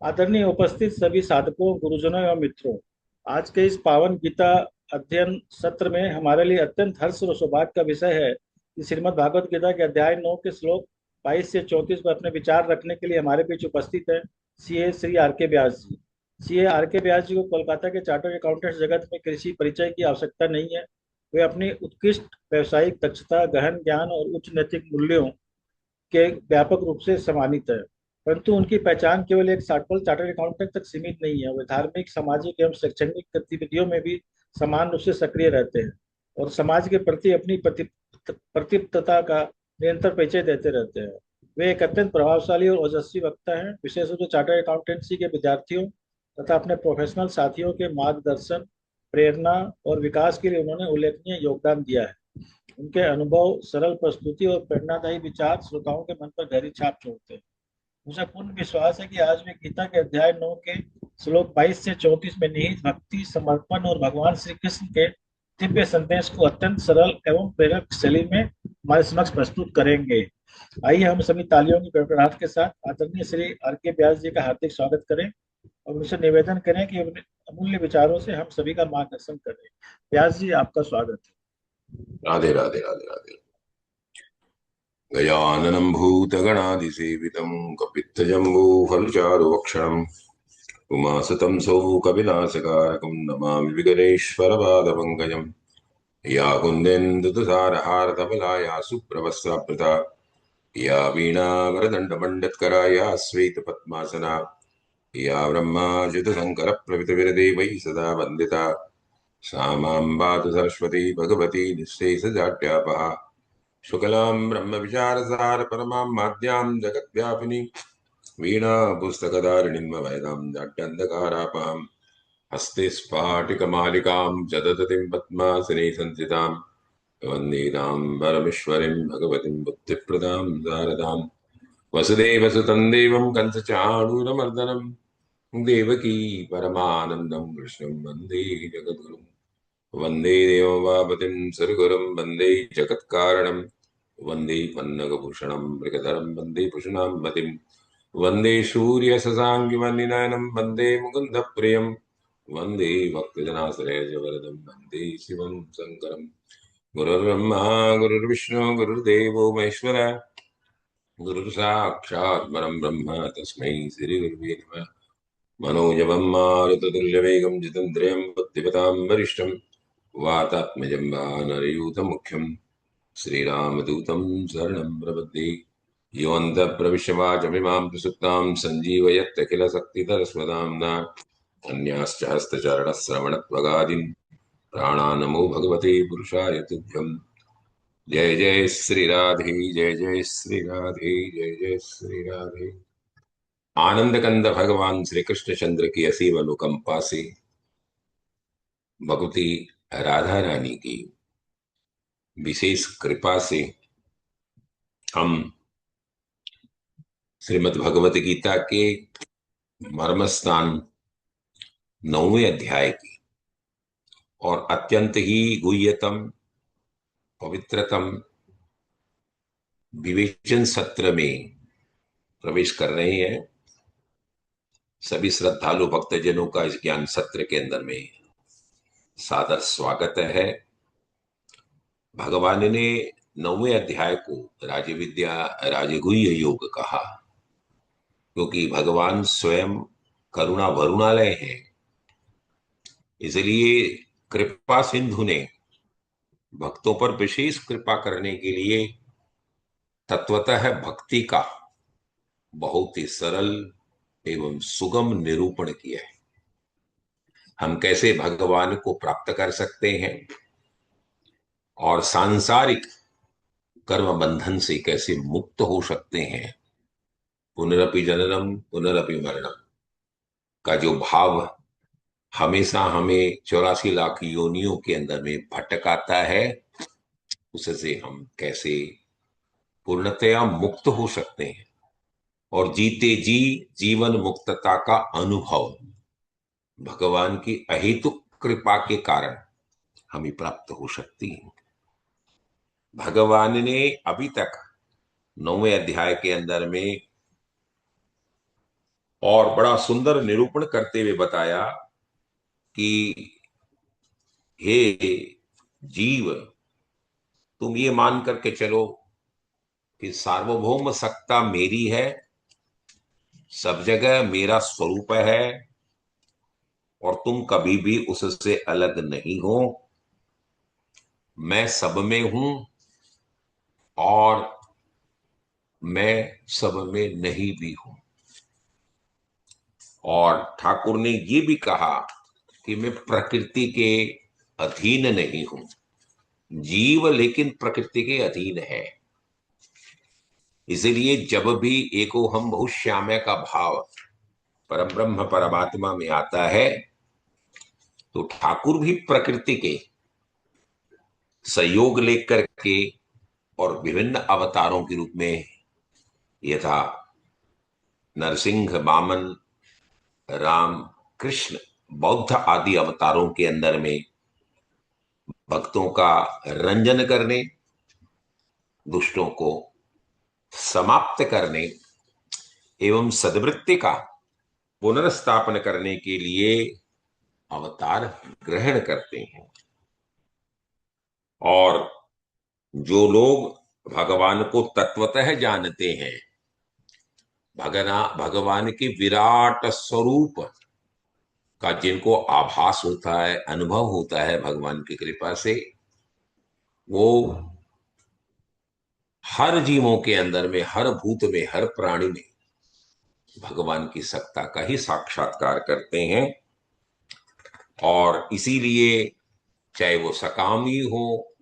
आदरणीय उपस्थित सभी साधकों, गुरुजनों एवं मित्रों, आज के इस पावन गीता अध्ययन सत्र में हमारे लिए अत्यंत हर्ष और सौभाग्य का विषय है कि श्रीमद् भागवत गीता के अध्याय 9 के श्लोक 22 से 34 पर अपने विचार रखने के लिए हमारे बीच उपस्थित है सीए श्री आर के व्यास जी। सीए आर के व्यास जी को कोलकाता के चार्टर्ड अकाउंटेंट्स जगत में कृषि परिचय की आवश्यकता नहीं है। वे अपनी उत्कृष्ट व्यावसायिक दक्षता, गहन ज्ञान और उच्च नैतिक मूल्यों के व्यापक रूप से सम्मानित है। परंतु उनकी पहचान केवल एक सफल चार्टर्ड अकाउंटेंट तक सीमित नहीं है। वे धार्मिक, सामाजिक एवं शैक्षणिक गतिविधियों में भी समान रूप से सक्रिय रहते हैं और समाज के प्रति अपनी प्रतिबद्धता का निरंतर परिचय देते रहते हैं। वे एक अत्यंत प्रभावशाली और ओजस्वी वक्ता हैं, विशेष रूप से चार्टर्ड अकाउंटेंसी के विद्यार्थियों तथा अपने प्रोफेशनल साथियों के मार्गदर्शन, प्रेरणा और विकास के लिए उन्होंने उल्लेखनीय योगदान दिया है। उनके अनुभव, सरल प्रस्तुति और प्रेरणादायी विचार श्रोताओं के मन पर गहरी छाप छोड़ते हैं। मुझे पूर्ण विश्वास है कि आज वे गीता के अध्याय 9 के श्लोक 22 से 34 में निहित भक्ति, समर्पण और भगवान श्री कृष्ण के दिव्य संदेश को अत्यंत सरल एवं प्रेरक शैली में हमारे समक्ष प्रस्तुत करेंगे। आइए हम सभी तालियों की गड़गड़ाहट के साथ आदरणीय श्री आर के व्यास जी का हार्दिक स्वागत करें और उनसे निवेदन करें कि अपने अमूल्य विचारों से हम सभी का मार्गदर्शन करें। व्यास जी, आपका स्वागत है। राधे राधे राधे राधे। गजाननं भूतगणादिसेवितं कपित्थजम्बूफलचारुभक्षणम् उमासुतं सौकविनाशकारकं नमामि विघ्नेश्वरपादपङ्कजम्। या कुन्देन्दुतुषारहारधवला या सुप्रभस्रावृता या वीणावरदण्डमण्डत्करा या श्वेतपद्मासना या ब्रह्माच्युतशङ्करप्रभृतिभिर्देवैः सदा वन्दिता सा मां पातु सरस्वती भगवती निःशेषजाड्यापहा शुक्लां ब्रह्मविचारसार परमां माद्यां जगद्व्यापिनी वीणा पुस्तकधारिणीं वैदां जाड्यन्धकारापहां हस्ते स्फाटिकमालिकां जददतिं पद्मासने संस्थितां वन्दे तां परमेश्वरीं भगवतीं बुद्धिप्रदां शारदां वसुदेवसुतं देवं कंसचाणूरमर्दनं देवकी परमानन्दं कृष्णं वन्दे जगद्गुरुं वन्दे देववापतिं सद्गुरुं वन्दे जगत्कारणं वन्दे पन्नगभूषणं मृगधरं वन्दे पुषणां मतिं वन्दे सूर्यशशाङ्गिमणिनयनं वन्दे मुकुन्दप्रियं वन्दे भक्तजनाश्रयजवरदं वन्दे शिवं शङ्करं गुरुर्ब्रह्मा गुरुर्विष्णु गुरुर्देवो महेश्वर गुरुर्साक्षात् परं ब्रह्म तस्मै श्रीगुरुवे नमः। मनोजवं मारुततुल्यवेगं जितेन्द्रियं बुद्धिमतां वरिष्ठं वातात्मजं वानरयूथमुख्यं श्रीरामदूतं शरणं प्रपद्ये। योऽन्तः प्रविश्य वाचमिमां प्रसुप्तां सञ्जीवयत्यखिलशक्तिधरस्वधाम्ना अन्याश्च हस्तचरणश्रवणत्वगादीन् प्राणानमो भगवते पुरुषाय तुभ्यम्। जय जय श्री राधे, जय जय श्री राधे, जय जय श्री राधे। आनंद कंद भगवान श्री कृष्ण चंद्र की असीम अनुकंपा से भगवती राधा रानी की विशेष कृपा से हम श्रीमद् भगवत गीता के मर्मस्थान 9वें अध्याय की और अत्यंत ही गुह्यतम पवित्रतम विवेचन सत्र में प्रवेश कर रहे हैं। सभी श्रद्धालु भक्तजनों का इस ज्ञान सत्र के अंदर में सादर स्वागत है। भगवान ने 9वें अध्याय को राजविद्या राजगुह्य योग कहा, क्योंकि भगवान स्वयं करुणा वरुणालय है। इसलिए कृपा सिंधु ने भक्तों पर विशेष कृपा करने के लिए तत्वतः भक्ति का बहुत ही सरल एवं सुगम निरूपण किया है। हम कैसे भगवान को प्राप्त कर सकते हैं और सांसारिक कर्म बंधन से कैसे मुक्त हो सकते हैं। पुनरपि जननम पुनरपि मरणम का जो भाव हमेशा हमें 84 लाख योनियों के अंदर में भटकाता है, उससे हम कैसे पूर्णतया मुक्त हो सकते हैं और जीते जी जीवन मुक्तता का अनुभव भगवान की अहेतुक कृपा के कारण हमें प्राप्त हो सकती है। भगवान ने अभी तक 9वें अध्याय के अंदर में और बड़ा सुंदर निरूपण करते हुए बताया कि हे जीव, तुम ये मान करके चलो कि सार्वभौम सत्ता मेरी है, सब जगह मेरा स्वरूप है, और तुम कभी भी उससे अलग नहीं हो। मैं सब में हूं और मैं सब में नहीं भी हूं। और ठाकुर ने ये भी कहा कि मैं प्रकृति के अधीन नहीं हूं। जीव लेकिन प्रकृति के अधीन है। इसलिए जब भी एको हम बहुश्याम्य का भाव परम ब्रह्म परमात्मा में आता है, तो ठाकुर भी प्रकृति के सहयोग लेकर के और विभिन्न अवतारों के रूप में, यथा नरसिंह, वामन, राम, कृष्ण, बौद्ध आदि अवतारों के अंदर में भक्तों का रंजन करने, दुष्टों को समाप्त करने एवं सद्वृत्ति का पुनर्स्थापन करने के लिए अवतार ग्रहण करते हैं। और जो लोग भगवान को तत्वतः जानते हैं, भगवान के विराट स्वरूप का जिनको आभास होता है, अनुभव होता है भगवान की कृपा से, वो हर जीवों के अंदर में, हर भूत में, हर प्राणी में भगवान की सत्ता का ही साक्षात्कार करते हैं। और इसीलिए चाहे वो सकामी हो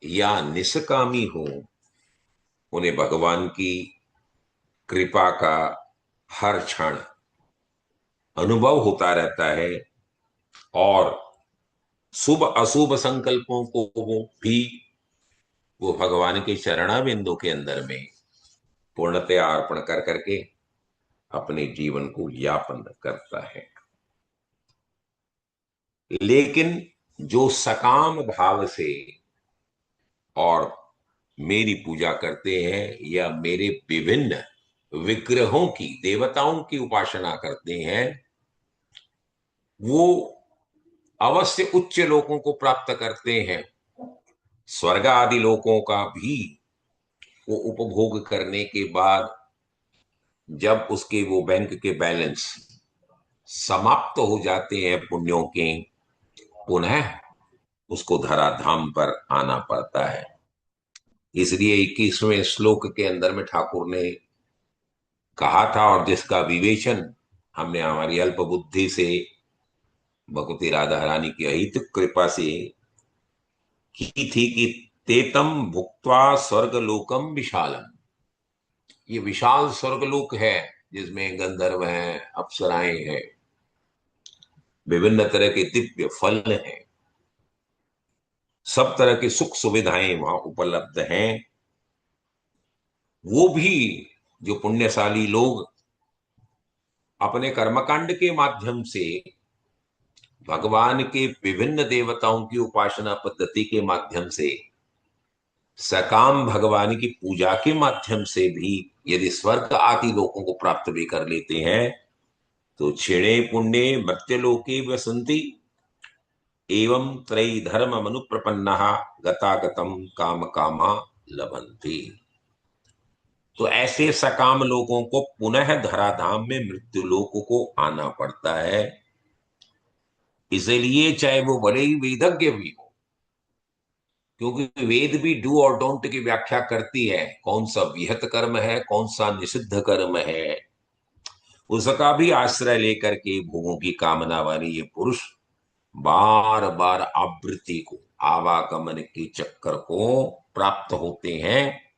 या निष्कामी हो, उन्हें भगवान की कृपा का हर क्षण अनुभव होता रहता है। और शुभ अशुभ संकल्पों को वो भी, वो भगवान के चरणाबिंदु के अंदर में पूर्णतया अर्पण कर करके अपने जीवन को यापन करता है। लेकिन जो सकाम भाव से और मेरी पूजा करते हैं या मेरे विभिन्न विग्रहों की, देवताओं की उपासना करते हैं, वो अवश्य उच्च लोकों को प्राप्त करते हैं। स्वर्ग आदि लोकों का भी वो उपभोग करने के बाद जब उसके वो बैंक के बैलेंस समाप्त हो जाते हैं पुण्यों के, पुनः उसको धराधाम पर आना पड़ता है। इसलिए 21वें श्लोक के अंदर में ठाकुर ने कहा था, और जिसका विवेचन हमने हमारी अल्प बुद्धि से भगवती राधा रानी की अहित कृपा से की थी, कि तेतम भुक्त्वा स्वर्गलोकम विशालम। ये विशाल स्वर्गलोक है जिसमें गंधर्व हैं, अप्सराएं हैं, विभिन्न तरह के दिव्य फल हैं, सब तरह की सुख सुविधाएं वहां उपलब्ध हैं। वो भी जो पुण्यशाली लोग अपने कर्मकांड के माध्यम से भगवान के विभिन्न देवताओं की उपासना पद्धति के माध्यम से सकाम भगवान की पूजा के माध्यम से भी यदि स्वर्ग आदि लोकों को प्राप्त भी कर लेते हैं, तो क्षीणे पुण्य मर्त्यलोके वसंति एवं त्रयी धर्म मनुप्रपन्ना गतागतम काम कामा लभंति। तो ऐसे सकाम लोगों को पुनः धराधाम में मृत्यु लोक को आना पड़ता है। इसलिए चाहे वो बड़े ही वेदज्ञ भी हो, क्योंकि वेद भी डू और डोंट की व्याख्या करती है, कौन सा विहित कर्म है, कौन सा निषिद्ध कर्म है, उसका भी आश्रय लेकर के भोगों की कामना वाले ये पुरुष बार बार आवृत्ति को, आवागमन के चक्कर को प्राप्त होते हैं।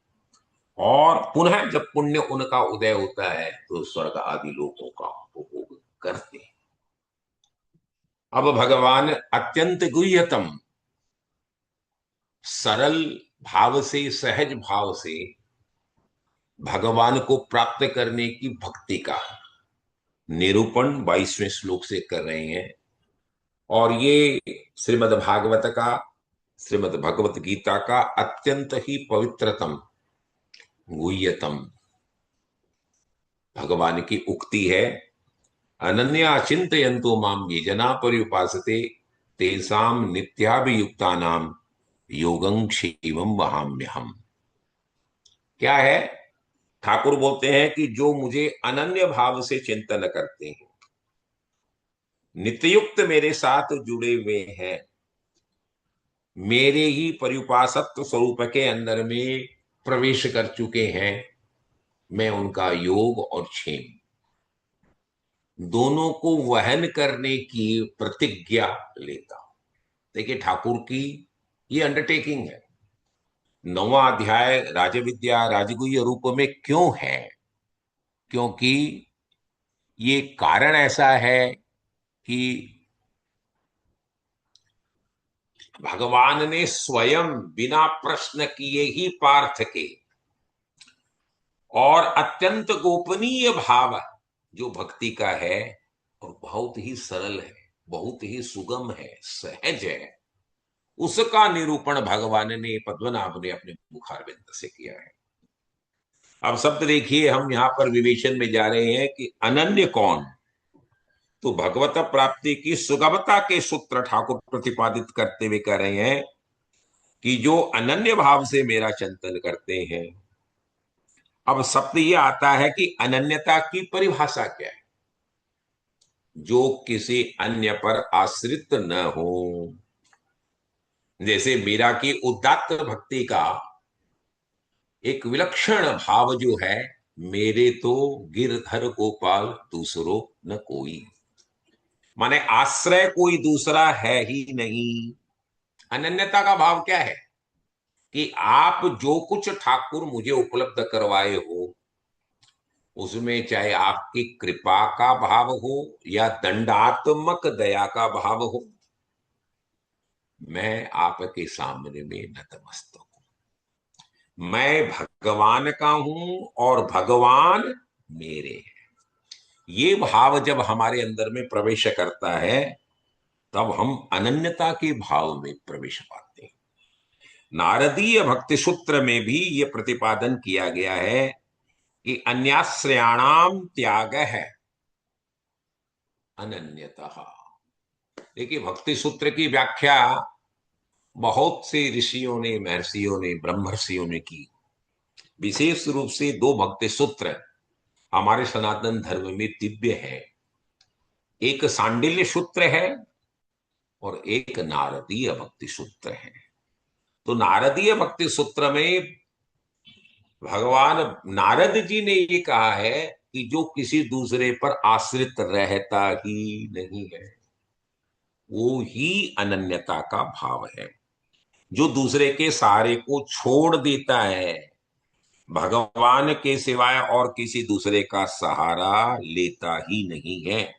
और पुनः जब पुण्य उनका उदय होता है तो स्वर्ग आदि लोकों का उपभोग करते हैं। अब भगवान अत्यंत गुह्यतम सरल भाव से, सहज भाव से भगवान को प्राप्त करने की भक्ति का निरूपण 22वें श्लोक से कर रहे हैं। और ये श्रीमद् भागवत का, श्रीमद् भगवत गीता का अत्यंत ही पवित्रतम, गुह्यतम भगवान की उक्ति है। अनन्या चिंतयन्तो माम ये जना पर्युपासते तेषाम नित्याभियुक्तानाम योगं क्षेमं वहाम्यहम्। क्या है? ठाकुर बोलते हैं कि जो मुझे अनन्य भाव से चिंतन करते हैं, नित्ययुक्त मेरे साथ जुड़े हुए हैं, मेरे ही पर्युपासत्व स्वरूप के अंदर में प्रवेश कर चुके हैं, मैं उनका योग और क्षेम दोनों को वहन करने की प्रतिज्ञा लेता हूं। देखिए, ठाकुर की ये अंडरटेकिंग है। 9वां अध्याय राजविद्या राजगुह्य रूप में क्यों है? क्योंकि ये कारण ऐसा है कि भगवान ने स्वयं बिना प्रश्न किए ही पार्थ के, और अत्यंत गोपनीय भाव जो भक्ति का है, और बहुत ही सरल है, बहुत ही सुगम है, सहज है, उसका निरूपण भगवान ने पद्मनाभ ने अपने मुखारविंद से किया है। अब शब्द देखिए, हम यहां पर विवेचन में जा रहे हैं कि अनन्य कौन। तो भगवत प्राप्ति की सुगमता के सूत्र ठाकुर प्रतिपादित करते हुए कह रहे हैं कि जो अनन्य भाव से मेरा चिंतन करते हैं। अब शब्द ये आता है कि अनन्यता की परिभाषा क्या है? जो किसी अन्य पर आश्रित न हो। जैसे मीरा की उदात्त भक्ति का एक विलक्षण भाव जो है, मेरे तो गिरधर गोपाल दूसरो न कोई, माने आश्रय कोई दूसरा है ही नहीं। अनन्यता का भाव क्या है? कि आप जो कुछ ठाकुर मुझे उपलब्ध करवाए हो, उसमें चाहे आपकी कृपा का भाव हो या दंडात्मक दया का भाव हो, मैं आपके सामने में नतमस्तक हूं। मैं भगवान का हूं और भगवान मेरे हैं। ये भाव जब हमारे अंदर में प्रवेश करता है, तब हम अनन्यता के भाव में प्रवेश पाते हैं। नारदीय भक्ति सूत्र में भी यह प्रतिपादन किया गया है कि अन्याश्रयाणाम त्याग है अनन्यतः। देखिए, भक्ति सूत्र की व्याख्या बहुत से ऋषियों ने, महर्षियों ने, ब्रह्मर्षियों ने की। विशेष रूप से दो भक्ति सूत्र हमारे सनातन धर्म में दिव्य है। एक सांडिल्य सूत्र है और एक नारदीय भक्ति सूत्र है। तो नारदीय भक्ति सूत्र में भगवान नारद जी ने ये कहा है कि जो किसी दूसरे पर आश्रित रहता ही नहीं है, वो ही अनन्यता का भाव है। जो दूसरे के सहारे को छोड़ देता है, भगवान के सिवाय और किसी दूसरे का सहारा लेता ही नहीं है,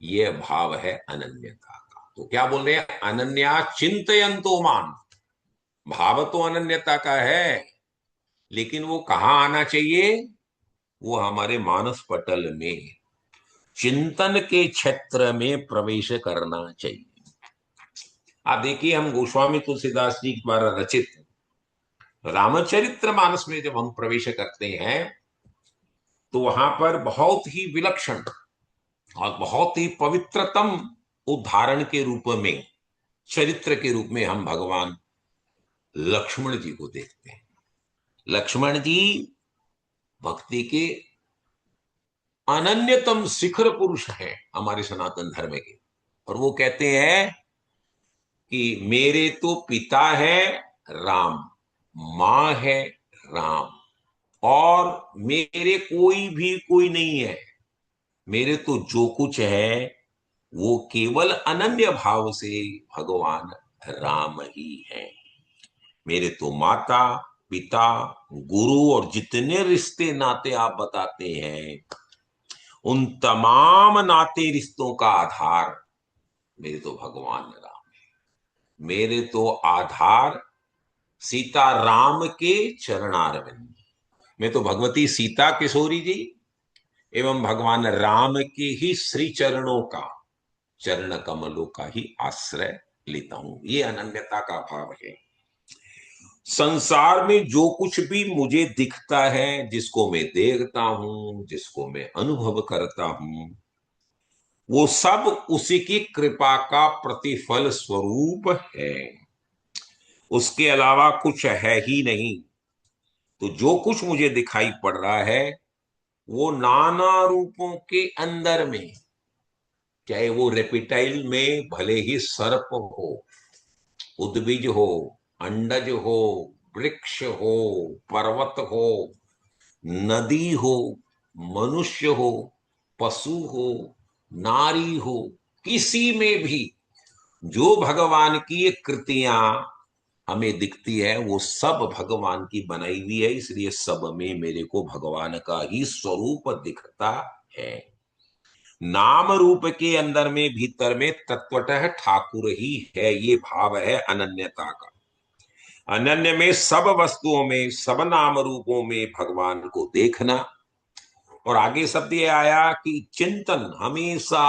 यह भाव है अनन्यता का। तो क्या बोल रहे हैं? अनन्या चिंतयन्तो मान। भाव तो अनन्यता का है, लेकिन वो कहां आना चाहिए? वो हमारे मानस पटल में, चिंतन के क्षेत्र में प्रवेश करना चाहिए। आप देखिए, हम गोस्वामी तुलसीदास जी द्वारा रचित रामचरित्र मानस में जब हम प्रवेश करते हैं, तो वहां पर बहुत ही विलक्षण और बहुत ही पवित्रतम उदाहरण के रूप में, चरित्र के रूप में हम भगवान लक्ष्मण जी को देखते हैं। लक्ष्मण जी भक्ति के अनन्यतम शिखर पुरुष हैं हमारे सनातन धर्म के। और वो कहते हैं कि मेरे तो पिता है राम, मां है राम, और मेरे कोई भी कोई नहीं है। मेरे तो जो कुछ है वो केवल अनन्य भाव से भगवान राम ही है। मेरे तो माता पिता गुरु और जितने रिश्ते नाते आप बताते हैं, उन तमाम नाते रिश्तों का आधार मेरे तो भगवान राम। मेरे तो आधार सीता राम के चरणारविंद। मैं तो भगवती सीता किशोरी जी एवं भगवान राम के ही श्री चरणों का, चरण कमलों का ही आश्रय लेता हूं। ये अनन्यता का भाव है। संसार में जो कुछ भी मुझे दिखता है, जिसको मैं देखता हूं, जिसको मैं अनुभव करता हूं, वो सब उसी की कृपा का प्रतिफल स्वरूप है, उसके अलावा कुछ है ही नहीं। तो जो कुछ मुझे दिखाई पड़ रहा है वो नाना रूपों के अंदर में, चाहे वो रेपिटाइल में भले ही सर्प हो, उद्भिज हो, अंडज हो, वृक्ष हो, पर्वत हो, नदी हो, मनुष्य हो, पशु हो, नारी हो, किसी में भी जो भगवान की ये कृतियां हमें दिखती है वो सब भगवान की बनाई हुई है, इसलिए सब में मेरे को भगवान का ही स्वरूप दिखता है। नाम रूप के अंदर में भीतर में तत्वतः ठाकुर ही है, ये भाव है अनन्यता का। अनन्य में सब वस्तुओं में सब नाम रूपों में भगवान को देखना। और आगे शब्द ये आया कि चिंतन हमेशा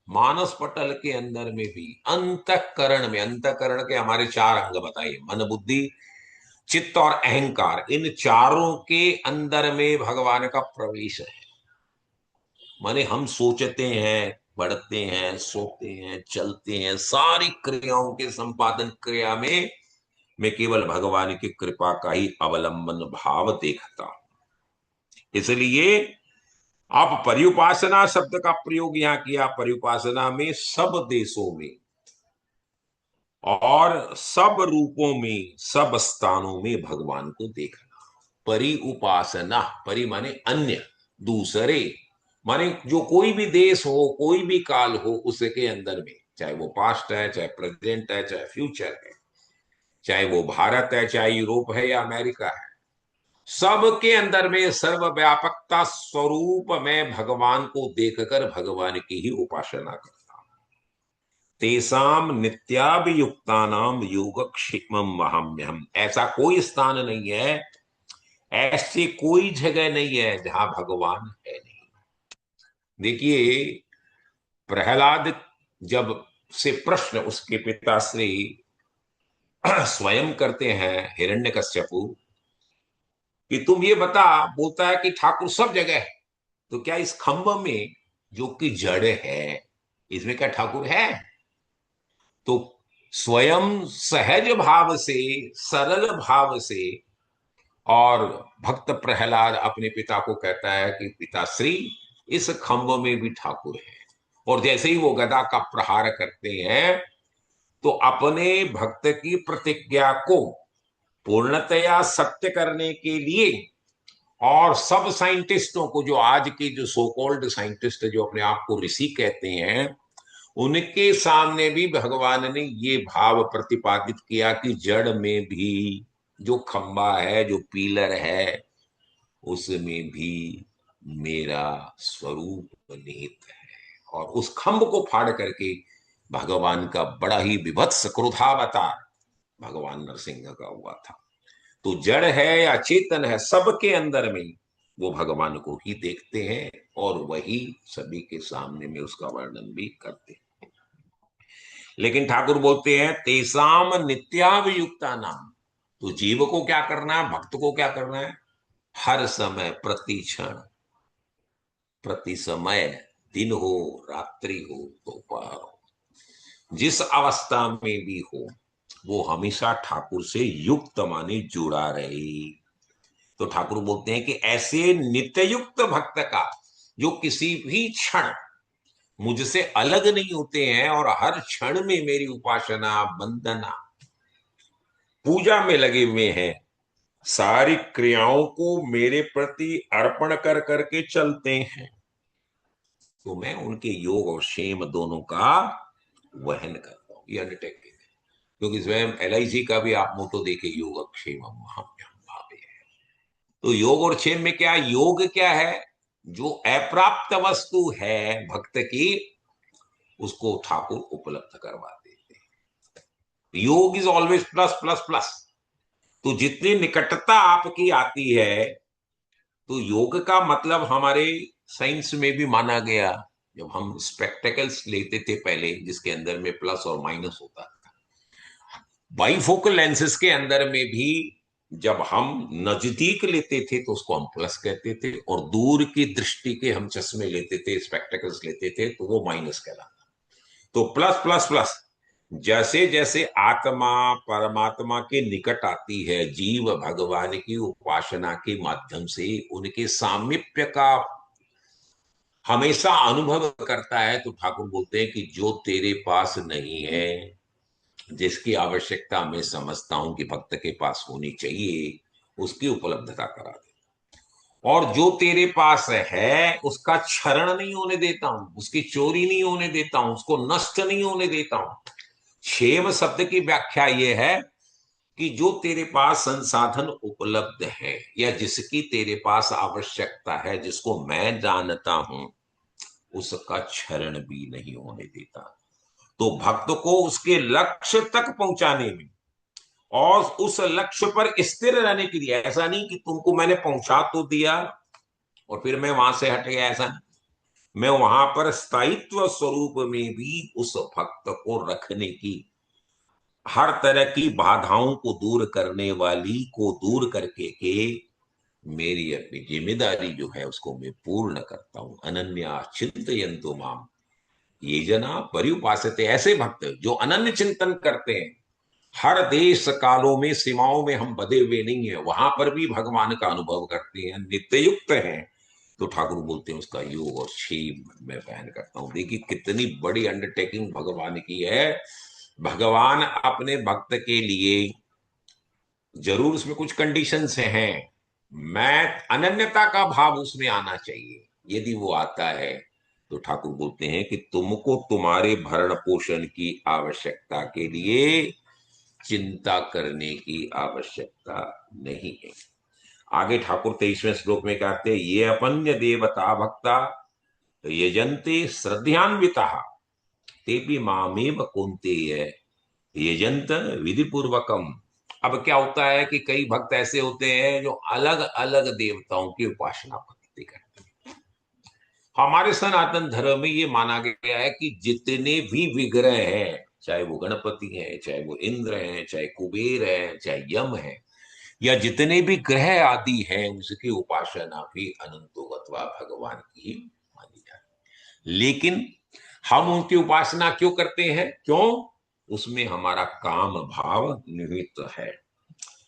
मानस पटल के अंदर में भी, अंतःकरण में, अंतःकरण के हमारे चार अंग बताइए, मन बुद्धि चित्त और अहंकार, इन चारों के अंदर में भगवान का प्रवेश है। माने हम सोचते हैं, पढ़ते हैं, सोते हैं, चलते हैं, सारी क्रियाओं के संपादन क्रिया में मैं केवल भगवान की कृपा का ही अवलंबन भाव देखता हूं। इसलिए आप पर्युपासना शब्द का प्रयोग यहां किया। पर्युपासना में सब देशों में और सब रूपों में सब स्थानों में भगवान को देखना। परि उपासना, परि माने अन्य, दूसरे, माने जो कोई भी देश हो, कोई भी काल हो, उसके अंदर में, चाहे वो पास्ट है, चाहे प्रेजेंट है, चाहे फ्यूचर है, चाहे वो भारत है, चाहे यूरोप है या अमेरिका है, सबके अंदर में सर्वव्यापकता स्वरूप में भगवान को देखकर भगवान की ही उपासना करता हूं। तेसाम नित्याभियुक्तानाम योगक्षेमम वहाम्यहम, ऐसा कोई स्थान नहीं है, ऐसी कोई जगह नहीं है जहां भगवान है नहीं। देखिए, प्रहलाद जब से प्रश्न उसके पिताश्री स्वयं करते हैं हिरण्यकश्यपु कि तुम ये बता, बोलता है कि ठाकुर सब जगह है, तो क्या इस खंभ में जो कि जड़ है, इसमें क्या ठाकुर है? तो स्वयं सहज भाव से, सरल भाव से, और भक्त प्रहलाद अपने पिता को कहता है कि पिताश्री इस खंभ में भी ठाकुर है। और जैसे ही वो गदा का प्रहार करते हैं तो अपने भक्त की प्रतिज्ञा को पूर्णतया सत्य करने के लिए, और सब साइंटिस्टों को, जो आज के जो सो कॉल्ड साइंटिस्ट जो अपने आप को ऋषि कहते हैं, उनके सामने भी भगवान ने ये भाव प्रतिपादित किया कि जड़ में भी जो खंबा है, जो पीलर है, उसमें भी मेरा स्वरूप निहित है। और उस खंभ को फाड़ करके भगवान का बड़ा ही विभत्स क्रोधावतार भगवान नरसिंह का हुआ था। तो जड़ है या चेतन है, सबके अंदर में वो भगवान को ही देखते हैं और वही सभी के सामने में उसका वर्णन भी करते हैं। लेकिन ठाकुर बोलते हैं तेसाम नित्याभियुक्ता नाम, तो जीव को क्या करना है, भक्त को क्या करना है? हर समय, प्रति क्षण, प्रति समय, दिन हो, रात्रि हो, दोपहर हो, जिस अवस्था में भी हो, वो हमेशा ठाकुर से युक्त माने जुड़ा रहे। तो ठाकुर बोलते हैं कि ऐसे नित्य युक्त भक्त का, जो किसी भी क्षण मुझसे अलग नहीं होते हैं और हर क्षण में मेरी उपासना, वंदना, पूजा में लगे हुए हैं, सारी क्रियाओं को मेरे प्रति अर्पण कर करके चलते हैं, तो मैं उनके योग और क्षेम दोनों का वहन करता हूं, ये अंडरटेकिंग है। क्योंकि स्वयं LIC का भी आप मोटो देखे, योग क्षेम भावे। तो योग और क्षेम में क्या, योग क्या है? जो अप्राप्त वस्तु है भक्त की, उसको ठाकुर उपलब्ध करवा देते हैं। योग is always plus plus plus. तो जितनी निकटता आपकी आती है, तो योग का मतलब हमारे साइंस में भी माना गया, जब हम स्पेक्टेकल्स लेते थे पहले, जिसके अंदर में प्लस और माइनस होता था, बाइफोकल लेंसेज के अंदर में भी जब हम नजदीक लेते थे तो उसको हम प्लस कहते थे, और दूर की दृष्टि के हम चश्मे लेते थे, स्पेक्टेकल्स लेते थे, तो वो माइनस कहलाता। तो प्लस प्लस प्लस, जैसे जैसे आत्मा परमात्मा के निकट आती है, जीव भगवान की उपासना के माध्यम से उनके सामीप्य का हमेशा अनुभव करता है, तो ठाकुर बोलते हैं कि जो तेरे पास नहीं है, जिसकी आवश्यकता मैं समझता हूं कि भक्त के पास होनी चाहिए, उसकी उपलब्धता करा दे। और जो तेरे पास है उसका क्षरण नहीं होने देता हूं, उसकी चोरी नहीं होने देता हूं, उसको नष्ट नहीं होने देता हूं। क्षेम शब्द की व्याख्या यह है कि जो तेरे पास संसाधन उपलब्ध है या जिसकी तेरे पास आवश्यकता है, जिसको मैं जानता हूं, उसका क्षरण भी नहीं होने देता। तो भक्त को उसके लक्ष्य तक पहुंचाने में और उस लक्ष्य पर स्थिर रहने के लिए, ऐसा नहीं कि तुमको मैंने पहुंचा तो दिया और फिर मैं वहां से हट गया, ऐसा नहीं। मैं वहां पर स्थायित्व स्वरूप में भी उस भक्त को रखने की, हर तरह की बाधाओं को दूर करने वाली को दूर करके के मेरी अपनी जिम्मेदारी जो है उसको मैं पूर्ण करता हूं। अनन्या चिंतयन्तु माम ये जना पर्युपासते, ऐसे भक्त जो अनन्य चिंतन करते हैं, हर देश कालों में सीमाओं में हम बधे हुए नहीं है, वहां पर भी भगवान का अनुभव करते हैं, नित्य युक्त हैं। तो ठाकुर बोलते हैं उसका योग और क्षेम मैं बयान करता हूं। देखिए कितनी बड़ी अंडरटेकिंग भगवान की है। भगवान अपने भक्त के लिए, जरूर उसमें कुछ कंडीशंस हैं, मैं अनन्यता का भाव उसमें आना चाहिए। यदि वो आता है तो ठाकुर बोलते हैं कि तुमको तुम्हारे भरण पोषण की आवश्यकता के लिए चिंता करने की आवश्यकता नहीं है। आगे ठाकुर 23वें श्लोक में कहते हैं, ये अपन्य देवता भक्ता यजन्ते श्रद्धान्विता ते भी मामेव कुंते यजंत विधि पूर्वकम। अब क्या होता है कि कई भक्त ऐसे होते हैं जो अलग अलग देवताओं की उपासना करते करते हैं। हमारे सनातन धर्म में ये माना गया है कि जितने भी विग्रह हैं, चाहे वो गणपति हैं, चाहे वो इंद्र हैं, चाहे कुबेर है, चाहे यम है, या जितने भी ग्रह आदि हैं, उसकी उपासना भी अनंतोगत्वा भगवान की ही मानी जाती है। लेकिन हम उनकी उपासना क्यों करते हैं? क्यों? उसमें हमारा काम भाव निहित है,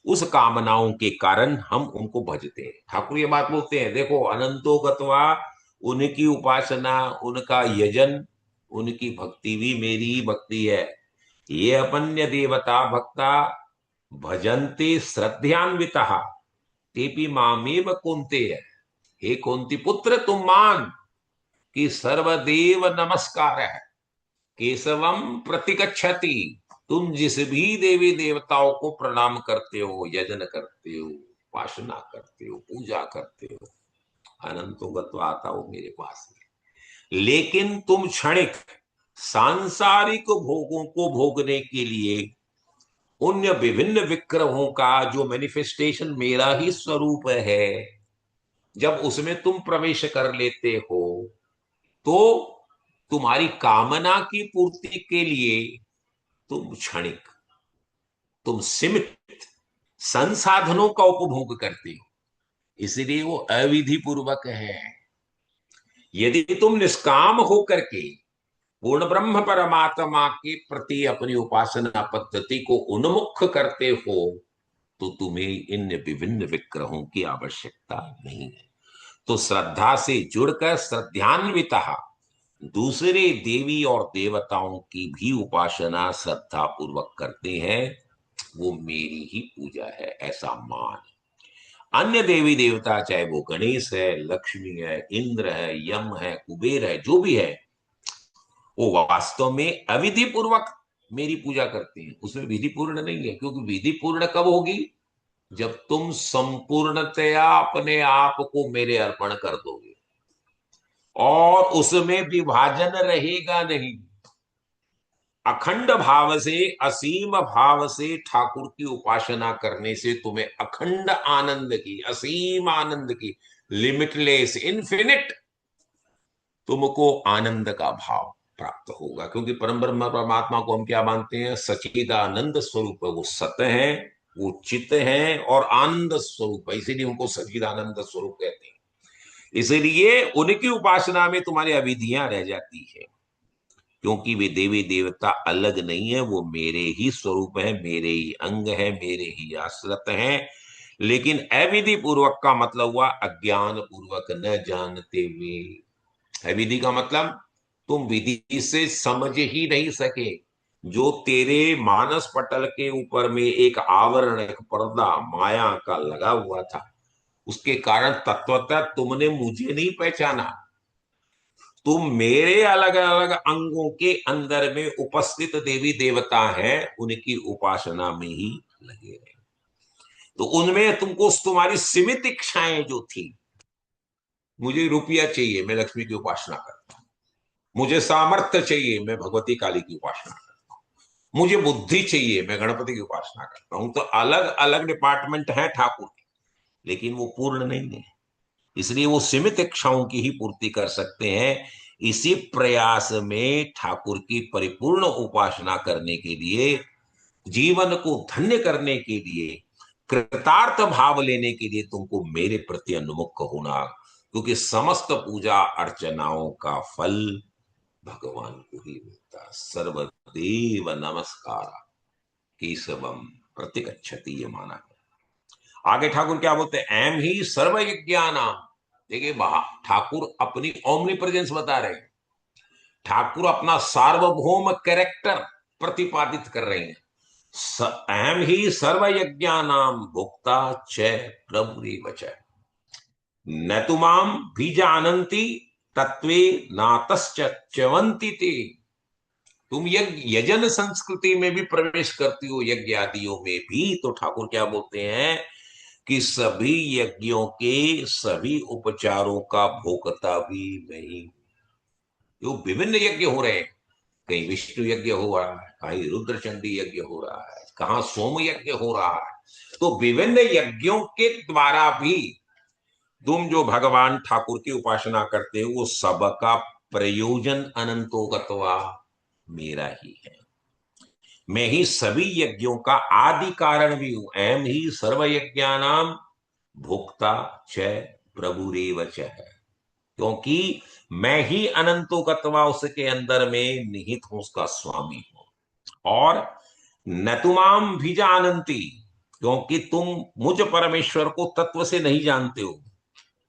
उस कामनाओं के कारण हम उनको भजते हैं। ठाकुर ये बात बोलते हैं, देखो अनंतो गत्वा, उनकी उपासना, उनका यजन, उनकी भक्ति भी मेरी ही भक्ति है। ये अपन्य देवता भक्ता भजन्ते श्रद्धान्विता तेपि मामेव कुंते है। हे कुंती पुत्र, तुम मान कि सर्वदेव नमस्कार है, केशवम प्रतिगच्छति। तुम जिस भी देवी देवताओं को प्रणाम करते हो, यजन करते हो, उपासना करते हो, पूजा करते हो, अनंतो गत्वा आता हो मेरे पास में। लेकिन तुम क्षणिक सांसारिक भोगों को भोगने के लिए उन विभिन्न विग्रहों का जो मैनिफेस्टेशन मेरा ही स्वरूप है, जब उसमें तुम प्रवेश कर लेते हो, तो तुम्हारी कामना की पूर्ति के लिए तुम क्षणिक, तुम सीमित संसाधनों का उपभोग करते हो, इसलिए वो अविधि पूर्वक है। यदि तुम निष्काम होकर के पूर्ण ब्रह्म परमात्मा के प्रति अपनी उपासना पद्धति को उन्मुख करते हो, तो तुम्हें इन विभिन्न विग्रहों की आवश्यकता नहीं है। तो श्रद्धा से जुड़कर श्रद्धान्विता दूसरे देवी और देवताओं की भी उपासना श्रद्धा पूर्वक करते हैं, वो मेरी ही पूजा है, ऐसा मान। अन्य देवी देवता, चाहे वो गणेश है, लक्ष्मी है, इंद्र है, यम है, कुबेर है, जो भी है, वो वास्तव में अविधि पूर्वक मेरी पूजा करते हैं। उसमें विधि पूर्ण नहीं है, क्योंकि विधि पूर्ण कब होगी? जब तुम संपूर्णतया अपने आप को मेरे अर्पण कर दोगे और उसमें विभाजन रहेगा नहीं। अखंड भाव से, असीम भाव से ठाकुर की उपासना करने से तुम्हें अखंड आनंद की, असीम आनंद की, लिमिटलेस इन्फिनिट तुमको आनंद का भाव प्राप्त होगा। क्योंकि परम ब्रह्म परमात्मा को हम क्या मानते हैं? सचिदानंद स्वरूप है, वो सत है, वो चित्त है और आनंद स्वरूप है, इसीलिए उनको सच्चिदानंद स्वरूप कहते हैं। इसलिए उनकी उपासना में तुम्हारी अविधियां रह जाती है, क्योंकि वे देवी देवता अलग नहीं है, वो मेरे ही स्वरूप है, मेरे ही अंग है, मेरे ही आश्रित हैं। लेकिन अविधि पूर्वक का मतलब हुआ अज्ञान पूर्वक, न जानते हुए। अविधि का मतलब तुम विधि से समझ ही नहीं सके। जो तेरे मानस पटल के ऊपर में एक आवरण, एक पर्दा माया का लगा हुआ था, उसके कारण तत्वतः तुमने मुझे नहीं पहचाना। तुम मेरे अलग अलग अंगों के अंदर में उपस्थित देवी देवता हैं, उनकी उपासना में ही लगे रहे। तो उनमें तुमको तुम्हारी सीमित इच्छाएं जो थी, मुझे रुपया चाहिए, मैं लक्ष्मी की उपासना करता हूं। मुझे सामर्थ्य चाहिए, मैं भगवती काली की उपासना करता हूं। मुझे बुद्धि चाहिए, मैं गणपति की उपासना करता हूं। तो अलग अलग डिपार्टमेंट हैं ठाकुर के, लेकिन वो पूर्ण नहीं है। इसलिए वो सीमित इच्छाओं की ही पूर्ति कर सकते हैं। इसी प्रयास में ठाकुर की परिपूर्ण उपासना करने के लिए, जीवन को धन्य करने के लिए, कृतार्थ भाव लेने के लिए तुमको मेरे प्रति अनुमुख होना, क्योंकि समस्त पूजा अर्चनाओं का फल भगवान को ही मिलता है। सर्वदेव नमस्कार केशवम प्रतिगच्छति, ये माना है। आगे ठाकुर क्या बोलते हैं, एम ही सर्व यज्ञानाम। देखिए ठाकुर अपनी ओमनी प्रेजेंस बता रहे हैं, ठाकुर अपना सार्वभौम कैरेक्टर प्रतिपादित कर रहे हैं। अहम ही सर्व यज्ञानाम भोक्ता च प्रभुरेव च, न तो माम बीजानंती तत्वे नातश्च च्यवंती ते। तुम यज्ञ यजन संस्कृति में भी प्रवेश करती हो, यज्ञ आदियों में भी, तो ठाकुर क्या बोलते हैं कि सभी यज्ञों के सभी उपचारों का भोक्ता भी मैं ही। जो विभिन्न यज्ञ हो रहे हैं, कहीं विष्णु यज्ञ हो रहा है, कहीं रुद्र चंडी यज्ञ हो रहा है, कहाँ सोम यज्ञ हो रहा है, तो विभिन्न यज्ञों के द्वारा भी तुम जो भगवान ठाकुर की उपासना करते हो, वो सबका प्रयोजन अनंतोगत्वा मेरा ही है। मैं ही सभी यज्ञों का आदि कारण भी हूं। अहम ही सर्व यज्ञानाम भोक्ता च प्रभुरेव च है, क्योंकि मैं ही अनंतोगत्वा उसके अंदर में निहित हूं, उसका स्वामी हूं। और न तुमाम भी जानती, क्योंकि तुम मुझ परमेश्वर को तत्व से नहीं जानते हो।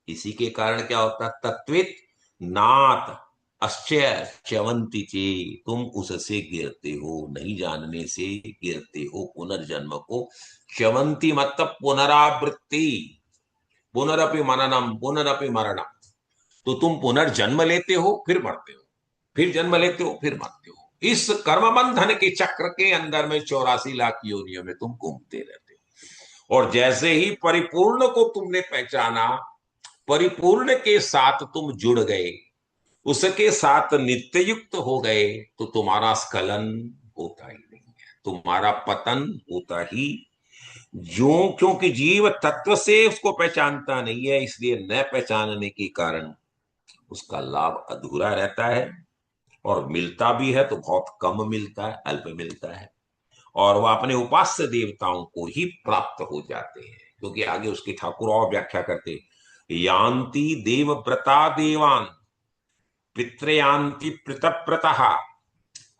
इसी के कारण क्या होता है, तत्वित नाथ अश्चय च्यवंती चे, तुम उससे गिरते हो, नहीं जानने से गिरते हो पुनर्जन्म को। च्यवंती मतलब पुनरावृत्ति, पुनरपि मननम पुनरपि मरणम। तो तुम पुनर्जन्म लेते हो, फिर मरते हो, फिर जन्म लेते हो, फिर मरते हो। इस कर्म बंधन के चक्र के अंदर में 84 लाख योनियों में तुम घूमते रहते हो। और जैसे ही परिपूर्ण को तुमने पहचाना, परिपूर्ण के साथ तुम जुड़ गए, उसके साथ नित्य युक्त हो गए, तो तुम्हारा स्खलन होता ही नहीं है, तुम्हारा पतन होता ही जो, क्योंकि जीव तत्व से उसको पहचानता नहीं है, इसलिए न पहचानने के कारण उसका लाभ अधूरा रहता है। और मिलता भी है तो बहुत कम मिलता है, अल्प मिलता है। और वह अपने उपास्य देवताओं को ही प्राप्त हो जाते हैं, क्योंकि आगे उसकी ठाकुर और व्याख्या करते, यान्ति देव व्रता देवान पितृयांति पृतव्रतः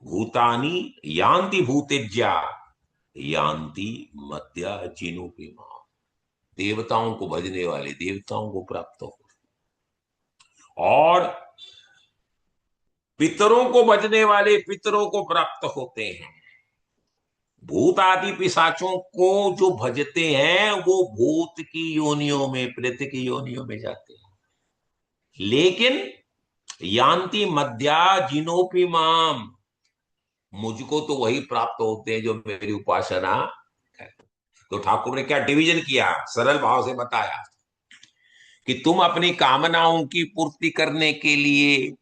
भूतानि यान्ति भूतेज्या यान्ति मध्या जिनोपिमा। देवताओं को भजने वाले देवताओं को प्राप्त हो, और पितरों को भजने वाले पितरों को प्राप्त होते हैं। भूत आदि पिशाचों को जो भजते हैं, वो भूत की योनियों में, प्रेत की योनियों में जाते हैं। लेकिन यान्ति मध्या जिनोपि माम, मुझको तो वही प्राप्त होते हैं जो मेरी उपासना करते। तो ठाकुर ने क्या डिवीजन किया, सरल भाव से बताया कि तुम अपनी कामनाओं की पूर्ति करने के लिए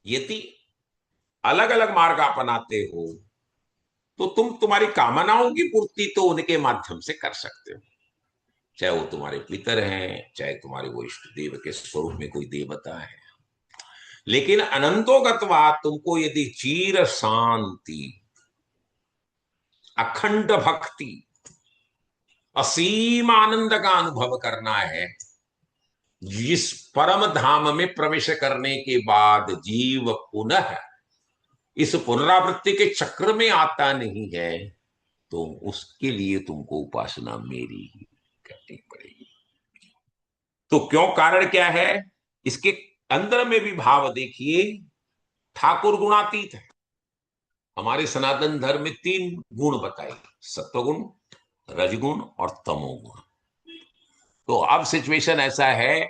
यदि अलग अलग मार्ग अपनाते हो, तो तुम तुम्हारी कामनाओं की पूर्ति तो उनके माध्यम से कर सकते हो, चाहे वो तुम्हारे पितर हैं, चाहे तुम्हारे वो इष्ट देव के स्वरूप में कोई देवता है। लेकिन अनंतोगतवा तुमको यदि चीर शांति, अखंड भक्ति, असीम आनंद का अनुभव करना है, जिस परम धाम में प्रवेश करने के बाद जीव पुनः इस पुनरावृत्ति के चक्र में आता नहीं है, तो उसके लिए तुमको उपासना मेरी ही करनी पड़ेगी। तो क्यों, कारण क्या है? इसके अंदर में भी भाव देखिए, ठाकुर गुणातीत है। हमारे सनातन धर्म में तीन गुण बताए, सत्वगुण, रजगुण और तमोगुण। तो अब सिचुएशन ऐसा है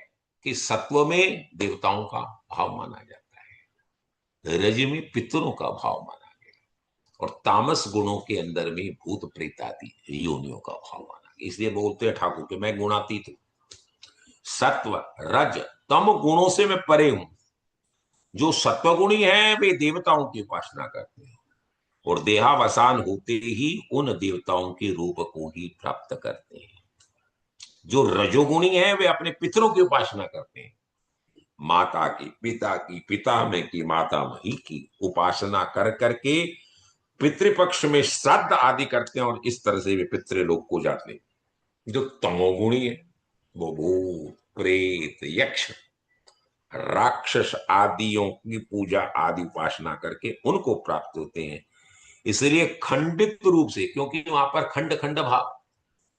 कि सत्व में देवताओं का भाव माना जाता है, रज में पितरों का भाव माना गया, और तामस गुणों के अंदर में भूत प्रेत आदि योनियों का भाव माना गया। इसलिए बोलते हैं ठाकुर के मैं गुणातीत हूं, सत्व रज तम गुणों से मैं परे हूं। जो सत्वगुणी हैं वे देवताओं की उपासना करते हैं और देहावसान होते ही उन देवताओं के रूप को ही प्राप्त करते हैं। जो रजोगुणी हैं वे अपने पितरों की उपासना करते हैं, माता की, पिता की, पितामह की, मातामही की उपासना कर करके पितृपक्ष में श्राद्ध आदि करते हैं और इस तरह से वे पितृलोक को जाते हैं। जो तमोगुणी है वो भूत प्रेत यक्ष राक्षस आदियों की पूजा आदि उपासना करके उनको प्राप्त होते हैं। इसलिए खंडित रूप से, क्योंकि वहां पर खंड खंड भाव,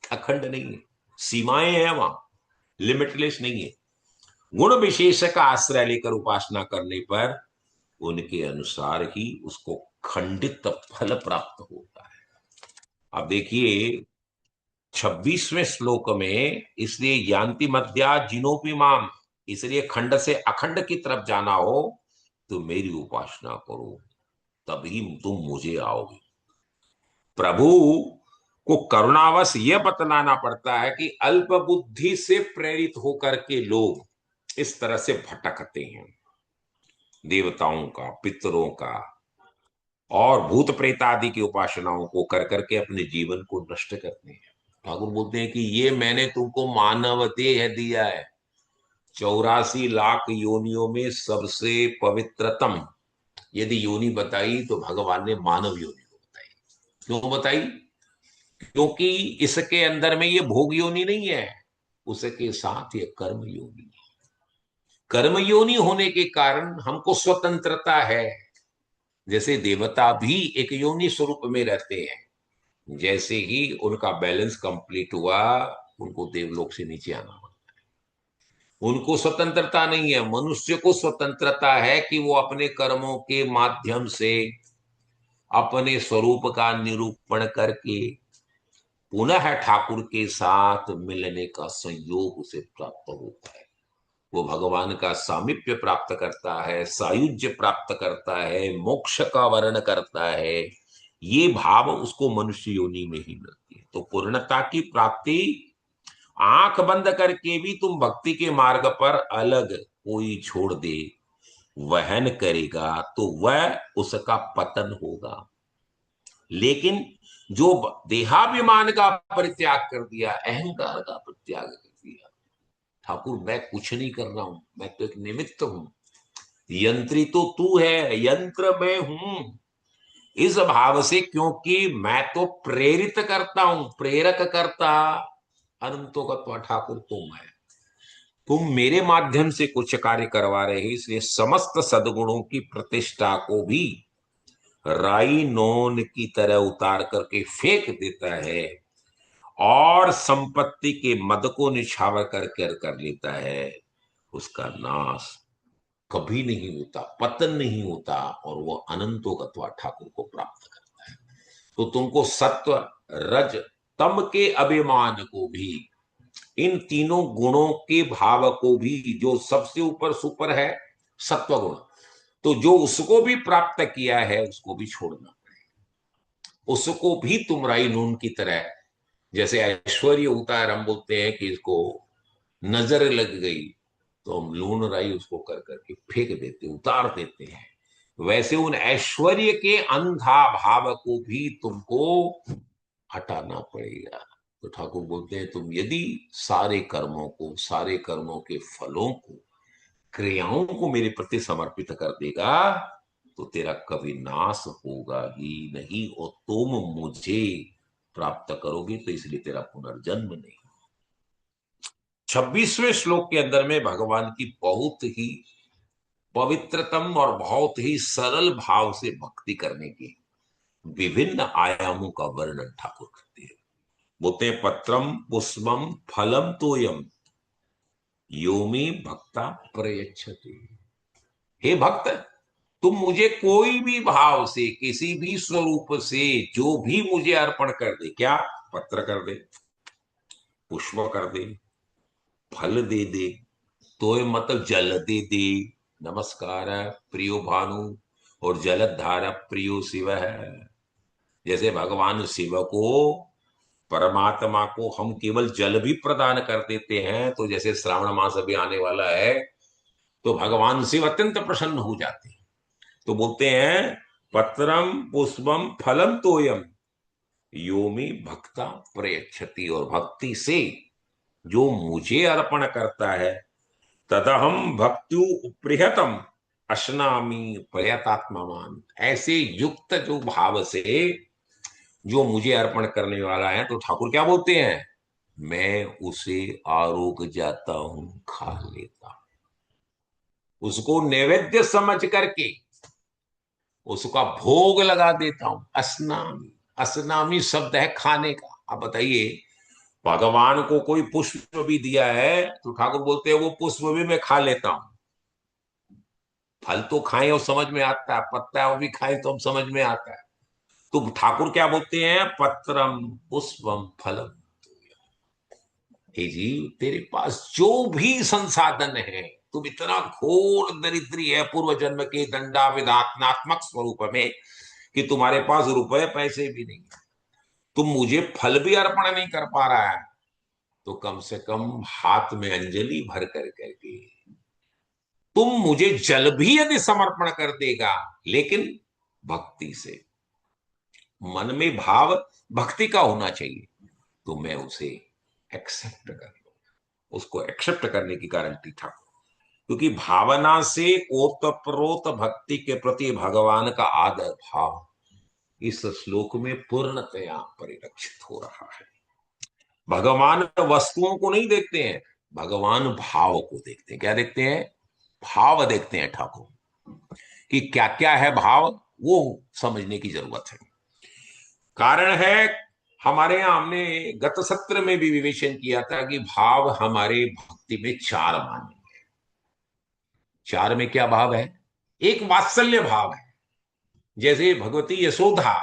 अखंड नहीं है, सीमाएं हैं वहां, लिमिटलेस नहीं है। गुण विशेष का आश्रय लेकर उपासना करने पर उनके अनुसार ही उसको खंडित फल प्राप्त होता है। अब देखिए 26वें श्लोक में, इसलिए यान्ति मध्या जिनोपि माम, इसलिए खंड से अखंड की तरफ जाना हो तो मेरी उपासना करो, तभी तुम मुझे आओगे। प्रभु को करुणावश यह बतलाना पड़ता है कि अल्प बुद्धि से प्रेरित होकर के लोग इस तरह से भटकते हैं, देवताओं का, पितरों का और भूत प्रेत आदि की उपासनाओं को कर करके अपने जीवन को नष्ट करते हैं। ठाकुर बोलते हैं कि ये मैंने तुमको मानव देह दिया है, 84 लाख योनियों में सबसे पवित्रतम यदि योनि बताई तो भगवान ने मानव योनि को बताई। क्यों बताई? क्योंकि इसके अंदर में ये भोग योनि नहीं है, उसके साथ ये कर्म योनि है। कर्म योनि होने के कारण हमको स्वतंत्रता है। जैसे देवता भी एक योनि स्वरूप में रहते हैं, जैसे ही उनका बैलेंस कंप्लीट हुआ उनको देवलोक से नीचे आना पड़ा। उनको स्वतंत्रता नहीं है। मनुष्य को स्वतंत्रता है कि वो अपने कर्मों के माध्यम से अपने स्वरूप का निरूपण करके पुनः ठाकुर के साथ मिलने का संयोग उसे प्राप्त होता है। वो भगवान का सामीप्य प्राप्त करता है, सायुज्य प्राप्त करता है, मोक्ष का वर्ण करता है। ये भाव उसको मनुष्य योनि में ही मिलती है। तो पूर्णता की प्राप्ति आंख बंद करके भी तुम भक्ति के मार्ग पर अलग कोई छोड़ दे, वहन करेगा तो वह उसका पतन होगा। लेकिन जो देहाभिमान का परित्याग कर दिया, अहंकार का परित्याग कर दिया, ठाकुर मैं कुछ नहीं कर रहा हूं, मैं तो एक निमित्त हूं, यंत्री तो तू है, यंत्र मैं हूं, इस भाव से, क्योंकि मैं तो प्रेरित करता हूं, प्रेरक करता अनंतों का तो ठाकुर तुम है, तुम मेरे माध्यम से कुछ कार्य करवा रहे हो। इसलिए समस्त सद्गुणों की प्रतिष्ठा को भी राई नोन की तरह उतार करके फेंक देता है और संपत्ति के मद को निछावर कर लेता है। उसका नाश कभी नहीं होता, पतन नहीं होता, और वो अनंतों का ठाकुर को प्राप्त करता है। तो तुमको सत्व रज तम के अभिमान को भी, इन तीनों गुणों के भाव को भी, जो सबसे ऊपर सुपर है सत्व गुण, तो जो उसको भी प्राप्त किया है उसको भी छोड़ना पड़ेगा। उसको भी तुम राई नून की तरह, जैसे ऐश्वर्य होता है, हम बोलते हैं कि इसको नजर लग गई तो हम लून राई उसको कर करके फेंक देते, उतार देते हैं, वैसे उन ऐश्वर्य के अंधा भाव को भी तुमको हटाना पड़ेगा। तो ठाकुर बोलते हैं तुम यदि सारे कर्मों को, सारे कर्मों के फलों को, क्रियाओं को मेरे प्रति समर्पित कर देगा तो तेरा कभी नाश होगा ही नहीं, और तुम मुझे प्राप्त करोगे तो इसलिए तेरा पुनर्जन्म नहीं। 26वें श्लोक के अंदर में भगवान की बहुत ही पवित्रतम और बहुत ही सरल भाव से भक्ति करने की विभिन्न आयामों का वर्णन ठाकुर करते हैं। बोलते हैं पत्रम पुष्पम फलम तोयम योमी भक्ता प्रयच्छति। हे भक्त, तुम मुझे कोई भी भाव से किसी भी स्वरूप से जो भी मुझे अर्पण कर दे, क्या पत्र कर दे, पुष्प कर दे, फल दे दे, तो मतलब जल दे दे, नमस्कार प्रियो भानु और जलधारा प्रियो शिव है। जैसे भगवान शिव को, परमात्मा को हम केवल जल भी प्रदान कर देते हैं, तो जैसे श्रावण मास अभी आने वाला है तो भगवान शिव अत्यंत प्रसन्न हो जाते हैं। तो बोलते हैं पत्रम पुष्पम फलम तोयम योमी भक्ता प्रयच्छति, और भक्ति से जो मुझे अर्पण करता है तदहम भक्तु प्रियतम अश्नामी प्रयतात्मान। ऐसे युक्त जो भाव से जो मुझे अर्पण करने वाला है, तो ठाकुर क्या बोलते हैं, मैं उसे आरोग जाता हूं, खा लेता हूं, उसको नैवेद्य समझ करके उसका भोग लगा देता हूं। असनामी, असनामी शब्द है खाने का। अब बताइए, भगवान को कोई पुष्प भी दिया है तो ठाकुर बोलते हैं वो पुष्प भी मैं खा लेता हूं। फल तो खाएं और समझ में आता है, पत्ता वो भी खाएं तो हम समझ में आता है। तो ठाकुर क्या बोलते हैं, पत्रम पुष्पम फलम। हे जी, तेरे पास जो भी संसाधन है, तुम इतना घोर दरिद्री है पूर्व जन्म के दंडा विधात्मात्मक स्वरूप में कि तुम्हारे पास रुपए पैसे भी नहीं है, तुम मुझे फल भी अर्पण नहीं कर पा रहा है, तो कम से कम हाथ में अंजलि भर कर करके तुम मुझे जल भी यदि समर्पण कर देगा, लेकिन भक्ति से, मन में भाव भक्ति का होना चाहिए, तो मैं उसे एक्सेप्ट कर लूं। उसको एक्सेप्ट करने की गारंटी था, क्योंकि भावना से ओतप्रोत भक्ति के प्रति भगवान का आदर भाव इस श्लोक में पूर्णतया परिलक्षित हो रहा है। भगवान वस्तुओं को नहीं देखते हैं, भगवान भाव को देखते हैं। क्या देखते हैं, भाव देखते हैं ठाकुर, कि क्या क्या है भाव, वो समझने की जरूरत है। कारण है, हमारे यहां हमने गत सत्र में भी विवेचन किया था कि भाव हमारे भक्ति में चार माने। चार में क्या भाव है, एक वात्सल्य भाव है। जैसे भगवती यशोदा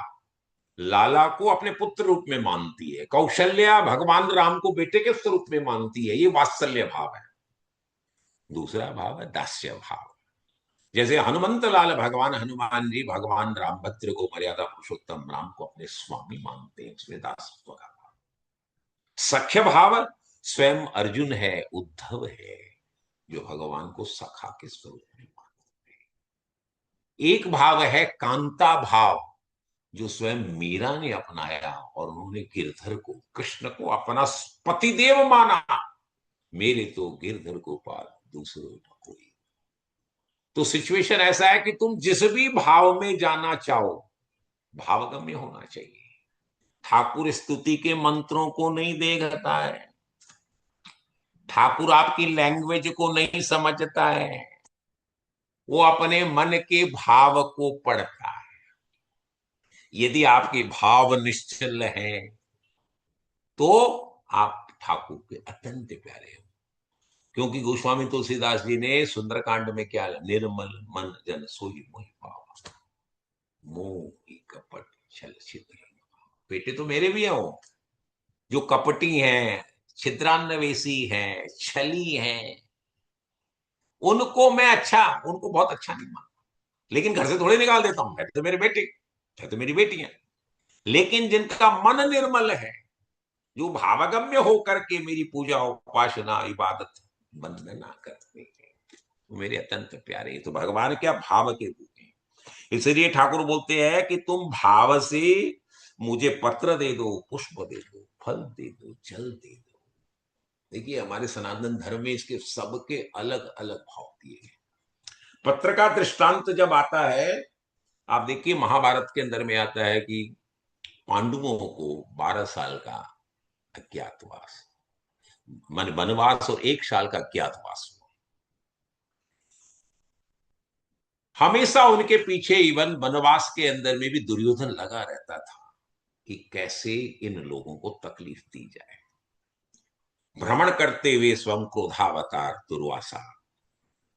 लाला को अपने पुत्र रूप में मानती है, कौशल्या भगवान राम को बेटे के स्वरूप में मानती है, ये वात्सल्य भाव है। दूसरा भाव है दास्य भाव। जैसे हनुमंत लाल भगवान हनुमान जी भगवान राम भद्र को, मर्यादा पुरुषोत्तम राम को अपने स्वामी मानते हैं, उसमें दासत्व का भाव। सख्य भाव स्वयं अर्जुन है, उद्धव है, जो भगवान को सखा के स्वरूप में मानते हैं। एक भाव है कांता भाव, जो स्वयं मीरा ने अपनाया और उन्होंने गिरधर को, कृष्ण को अपना पतिदेव माना। मेरे तो गिरधर गोपाल दूसरे न कोई। तो सिचुएशन ऐसा है कि तुम जिस भी भाव में जाना चाहो, भावगम्य होना चाहिए। ठाकुर स्तुति के मंत्रों को नहीं देखता है, ठाकुर आपकी लैंग्वेज को नहीं समझता है, वो अपने मन के भाव को पढ़ता है। यदि आपके भाव निश्चल हैं तो आप ठाकुर के अत्यंत प्यारे हो। क्योंकि गोस्वामी तुलसीदास जी ने सुंदरकांड में क्या, निर्मल मन जन सोई मोहि पावा, मोह कपट छल छिद्र। बेटे तो मेरे भी हैं वो, जो कपटी हैं, छिद्रान्वेषी हैं, छली हैं, उनको मैं अच्छा, उनको बहुत अच्छा नहीं मानता, लेकिन घर से थोड़े निकाल देता हूं, है तो मेरे बेटे, है तो मेरी बेटी है। लेकिन जिनका मन निर्मल है, जो भावगम्य होकर के मेरी पूजा उपासना इबादत वंदना करते हैं, वो मेरे अत्यंत प्यारे। तो भगवान क्या भाव के रूप हैं। इसलिए ठाकुर बोलते हैं कि तुम भाव से मुझे पत्र दे दो, पुष्प दे दो, फल दे दो, जल दे दो। देखिए हमारे सनातन धर्म में इसके सबके अलग अलग भाव दिए हैं। पत्र का दृष्टांत जब आता है, आप देखिए महाभारत के अंदर में आता है कि पांडवों को 12 साल का अज्ञातवास, मन वनवास और 1 साल का अज्ञातवास हुआ। हमेशा उनके पीछे इवन वनवास के अंदर में भी दुर्योधन लगा रहता था कि कैसे इन लोगों को तकलीफ दी जाए। भ्रमण करते हुए स्वयं क्रोधावतार दुर्वासा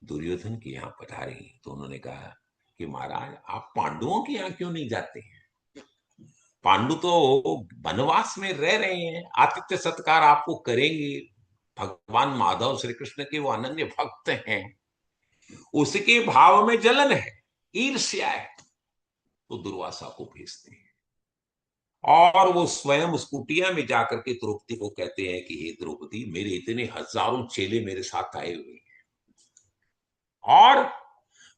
दुर्योधन के यहां पधारे तो उन्होंने कहा कि महाराज आप पांडवों के यहां क्यों नहीं जाते हैं? पांडु तो वनवास में रह रहे हैं, आतिथ्य सत्कार आपको करेंगे। भगवान माधव श्री कृष्ण के वो अनन्य भक्त हैं, उसके भाव में जलन है, ईर्ष्या है। तो दुर्वासा को भेजते हैं और वो स्वयं उस कुटिया में जाकर के द्रौपदी को कहते हैं कि हे द्रौपदी, मेरे इतने हजारों चेले मेरे साथ आए हुए हैं और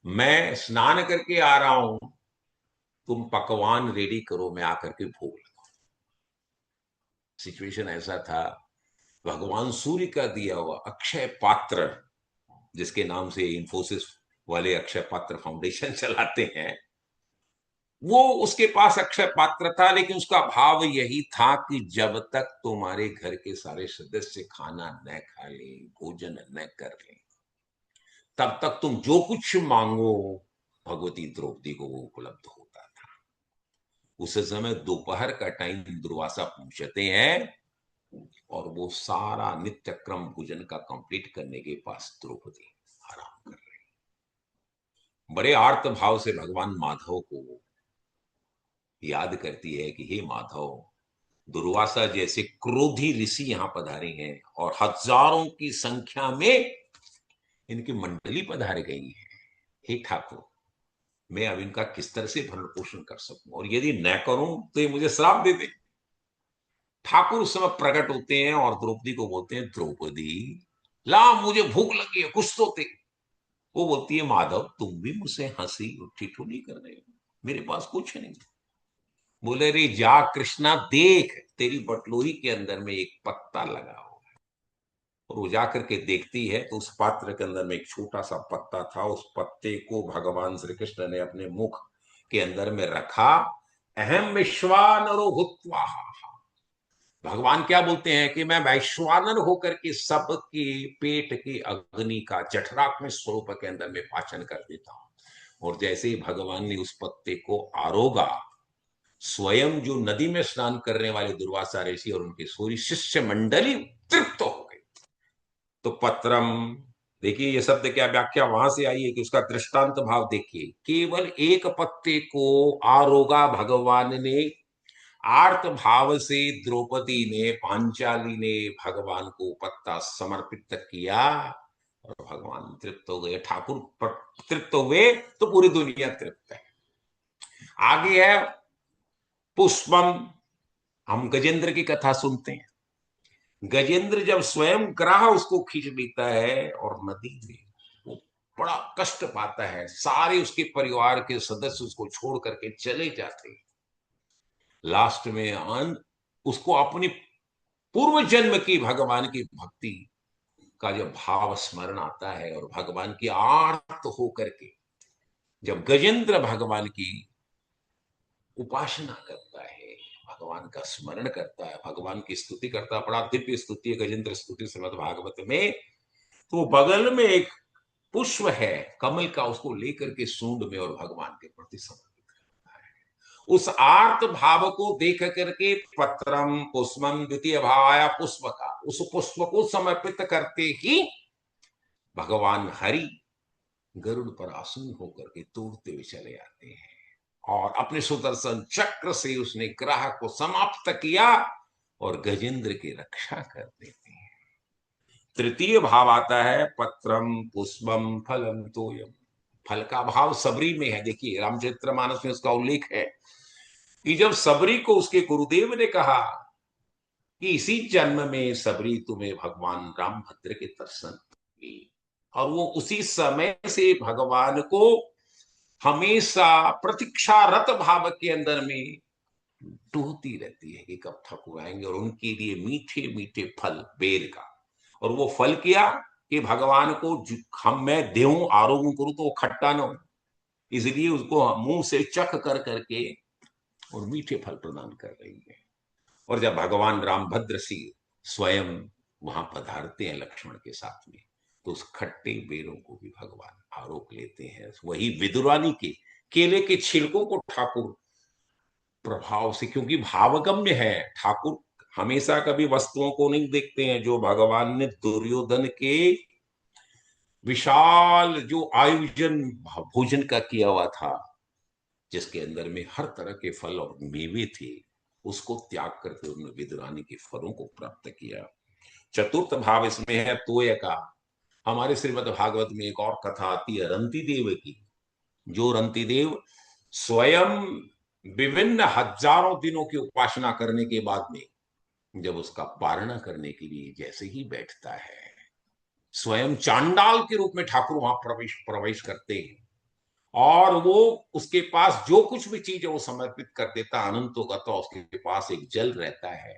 मैं स्नान करके आ रहा हूं, तुम पकवान रेडी करो, मैं आकर के भोग लगाऊं। सिचुएशन ऐसा था, भगवान सूर्य का दिया हुआ अक्षय पात्र, जिसके नाम से इंफोसिस वाले अक्षय पात्र फाउंडेशन चलाते हैं, वो उसके पास अक्षय पात्र था, लेकिन उसका भाव यही था कि जब तक तुम्हारे घर के सारे सदस्य खाना न खा ले, भोजन न कर ले, तब तक तुम जो कुछ मांगो भगवती द्रौपदी को वो उपलब्ध होता था। उस समय दोपहर का टाइम दुर्वासा पहुंचते हैं और वो सारा नित्य क्रम भोजन का कंप्लीट करने के पास द्रौपदी आराम कर रही, बड़े आर्त भाव से भगवान माधव को याद करती है कि हे माधव, दुर्वासा जैसे क्रोधी ऋषि यहां पधारे हैं और हजारों की संख्या में इनकी मंडली पधार गई है। हे ठाकुर, मैं अब इनका किस तरह से भरण पोषण कर सकूं, और यदि न करूं तो ये मुझे श्राप दे दे। ठाकुर उस समय प्रकट होते हैं और द्रौपदी को बोलते हैं, द्रौपदी ला, मुझे भूख लगी है, कुछ तो दे। वो बोलती है, माधव तुम भी मुझसे हंसी और ठिठोली कर रहे हो, मेरे पास कुछ नहीं। बोले, रे जा कृष्णा, देख तेरी बटलोही के अंदर में एक पत्ता लगा हुआ है। और वो जाकर के देखती है तो उस पात्र के अंदर में एक छोटा सा पत्ता था। उस पत्ते को भगवान श्री कृष्ण ने अपने मुख के अंदर में रखा। अहम विश्वानरो भूत्वा, भगवान क्या बोलते हैं कि मैं वैश्वानर होकर के सबके पेट के अग्नि का जठराग्नि में स्वरूप के अंदर में पाचन कर देता हूं। और जैसे ही भगवान ने उस पत्ते को आरोगा, स्वयं जो नदी में स्नान करने वाले दुर्वासा ऋषि और उनकी सूरी शिष्य मंडली तृप्त हो गई। तो पत्रम, देखिए ये शब्द क्या व्याख्या वहां से आई है कि उसका दृष्टांत भाव देखिए। केवल एक पत्ते को आरोगा भगवान ने, आर्त भाव से द्रौपदी ने, पांचाली ने भगवान को पत्ता समर्पित किया और भगवान तृप्त हो गए। ठाकुर तृप्त हुए तो पूरी दुनिया तृप्त है। आगे है पुष्पम। हम गजेंद्र की कथा सुनते हैं। गजेंद्र जब स्वयं ग्राह उसको खींच लेता है और नदी में वो बड़ा कष्ट पाता है, सारे उसके परिवार के सदस्य उसको छोड़ करके चले जाते हैं। लास्ट में उसको अपनी पूर्व जन्म की भगवान की भक्ति का जब भाव स्मरण आता है और भगवान की आर्त होकर के जब गजेंद्र भगवान की उपासना करता है, भगवान का स्मरण करता है, भगवान की स्तुति करता है, बड़ा दिव्य स्तुति है गजेंद्र स्तुति श्रीमद् भागवत में। तो बगल में एक पुष्प है कमल का, उसको लेकर के सूंड में और भगवान के प्रति समर्पित करता है। उस आर्त भाव को देख करके पत्रम पुष्पम, द्वितीय भाव आया पुष्प का, उस पुष्प को समर्पित करते ही भगवान हरि गरुड़ पर आसीन होकर के तोड़ते हुए चले आते हैं और अपने सुदर्शन चक्र से उसने ग्राह को समाप्त किया और गजेंद्र की रक्षा कर देते हैं। तृतीय भाव आता है पत्रम पुष्पम फलम तोयम। फल का भाव सबरी में है। देखिए रामचरितमानस में उसका उल्लेख है कि जब सबरी को उसके गुरुदेव ने कहा कि इसी जन्म में सबरी तुम्हें भगवान रामभद्र के दर्शन, और वो उसी समय से भगवान को हमेशा प्रतीक्षारत भाव के अंदर में टूहती रहती है कि कब ठाकुर आएंगे, और उनके लिए मीठे मीठे फल बेर का। और वो फल किया कि भगवान को हम मैं देहूं आरोग्य करूं तो वो खट्टा न हो, इसलिए उसको मुंह से चख कर करके और मीठे फल प्रदान कर रही है। और जब भगवान रामभद्र सिंह स्वयं वहां पधारते हैं लक्ष्मण के साथ में, तो उस खट्टे बेरों को भी भगवान आरोप लेते हैं। वही विदुरानी के केले के छिलकों को ठाकुर प्रभाव से, क्योंकि भावगम्य है, ठाकुर हमेशा कभी वस्तुओं को नहीं देखते हैं। जो भगवान ने दुर्योधन के विशाल जो आयोजन भोजन का किया हुआ था, जिसके अंदर में हर तरह के फल और मेवे थे, उसको त्याग करके उन्होंने विदुरानी के फलों को प्राप्त किया। चतुर्थ भाव इसमें है तोय का। हमारे श्रीमद् भागवत में एक और कथा आती है रंती देव की। जो रंती देव स्वयं विभिन्न हजारों दिनों की उपासना करने के बाद में, जब उसका पारणा करने के लिए जैसे ही बैठता है, स्वयं चांडाल के रूप में ठाकुर वहां प्रवेश प्रवेश करते हैं, और वो उसके पास जो कुछ भी चीज है वो समर्पित कर देता। अनंतो गतो, उसके पास एक जल रहता है।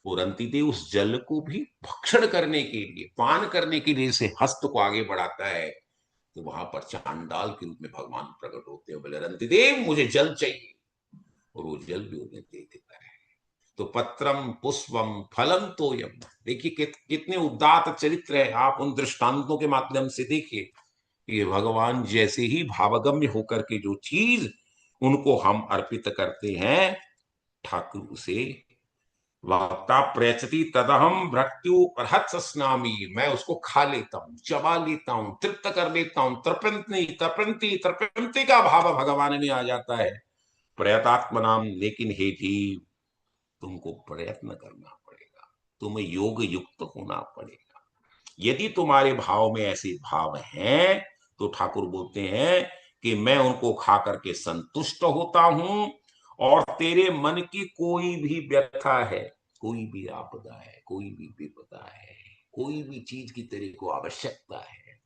वो रंतीदेव उस जल को भी भक्षण करने के लिए, पान करने के लिए से हस्त को आगे बढ़ाता है। तो वहां पर चांडाल के रूप में भगवान प्रकट होते हैं, बोले रंतीदेव मुझे जल चाहिए, और वो जल भी उन्हें दे देता है। तो पत्रम पुष्पम फलम तोयम, देखिए कितने उदात्त चरित्र है। आप उन दृष्टांतों के माध्यम से देखिए, ये भगवान जैसे ही भावगम्य होकर के जो चीज उनको हम अर्पित करते हैं, ठाकुर उसे वक्ता प्रयचती तदहम मृत्यु प्रहत स्नामी, मैं उसको खा लेता हूं, चबा लेता हूं, तृप्त कर लेता हूं। तृपंती तृपंती तृपंती का भाव भगवान में आ जाता है। प्रयतात्मनाम, लेकिन हे जीव, तुमको प्रयत्न करना पड़ेगा, तुम्हें योग युक्त होना पड़ेगा। यदि तुम्हारे भाव में ऐसे भाव हैं, तो ठाकुर बोलते हैं कि मैं उनको खा करके संतुष्ट होता हूं, और तेरे मन की कोई भी व्यथा है, कोई भी आपदा है, कोई भी विपदा है, कोई भी चीज की तेरे को आवश्यकता है,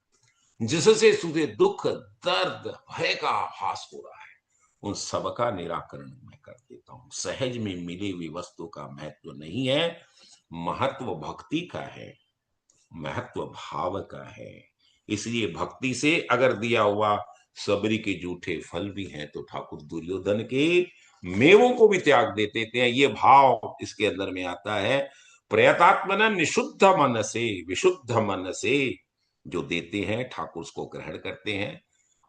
जिससे तुझे दुख दर्द भय का आभास हो रहा है, उन सबका निराकरण मैं कर देता हूं। सहज में मिली हुई वस्तु का महत्व नहीं है, महत्व भक्ति का है, महत्व भाव का है। इसलिए भक्ति से अगर दिया हुआ सबरी के जूठे फल भी हैं, तो ठाकुर दुर्योधन के मेवों को भी त्याग देते थे। ये भाव इसके अंदर में आता है। प्रयतात्मन निशुद्ध मन से, विशुद्ध मन से जो देते हैं, ठाकुर उसको ग्रहण करते हैं।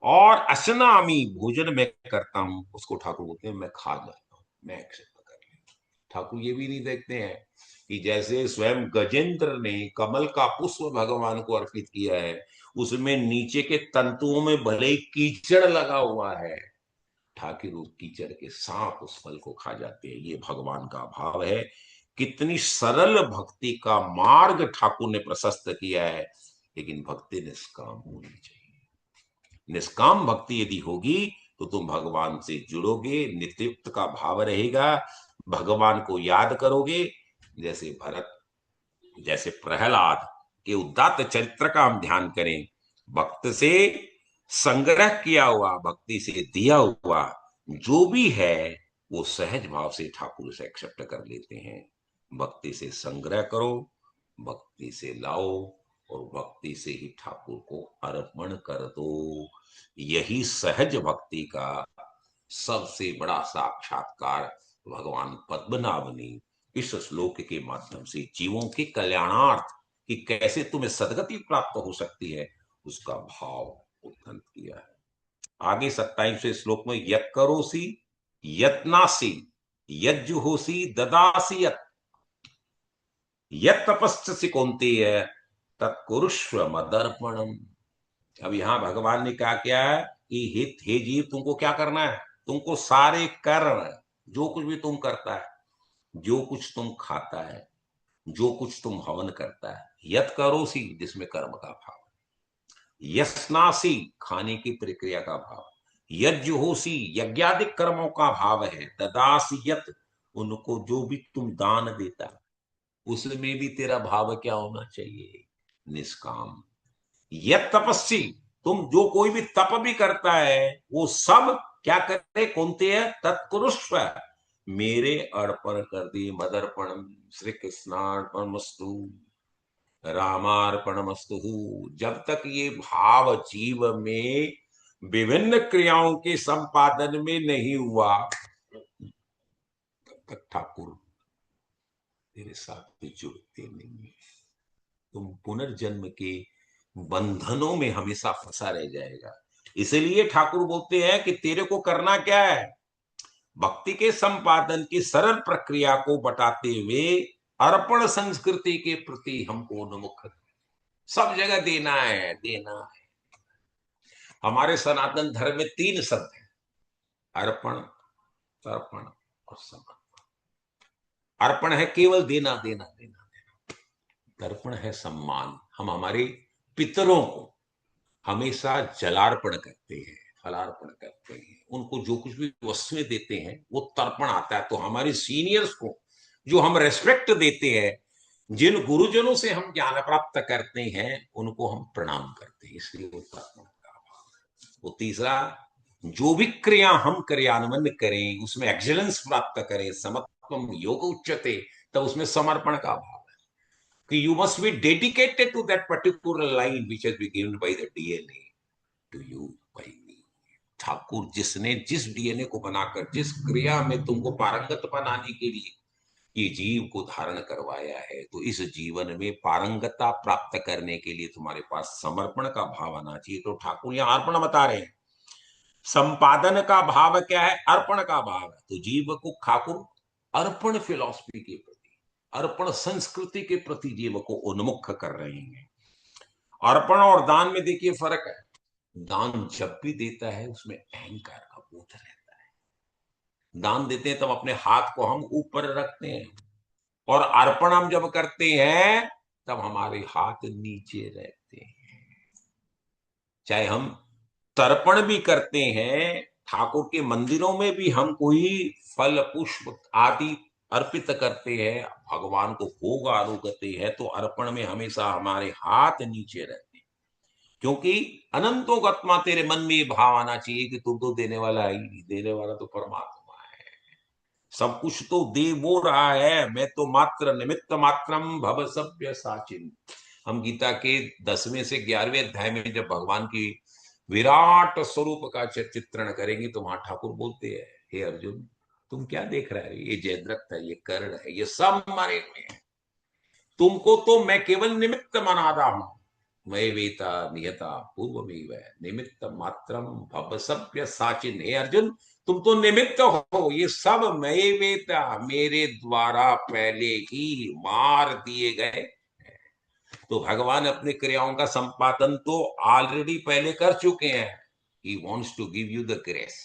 और अशनामी, भोजन में करता हूं, उसको ठाकुर बोलते हैं मैं खा जाता हूं, मैं एक्सेप्ट कर लेता हूं। ठाकुर ये भी नहीं देखते हैं कि जैसे स्वयं गजेंद्र ने कमल का पुष्प भगवान को अर्पित किया है, उसमें नीचे के तंतुओं में भले ही कीचड़ लगा हुआ है, ठाकुर उस कीचड़ के साथ उस फल को खा जाते हैं। ये भगवान का भाव है। कितनी सरल भक्ति का मार्ग ठाकुर ने प्रशस्त किया है। लेकिन भक्ति निष्काम होनी चाहिए। निष्काम भक्ति यदि होगी, तो तुम भगवान से जुड़ोगे, नित्युक्त का भाव रहेगा, भगवान को याद करोगे। जैसे भरत, जैसे प्रहलाद के उदात्त चरित्र का हम ध्यान करें, भक्त से संग्रह किया हुआ, भक्ति से दिया हुआ जो भी है, वो सहज भाव से ठाकुर से एक्सेप्ट कर लेते हैं। भक्ति से संग्रह करो, भक्ति से लाओ, और भक्ति से ही ठाकुर को अर्पण कर दो। यही सहज भक्ति का सबसे बड़ा साक्षात्कार भगवान पद्मनाभ ने इस श्लोक के माध्यम से जीवों के कल्याणार्थ, कि कैसे तुम्हें सदगति प्राप्त हो सकती है, उसका भाव उत्पन्न किया है। आगे 27वें श्लोक में यत करोसी यत्नासी यज्जुहोसी ददासी यत तपस्सी कौन्तेय तत्कुरुष्व मदर्पणम। अब यहां भगवान ने क्या किया है कि हित हे जीव, तुमको क्या करना है, तुमको सारे कर्म, जो कुछ भी तुम करता है, जो कुछ तुम खाता है, जो कुछ तुम हवन करता है, यत करोसी जिसमें कर्म का भाव, यस्नासी खाने की प्रक्रिया का भाव, यज्जुहोसी यज्ञादिक कर्मों का भाव है, ददासी यत उनको जो भी तुम दान देता है, उसमें भी तेरा भाव क्या होना चाहिए, निष्काम। यत तपस्वी, तुम जो कोई भी तप भी करता है, वो सब क्या करे, कौनते है, तत्कुरुष्व, मेरे अर्पण कर दी, मदर्पण, श्री कृष्णार्पणमस्तु, रामार्पणमस्तु। जब तक ये भाव जीव में विभिन्न क्रियाओं के संपादन में नहीं हुआ, तक ठाकुर तेरे साथ जुड़ते नहीं, तुम पुनर्जन्म के बंधनों में हमेशा फंसा रह जाएगा। इसलिए ठाकुर बोलते हैं कि तेरे को करना क्या है, भक्ति के संपादन की सरल प्रक्रिया को बताते हुए अर्पण संस्कृति के प्रति हमको उन्मुख, सब जगह देना है, देना है। हमारे सनातन धर्म में तीन शब्द है, अर्पण, तर्पण और समर्पण। अर्पण है केवल देना देना देना, तर्पण है सम्मान। हम हमारे पितरों को हमेशा जलार्पण करते हैं, फलार्पण करते हैं, उनको जो कुछ भी वस्तुएं देते हैं वो तर्पण आता है। तो हमारे सीनियर्स को जो हम रेस्पेक्ट देते हैं, जिन गुरुजनों से हम ज्ञान प्राप्त करते हैं, उनको हम प्रणाम करते हैं, इसलिए वो तर्पण का भाव। वो तीसरा, जो भी क्रिया हम क्रियान्वयन करें उसमें एक्सीलेंस प्राप्त करें, समत्वम योग उच्यते, तब उसमें समर्पण का भाव है कि you must be dedicated to that particular line which has been given by the DNA to you by me. Thakur जिसने जिस डीएनए को बनाकर जिस क्रिया में तुमको पारंगत बनाने के लिए ये जीव को धारण करवाया है, तो इस जीवन में पारंगता प्राप्त करने के लिए तुम्हारे पास समर्पण का भाव आना चाहिए। तो ठाकुर यहां अर्पण बता रहे हैं। संपादन का भाव क्या है? अर्पण का भाव है। तो जीव को ठाकुर अर्पण फिलॉसफी के प्रति, अर्पण संस्कृति के प्रति जीव को उन्मुख कर रहे हैं। अर्पण और दान में देखिए फर्क है। दान जब भी देता है उसमें अहंकार का बोध रहता है। दान देते हैं तब अपने हाथ को हम ऊपर रखते हैं, और अर्पण हम जब करते हैं तब हमारे हाथ नीचे रहते हैं। चाहे हम तर्पण भी करते हैं, ठाकुर के मंदिरों में भी हम कोई फल पुष्प आदि अर्पित करते हैं, भगवान को भोग आरोगते हैं, तो अर्पण में हमेशा हमारे हाथ नीचे रहते हैं। क्योंकि अनंतों आत्मा तेरे मन में ये भाव आना चाहिए कि तू तो देने वाला है ही नहीं, देने वाला तो परमात्मा है। सब कुछ तो दे वो रहा है, मैं तो मात्र निमित्त मात्रम भव सभ्य साचिन। हम गीता के 10वें से 11वें अध्याय में जब भगवान की विराट स्वरूप का चित्रण करेंगे तो वहां ठाकुर बोलते हैं, हे अर्जुन तुम क्या देख रहे हो, ये जयद्रथ है, ये कर्ण है, ये सब मरे हुए हैं, तुमको तो मैं केवल निमित्त बना रहा हूं। मैं वेता नियता पूर्व में निमित्त मात्रम भव सभ्य साचिन। हे अर्जुन तुम तो निमित्त हो, ये सब मैं वेता, मेरे द्वारा पहले ही मार दिए गए। तो भगवान अपने क्रियाओं का संपादन तो ऑलरेडी पहले कर चुके हैं। He wants to give you the grace,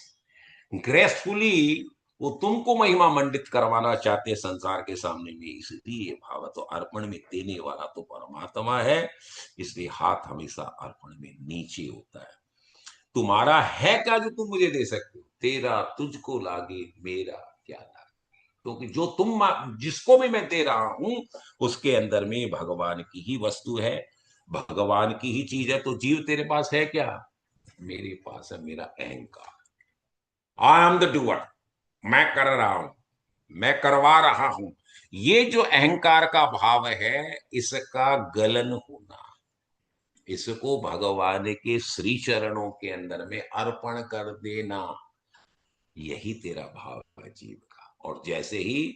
gracefully वो तुमको महिमा मंडित करवाना चाहते हैं संसार के सामने में। इसलिए भाव तो अर्पण में देने वाला तो परमात्मा है, इसलिए हाथ हमेशा अर्पण में नीचे होता है। तुम्हारा है क्या जो तुम मुझे दे सकते हो, तेरा तुझको लागे मेरा क्या लागे। क्योंकि जो तुम जिसको भी मैं दे रहा हूं उसके अंदर में भगवान की ही वस्तु है, भगवान की ही चीज है। तो जीव तेरे पास है क्या? मेरे पास है मेरा अहंकार। आई एम द डूअर, मैं कर रहा हूं, मैं करवा रहा हूं। ये जो अहंकार का भाव है, इसका गलन होना, इसको भगवान के श्री चरणों के अंदर में अर्पण कर देना, यही तेरा भाव है जीव का। और जैसे ही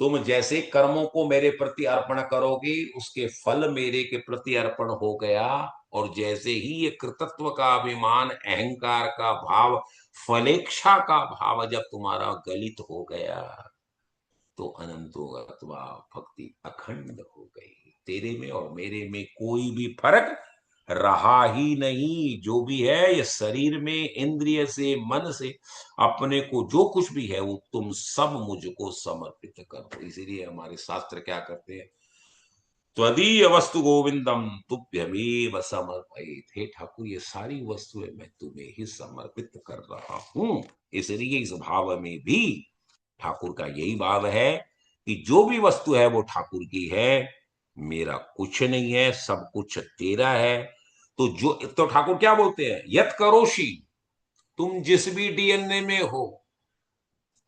तुम जैसे कर्मों को मेरे प्रति अर्पण करोगे, उसके फल मेरे के प्रति अर्पण हो गया। और जैसे ही ये कृतत्व का अभिमान, अहंकार का भाव, फलेच्छा का भाव जब तुम्हारा गलित हो गया, तो अनंतोगत्वा भक्ति अखंड हो गई। तेरे में और मेरे में कोई भी फर्क रहा ही नहीं। जो भी है ये शरीर में, इंद्रिय से, मन से, अपने को जो कुछ भी है वो तुम सब मुझको समर्पित करो। इसीलिए हमारे शास्त्र क्या करते हैं, त्वदीय वस्तु गोविंदम तुभ्यमेव समर्पित। हे ठाकुर ये सारी वस्तुएं मैं तुम्हें ही समर्पित कर रहा हूं। इसलिए इस भाव में भी ठाकुर का यही भाव है कि जो भी वस्तु है वो ठाकुर की है, मेरा कुछ नहीं है, सब कुछ तेरा है। तो ठाकुर क्या बोलते हैं, यत करोशी, तुम जिस भी डीएनए में हो,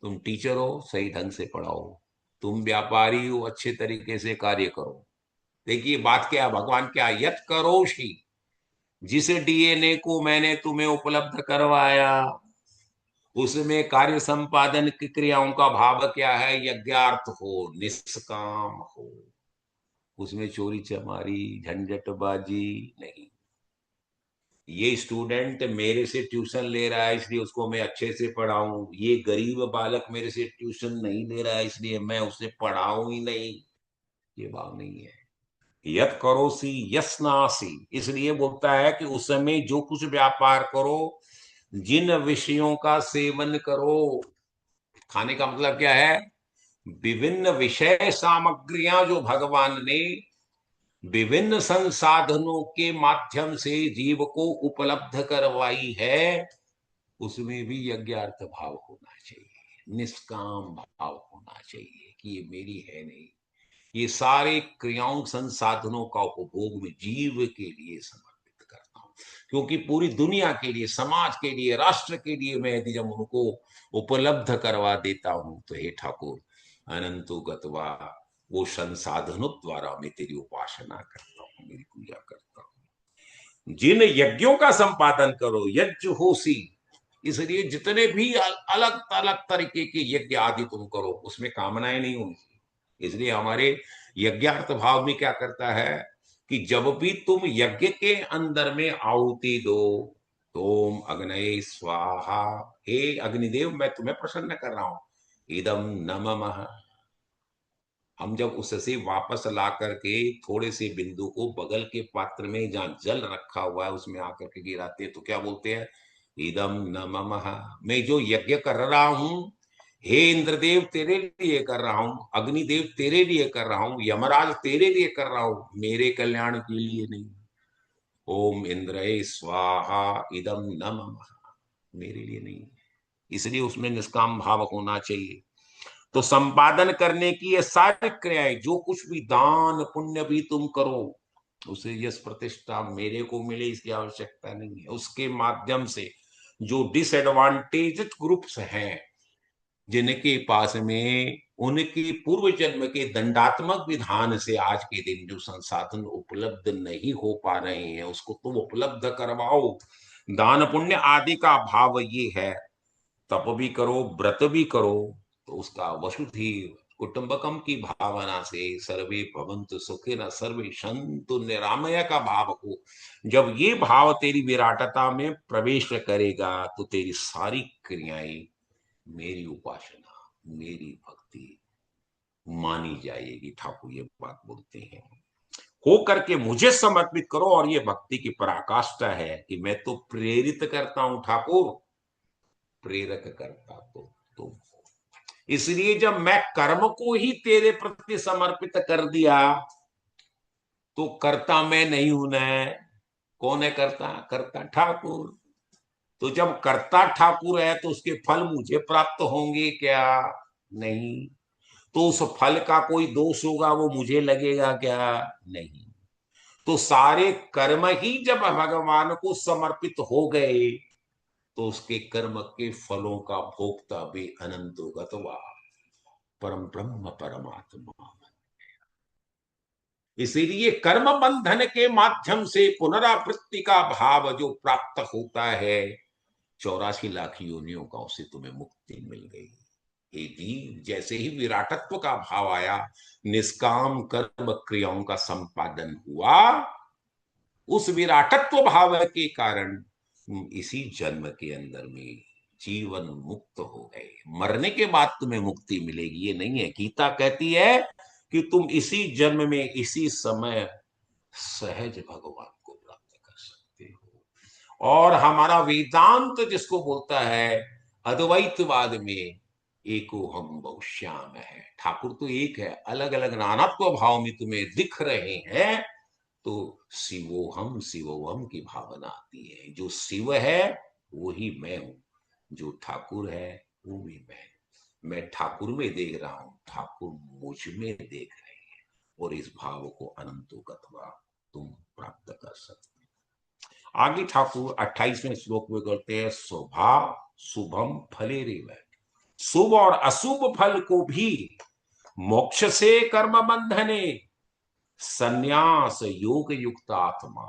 तुम टीचर हो सही ढंग से पढ़ाओ, तुम व्यापारी हो अच्छे तरीके से कार्य करो। देखिए बात क्या है, भगवान क्या, यत करोशी, जिस डीएनए को मैंने तुम्हें उपलब्ध करवाया, उसमें कार्य संपादन की क्रियाओं का भाव क्या है? यज्ञार्थ हो, निष्काम हो। उसमें चोरी चमारी झंझटबाजी नहीं। ये स्टूडेंट मेरे से ट्यूशन ले रहा है इसलिए उसको मैं अच्छे से पढ़ाऊं, ये गरीब बालक मेरे से ट्यूशन नहीं ले रहा है इसलिए मैं उसे पढ़ाऊं ही नहीं, ये भाव नहीं है। यत करोसी यस्नासी, इसलिए बोलता है कि उस समय जो कुछ व्यापार करो, जिन विषयों का सेवन करो। खाने का मतलब क्या है? विभिन्न विषय सामग्रियां जो भगवान ने विभिन्न संसाधनों के माध्यम से जीव को उपलब्ध करवाई है, उसमें भी यज्ञार्थ भाव होना चाहिए, निष्काम भाव होना चाहिए कि ये मेरी है नहीं, ये सारे क्रियाओं संसाधनों का उपभोग में जीव के लिए समर्पित करता हूं, क्योंकि पूरी दुनिया के लिए, समाज के लिए, राष्ट्र के लिए मैं यदि जब उनको उपलब्ध करवा देता हूं तो हे ठाकुर अनंतो गतवा, वो संसाधनों द्वारा मैं तेरी उपासना करता हूं, मेरी पूजा करता हूं। जिन यज्ञों का संपादन करो यज्ञ होसी, इसलिए जितने भी अलग अलग तरीके के यज्ञ आदि तुम करो उसमें कामनाएं नहीं होंगी। इसलिए हमारे यज्ञार्थ भाव में क्या करता है कि जब भी तुम यज्ञ के अंदर में आहुति दो, तोम अग्नये स्वाहा, हे अग्निदेव मैं तुम्हें प्रसन्न कर रहा हूं, इदम नमः। हम जब उससे वापस ला करके थोड़े से बिंदु को बगल के पात्र में जहां जल रखा हुआ है उसमें आकर के गिराते हैं तो क्या बोलते हैं? इदम नमः। मैं जो यज्ञ कर रहा हूं, हे इंद्रदेव तेरे लिए कर रहा हूं, अग्निदेव तेरे लिए कर रहा हूं, यमराज तेरे लिए कर रहा हूं, मेरे कल्याण के लिए नहीं। ओम इंद्रय स्वाहा इदम नमः, मेरे लिए नहीं। इसलिए उसमें निष्काम भाव होना चाहिए। तो संपादन करने की ये सारी क्रियाएं, जो कुछ भी दान पुण्य भी तुम करो, उसे यश प्रतिष्ठा मेरे को मिले इसकी आवश्यकता नहीं है। उसके माध्यम से जो डिसएडवांटेज ग्रुप्स हैं, जिनके पास में उनके पूर्व जन्म के दंडात्मक विधान से आज के दिन जो संसाधन उपलब्ध नहीं हो पा रहे हैं, उसको तुम उपलब्ध करवाओ। दान पुण्य आदि का भाव ये है, तप भी करो, व्रत भी करो, तो उसका वसुधि कुटुंबकम की भावना से सर्वे भवन्तु सुखिनः सर्वे सन्तु निरामय का भाव हो। जब ये भाव तेरी विराटता में प्रवेश करेगा तो तेरी सारी क्रियाएं मेरी उपासना, मेरी भक्ति मानी जाएगी। ठाकुर ये बात बोलते हैं, हो करके मुझे समर्पित करो। और ये भक्ति की पराकाष्ठा है कि मैं तो प्रेरित करता हूं ठाकुर, प्रेरक करता तो तुम। इसलिए जब मैं कर्म को ही तेरे प्रति समर्पित कर दिया तो करता मैं नहीं हूं न। कौन है करता? करता ठाकुर। तो जब करता ठाकुर है तो उसके फल मुझे प्राप्त होंगे क्या? नहीं। तो उस फल का कोई दोष होगा वो मुझे लगेगा क्या? नहीं। तो सारे कर्म ही जब भगवान को समर्पित हो गए तो उसके कर्म के फलों का भोक्ता भी अनंत गतवा परम ब्रह्म परमात्मा। इसीलिए कर्म बंधन के माध्यम से पुनरावृत्ति का भाव जो प्राप्त होता है, 84 लाख योनियों का, उसे तुम्हें मुक्ति मिल गई। हे जीव, जैसे ही विराटत्व का भाव आया, निष्काम कर्म क्रियाओं का संपादन हुआ, उस विराटत्व भाव के कारण तुम इसी जन्म के अंदर में जीवन मुक्त हो गए। मरने के बाद तुम्हें मुक्ति मिलेगी ये नहीं है। गीता कहती है कि तुम इसी जन्म में इसी समय सहज भगवान को प्राप्त कर सकते हो। और हमारा वेदांत जिसको बोलता है अद्वैतवाद में, एको हम बहुश्याम है, ठाकुर तो एक है, अलग अलग नानात्व भाव में तुम्हें दिख रहे हैं, तो शिवोहम की भावना आती है। जो शिव है वो ही मैं हूं, जो ठाकुर है वो भी मैं ठाकुर में देख रहा हूं, ठाकुर मुझ में देख रहे हैं। और इस भाव को अनंतो गत्वा तुम प्राप्त कर सकते हो। आगे ठाकुर 28वें श्लोक में करते हैं, स्वभाव शुभम फले रेव, शुभ और अशुभ फल को भी मोक्ष से कर्म बंधने संन्यास योग युक्त आत्मा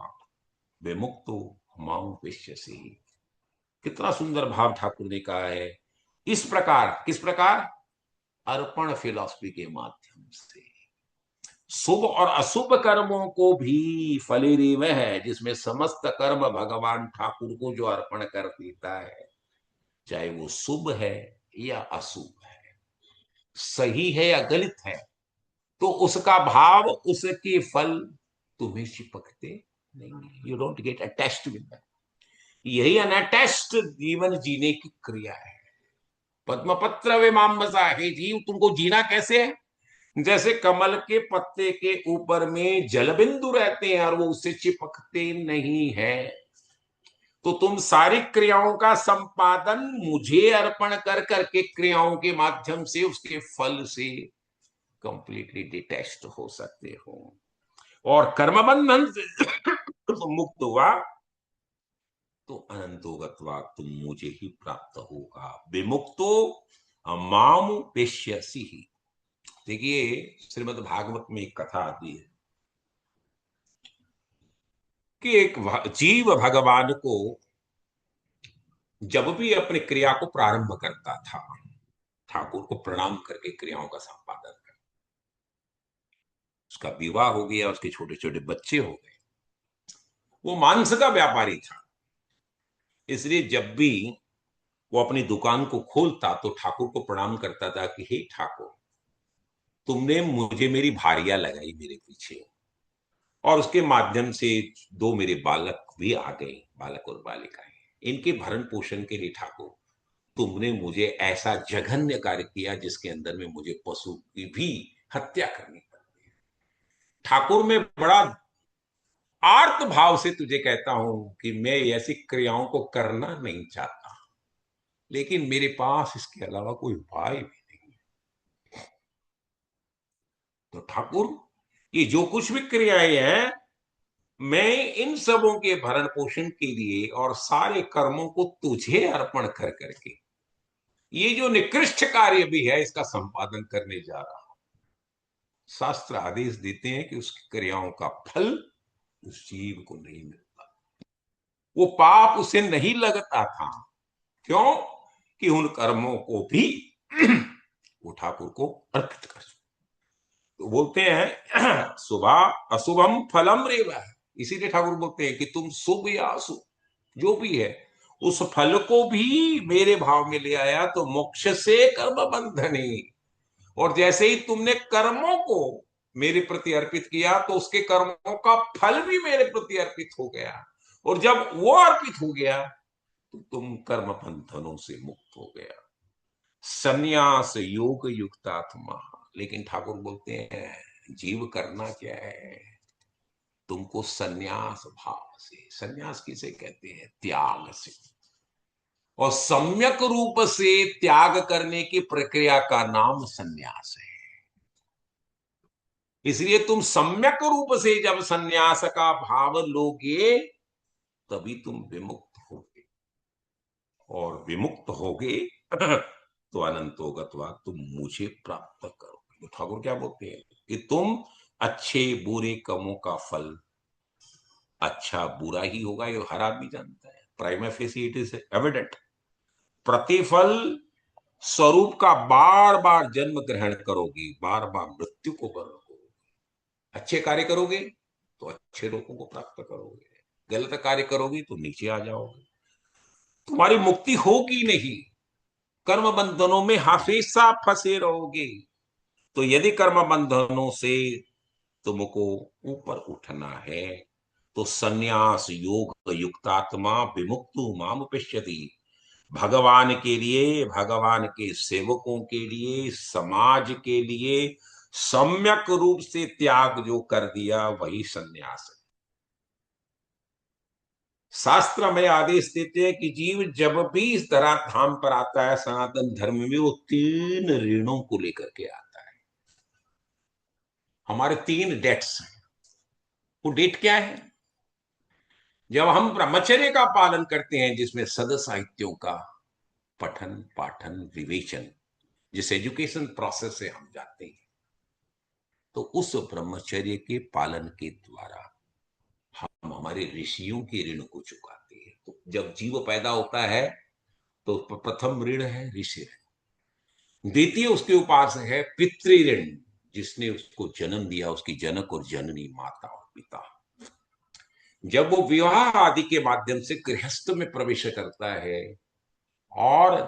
विमुक्तो मां विश्यसि। कितना सुंदर भाव ठाकुर ने कहा है। इस प्रकार, किस प्रकार? अर्पण फिलॉसफी के माध्यम से शुभ और अशुभ कर्मों को भी फलेरेव है, जिसमें समस्त कर्म भगवान ठाकुर को जो अर्पण कर देता है, चाहे वो शुभ है या अशुभ है, सही है या गलत है, तो उसका भाव, उसके फल तुम्हें चिपकते नहीं। You don't get attached with that. यही अनअटैच्ड जीवन जीने की क्रिया है। पद्मपत्र वे मामसा, हे जीव, तुमको जीना कैसे है? जैसे कमल के पत्ते के ऊपर में जल बिंदु रहते हैं और वो उससे चिपकते नहीं है, तो तुम सारी क्रियाओं का संपादन मुझे अर्पण कर करके क्रियाओं के माध्यम से उसके फल से कंप्लीटली डिटैच्ड हो सकते हो। और कर्म बंधन से तो मुक्त हुआ तो अनंतोगत्वा तुम मुझे ही प्राप्त होगा। विमुक्तो माम पेश्यसि ही। देखिए, श्रीमद् भागवत में एक कथा आती है कि एक जीव भगवान को जब भी अपनी क्रिया को प्रारंभ करता था, ठाकुर को प्रणाम करके क्रियाओं का संपादन कर, उसका विवाह हो गया, उसके छोटे छोटे बच्चे हो गए, वो मांस का व्यापारी था। इसलिए जब भी वो अपनी दुकान को खोलता तो ठाकुर को प्रणाम करता था कि हे ठाकुर, तुमने मुझे मेरी भारिया लगाई मेरे पीछे, और उसके माध्यम से दो मेरे बालक भी आ गए, बालक और बालिकाएं। इनके भरण पोषण के लिए ठाकुर, तुमने मुझे ऐसा जघन्य कार्य किया जिसके अंदर में मुझे पशु की भी हत्या करनी पड़ी। ठाकुर, में बड़ा आर्त भाव से तुझे कहता हूं कि मैं ऐसी क्रियाओं को करना नहीं चाहता, लेकिन मेरे पास इसके अलावा कोई उपाय भी नहीं। तो ठाकुर, ये जो कुछ भी क्रियाएं हैं, मैं इन सबों के भरण पोषण के लिए और सारे कर्मों को तुझे अर्पण कर करके ये जो निकृष्ट कार्य भी है इसका संपादन करने जा रहा हूं। शास्त्र आदेश देते हैं कि उसकी क्रियाओं का फल उस जीव को नहीं मिलता, वो पाप उसे नहीं लगता था। क्यों? कि उन कर्मों को भी वो ठाकुर को अर्पित कर। तो बोलते हैं शुभा अशुभम फलम रेव। इसीलिए ठाकुर बोलते हैं कि तुम शुभ या अशुभ जो भी है, उस फल को भी मेरे भाव में ले आया तो मोक्ष से कर्म बंधनी। और जैसे ही तुमने कर्मों को मेरे प्रति अर्पित किया तो उसके कर्मों का फल भी मेरे प्रति अर्पित हो गया, और जब वो अर्पित हो गया तो तुम कर्म बंधनों से मुक्त हो गया। संन्यास योग युक्तात्मा। लेकिन ठाकुर बोलते हैं जीव करना क्या है? तुमको संन्यास भाव से, संन्यास किसे कहते हैं? त्याग से। और सम्यक रूप से त्याग करने की प्रक्रिया का नाम संन्यास है। इसलिए तुम सम्यक रूप से जब संन्यास का भाव लोगे तभी तुम विमुक्त होगे, और विमुक्त होगे तो अनंतोगत्वा तुम मुझे प्राप्त करोगे। तो ठाकुर क्या बोलते हैं कि तुम अच्छे बुरे कर्मों का फल अच्छा बुरा ही होगा, ये हर आदमी जानता है। Prima facie it is evident. प्रतिफल स्वरूप का बार बार जन्म ग्रहण करोगी, बार बार मृत्यु को करोगे। अच्छे कार्य करोगे तो अच्छे लोगों को प्राप्त करोगे, गलत कार्य करोगे तो नीचे आ जाओगे, तुम्हारी मुक्ति होगी नहीं, कर्म बंधनों में हमेशा फंसे रहोगे। तो यदि कर्म बंधनों से तुमको ऊपर उठना है तो संन्यास योग युक्तात्मा विमुक्तु माम पश्यति। भगवान के लिए, भगवान के सेवकों के लिए, समाज के लिए सम्यक रूप से त्याग जो कर दिया वही संन्यास है। शास्त्र में आदेश देते हैं कि जीव जब भी इस धराधाम पर आता है सनातन धर्म में, वो तीन ऋणों को लेकर के आता है। हमारे तीन डेट्स हैं। वो डेट क्या है? जब हम ब्रह्मचर्य का पालन करते हैं, जिसमें सद साहित्यों का पठन पाठन विवेचन, जिस एजुकेशन प्रोसेस से हम जाते हैं, तो उस ब्रह्मचर्य के पालन के द्वारा हम हमारे ऋषियों के ऋण को चुकाते हैं। तो जब जीव पैदा होता है तो प्रथम ऋण है ऋषि ऋण, द्वितीय उसके उपास है पितृ ऋण, जिसने उसको जन्म दिया, उसकी जनक और जननी माता और पिता। जब वो विवाह आदि के माध्यम से गृहस्थ में प्रवेश करता है और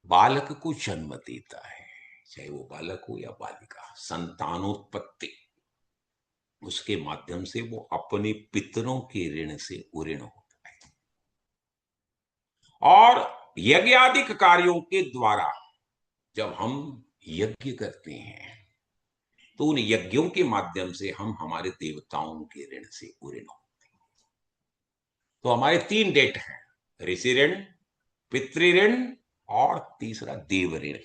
बालक को जन्म देता है, चाहे वो बालक हो या बालिका, संतानोत्पत्ति, उसके माध्यम से वो अपने पितरों के ऋण से उऋण होता है। और यज्ञ आदि कार्यों के द्वारा जब हम यज्ञ करते हैं तो उन यज्ञों के माध्यम से हम हमारे देवताओं के ऋण से उऋण होते हैं। तो हमारे तीन डेट हैं, ऋषि ऋण, पितृ ऋण और तीसरा देव ऋण।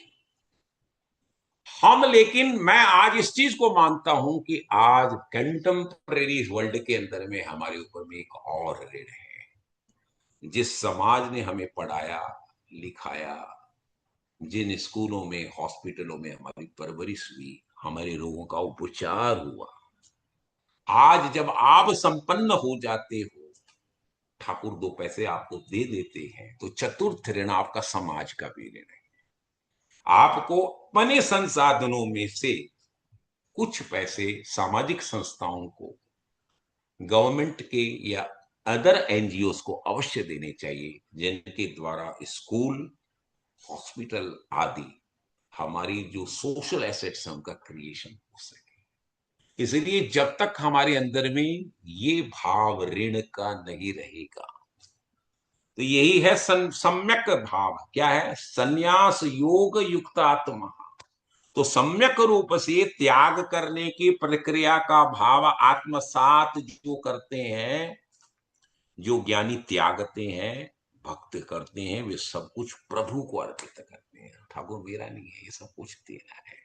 हम लेकिन मैं आज इस चीज को मानता हूं कि आज कंटेम्परेरी वर्ल्ड के अंदर में हमारे ऊपर में एक और ऋण है। जिस समाज ने हमें पढ़ाया लिखाया, जिन स्कूलों में हॉस्पिटलों में हमारी परवरिश हुई, हमारे रोगों का उपचार हुआ, आज जब आप संपन्न हो जाते हो, ठाकुर दो पैसे आपको दे देते हैं, तो चतुर्थ ऋण आपका समाज का भी ऋण है। आपको अपने संसाधनों में से कुछ पैसे सामाजिक संस्थाओं को, गवर्नमेंट के या अदर एनजीओ को अवश्य देने चाहिए, जिनके द्वारा स्कूल, हॉस्पिटल आदि हमारी जो सोशल एसेट्स है उनका क्रिएशन हो सके। इसलिए जब तक हमारे अंदर में ये भाव ऋण का नहीं रहेगा, तो यही है सम्यक भाव। क्या है? संन्यास योग युक्त आत्मा। तो सम्यक रूप से त्याग करने की प्रक्रिया का भाव आत्मसात जो करते हैं, जो ज्ञानी त्यागते हैं, भक्त करते हैं, वे सब कुछ प्रभु को अर्पित करते हैं। ठाकुर मेरा नहीं है, ये सब कुछ तेरा है।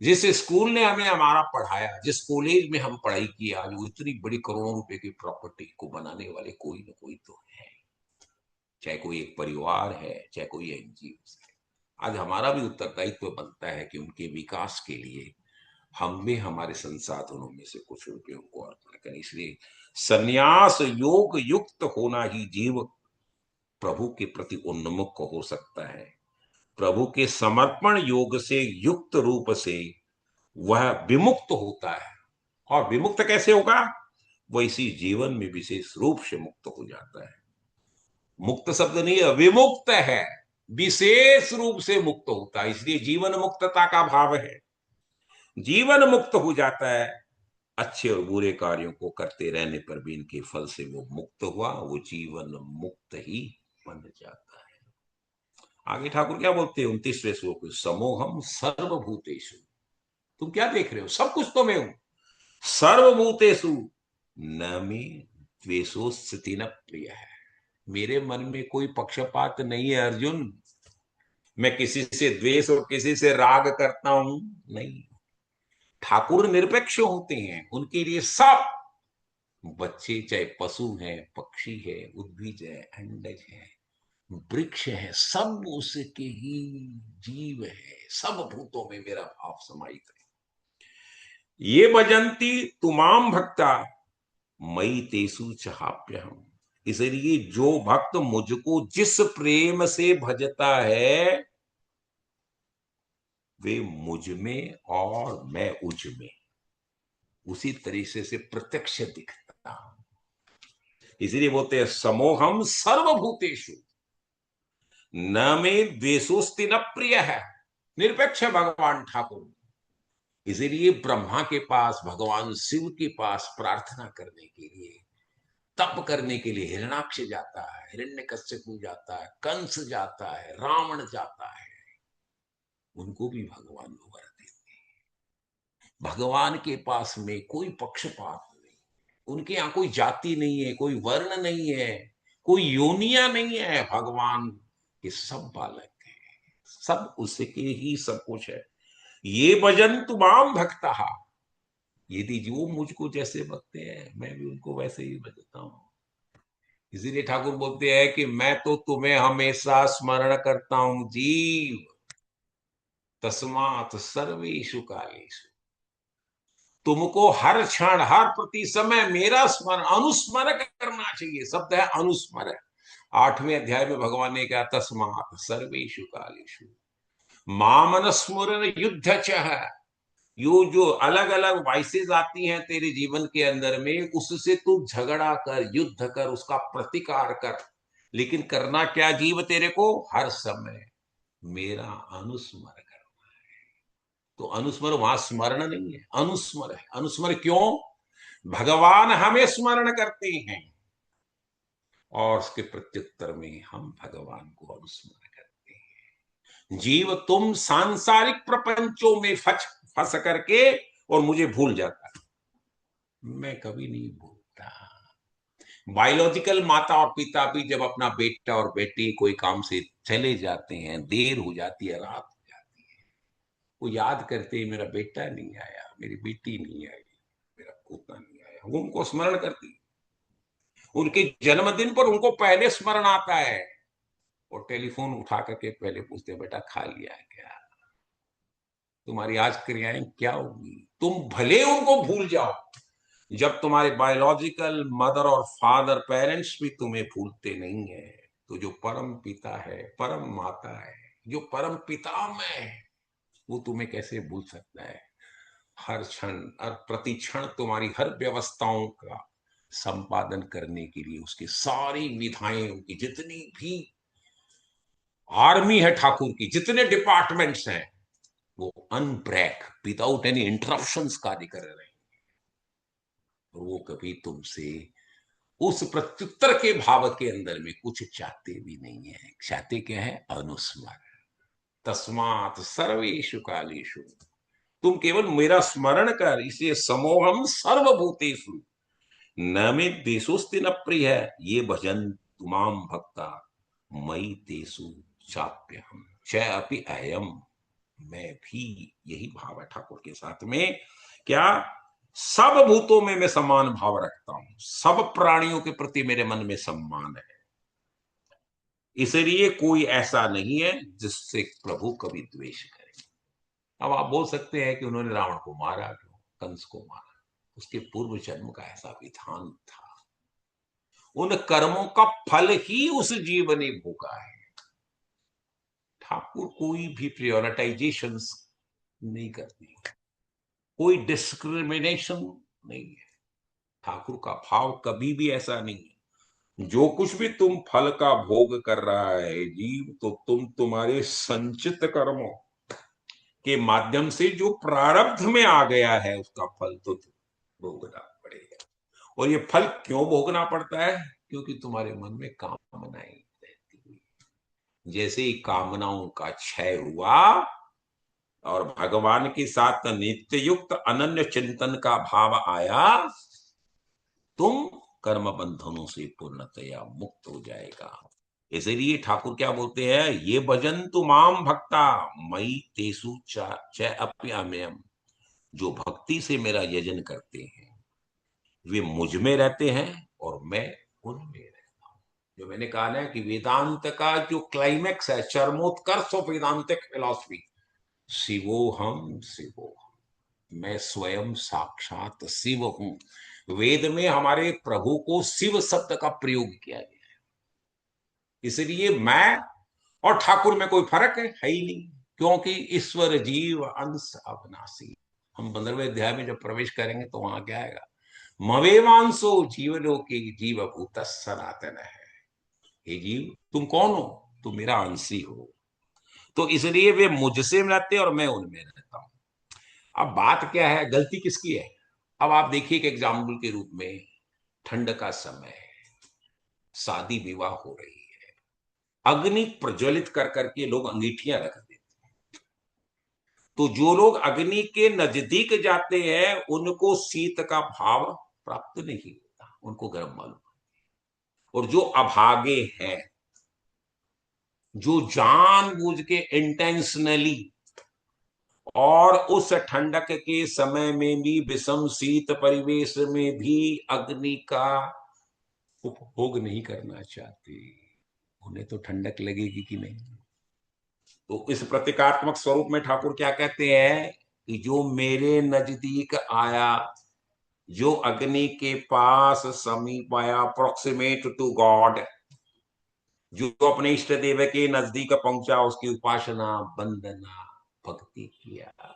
जिस स्कूल ने हमें हमारा पढ़ाया, जिस कॉलेज में हम पढ़ाई की, आज वो इतनी बड़ी करोड़ों रुपए की प्रॉपर्टी को बनाने वाले कोई ना कोई तो है, चाहे कोई एक परिवार है, चाहे कोई एनजीओ है। आज हमारा भी उत्तरदायित्व बनता है कि उनके विकास के लिए हम भी हमारे संसाधनों में से कुछ रुपयों को अर्पण करें। इसलिए संन्यास योग युक्त होना ही जीव प्रभु के प्रति उन्मुख हो सकता है। प्रभु के समर्पण योग से युक्त रूप से वह विमुक्त होता है। और विमुक्त कैसे होगा? वह इसी जीवन में विशेष रूप से मुक्त हो जाता है। मुक्त शब्द नहीं है, विमुक्त है, विशेष रूप से मुक्त होता है। इसलिए जीवन मुक्तता का भाव है। जीवन मुक्त हो जाता है, अच्छे और बुरे कार्यों को करते रहने पर भी इनके फल से वो मुक्त हुआ, वो जीवन मुक्त ही बन जाता है। आगे ठाकुर क्या बोलते हैं 29वें श्लोक में, समोहम सर्वभूतेषु। तुम क्या देख रहे हो? सब कुछ तो मैं हूं। सर्वभूतेषु न में द्वेषो स्थिति न प्रिय है। मेरे मन में कोई पक्षपात नहीं है अर्जुन। मैं किसी से द्वेष और किसी से राग करता हूं? नहीं। ठाकुर निरपेक्ष होते हैं, उनके लिए सब बच्चे, चाहे पशु हैं, पक्षी है, उद्भिज है, अंडज है, वृक्ष है, सब उसके ही जीव है। सब भूतों में मेरा भाव समाहित है। ये भजंती तुमाम भक्ता मई तेसु चाप्यहम। इसलिए जो भक्त मुझको जिस प्रेम से भजता है, वे मुझ में और मैं उज में उसी तरीके से प्रत्यक्ष दिखता हूं। इसलिए बोलते हैं समोहम सर्वभूतेषु न में द्वेषोस्ति न प्रिय है। निरपेक्ष है भगवान ठाकुर। इसीलिए ब्रह्मा के पास, भगवान शिव के पास प्रार्थना करने के लिए, तप करने के लिए हिरण्याक्ष जाता है, हिरण्यकश्यप जाता है, कंस जाता है, रावण जाता है। उनको भी भगवान वर देते हैं। भगवान के पास में कोई पक्षपात नहीं, उनके यहां कोई जाति नहीं है, कोई वर्ण नहीं है, कोई योनिया नहीं है। भगवान के सब बालक हैं, सब उसके ही सब कुछ है। ये भजन तुमाम भक्ता, यदि जो मुझको जैसे भजते हैं, मैं भी उनको वैसे ही भजता हूं। इसीलिए ठाकुर बोलते हैं कि मैं तो तुम्हें हमेशा स्मरण करता हूं जीव, तस्मात् सर्वेषु कालेषु। तुमको हर क्षण हर प्रति समय मेरा स्मरण अनुस्मरण करना चाहिए। शब्द है अनुस्मरण। 8वें अध्याय में भगवान ने कहा तस्मात् सर्वेषु कालेषु मामनस्मरण युद्ध च है। यो जो अलग अलग वाइसेस आती हैं तेरे जीवन के अंदर में, उससे तू झगड़ा कर, युद्ध कर, उसका प्रतिकार कर, लेकिन करना क्या जीव तेरे को? हर समय मेरा अनुस्मरण कर। तो अनुस्मर वहां स्मरण नहीं है, अनुस्मर है। अनुस्मर क्यों? भगवान हमें स्मरण करते हैं और उसके प्रत्युत्तर में हम भगवान को अनुस्मरण करते हैं। जीव तुम सांसारिक प्रपंचों में फंस करके और मुझे भूल जाता है। मैं कभी नहीं भूलता। बायोलॉजिकल माता और पिता भी जब अपना बेटा और बेटी कोई काम से चले जाते हैं, देर हो जाती है, रात हो जाती है, वो याद करते हैं मेरा बेटा नहीं आया, मेरी बेटी नहीं आई, मेरा पोता नहीं आया, वो उनको स्मरण करती। उनके जन्मदिन पर उनको पहले स्मरण आता है और टेलीफोन उठा करके पहले पूछते हैं बेटा खा लिया है क्या, तुम्हारी आज क्रियाएं क्या होगी। तुम भले उनको भूल जाओ, जब तुम्हारे बायोलॉजिकल मदर और फादर पेरेंट्स भी तुम्हें भूलते नहीं है, तो जो परम पिता है, परम माता है, जो परम पिता में है, वो तुम्हें कैसे भूल सकता है। हर क्षण हर प्रति क्षण तुम्हारी हर व्यवस्थाओं का संपादन करने के लिए उसकी सारी विधाएं, उनकी जितनी भी आर्मी है ठाकुर की, जितने डिपार्टमेंट्स हैं, वो अनब्रेक विदाउट एनी इंटरप्शंस कार्य कर रहे हैं। और वो कभी तुमसे उस प्रत्युत्तर के भाव के अंदर में कुछ चाहते भी नहीं है। चाहते क्या है? अनुस्मरण। तस्मात् सर्वेषु कालेषु, तुम केवल मेरा स्मरण कर, इसे समोहम सर्वभूतेषु न मे देशोस्ति न प्रिय है, ये भजन तुमाम भक्ता मई तेसु चाप्यहम च अपि अयम। मैं भी यही भाव है ठाकुर के साथ में। क्या? सब भूतों में मैं समान भाव रखता हूं, सब प्राणियों के प्रति मेरे मन में सम्मान है। इसलिए कोई ऐसा नहीं है जिससे प्रभु कभी द्वेष करे। अब आप बोल सकते हैं कि उन्होंने रावण को मारा क्यों, कंस को मारा? उसके पूर्व जन्म का ऐसा विधान था, उन कर्मों का फल ही उस जीव ने भोगा है। ठाकुर कोई भी प्रायोरिटाइजेशन नहीं करती, कोई डिस्क्रिमिनेशन नहीं है। ठाकुर का भाव कभी भी ऐसा नहीं है, जो कुछ भी तुम फल का भोग कर रहा है जीव, तो तुम्हारे संचित कर्मों के माध्यम से जो प्रारब्ध में आ गया है, उसका फल तो भोगना पड़ेगा। और ये फल क्यों भोगना पड़ता है? क्योंकि तुम्हारे मन में कामनाएं रहती हुई, जैसे ही कामनाओं का क्षय हुआ और भगवान के साथ नित्य युक्त अनन्य चिंतन का भाव आया, तुम कर्म बंधनों से पूर्णतया मुक्त हो जाएगा। इसलिए ठाकुर क्या बोलते हैं? ये भजन तुमाम भक्ता मई तेसु च अप्याम्यम। जो भक्ति से मेरा यजन करते हैं वे मुझ में रहते हैं और मैं उनमें रहता हूं। जो मैंने कहा ना कि वेदांत का जो क्लाइमेक्स है, चरमोत्कर्ष ऑफ वेदांतिक फिलॉसफी, शिवोहम शिवोहम, मैं स्वयं साक्षात शिव हूं। वेद में हमारे प्रभु को शिव शब्द का प्रयोग किया गया है। इसलिए मैं और ठाकुर में कोई फर्क है ही नहीं, क्योंकि ईश्वर जीव अंश अविनाशी। हम 15वें अध्याय में जब प्रवेश करेंगे तो वहां क्या आएगा? मवेवांशो जीवलोके जीव भूत सनातन है। हे जीव, तुम कौन हो? तुम मेरा अंशी हो। तो इसलिए वे मुझसे रहते और मैं उनमें रहता हूं। अब बात क्या है, गलती किसकी है? अब आप देखिए कि एग्जाम्पल के रूप में ठंड का समय है, शादी विवाह हो रही है, अग्नि प्रज्वलित कर करके लोग अंगीठियां रख देते हैं। तो जो लोग अग्नि के नजदीक जाते हैं उनको शीत का भाव प्राप्त नहीं होता, उनको गर्म मालूम। और जो अभागे हैं, जो जानबूझ के इंटेंशनली और उस ठंडक के समय में भी, विषम शीत परिवेश में भी अग्नि का उपभोग नहीं करना चाहते, उन्हें तो ठंडक लगेगी कि नहीं। तो इस प्रतीकात्मक स्वरूप में ठाकुर क्या कहते हैं कि जो मेरे नजदीक आया, जो अग्नि के पास समीप आया, प्रोक्सीमेट टू गॉड, जो अपने इष्ट देव के नजदीक पहुंचा, उसकी उपासना, वंदना, भक्ति किया,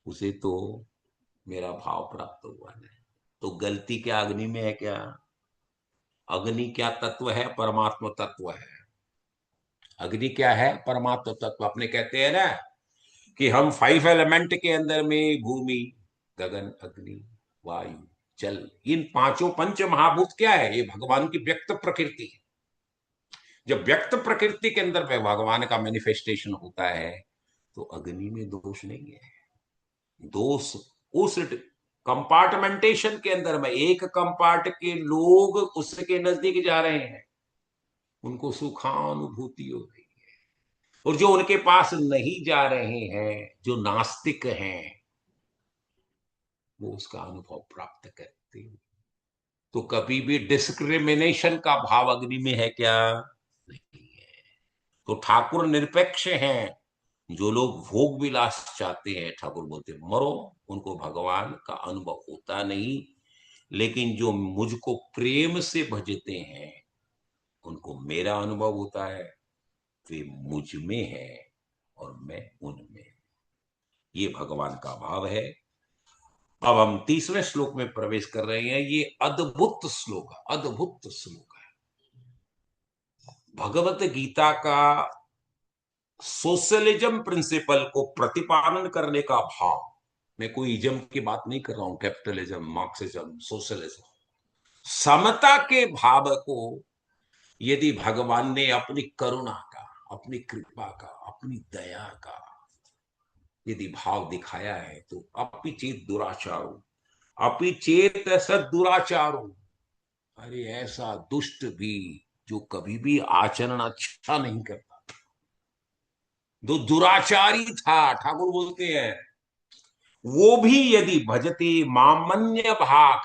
उसे तो मेरा भाव प्राप्त हुआ नहीं। तो गलती क्या अग्नि में है क्या? अग्नि क्या तत्व है? परमात्मा तत्व है। अग्नि क्या है? परमात्मा तत्व। अपने कहते हैं ना कि हम 5 एलिमेंट के अंदर में भूमि, गगन, अग्नि, वायु, जल, इन पांचों पंच महाभूत क्या है? ये भगवान की व्यक्त प्रकृति है। जब व्यक्त प्रकृति के अंदर में भगवान का मैनिफेस्टेशन होता है, तो अग्नि में दोष नहीं है। दोष उस कंपार्टमेंटेशन के अंदर में, एक कंपार्ट के लोग उसके नजदीक जा रहे हैं, उनको सुखानुभूति हो रही है, और जो उनके पास नहीं जा रहे हैं, जो नास्तिक हैं, वो उसका अनुभव प्राप्त करते हैं। तो कभी भी डिस्क्रिमिनेशन का भाव अग्नि में है क्या? नहीं है। तो ठाकुर निरपेक्ष हैं। जो लोग भोग विलास चाहते हैं, ठाकुर बोलते मरो, उनको भगवान का अनुभव होता नहीं। लेकिन जो मुझको प्रेम से भजते हैं, उनको मेरा अनुभव होता है। वे मुझ में है और मैं उनमें। ये भगवान का भाव है। अब हम तीसरे श्लोक में प्रवेश कर रहे हैं। ये अद्भुत श्लोक है, अद्भुत श्लोक है। भगवत गीता का सोशलिज्म प्रिंसिपल को प्रतिपादन करने का भाव, मैं कोई इज्म की बात नहीं कर रहा हूं, कैपिटलिज्म, मार्क्सिज्म, सोशलिज्म, समता के भाव को यदि भगवान ने अपनी करुणा का, अपनी कृपा का, अपनी दया का यदि भाव दिखाया है, तो अपि चेत दुराचारो, अपि चेत सद दुराचारो, अरे ऐसा दुष्ट भी जो कभी भी आचरण अच्छा नहीं करता, जो दुराचारी था, ठाकुर बोलते हैं, वो भी यदि भजते मामन्य भाग,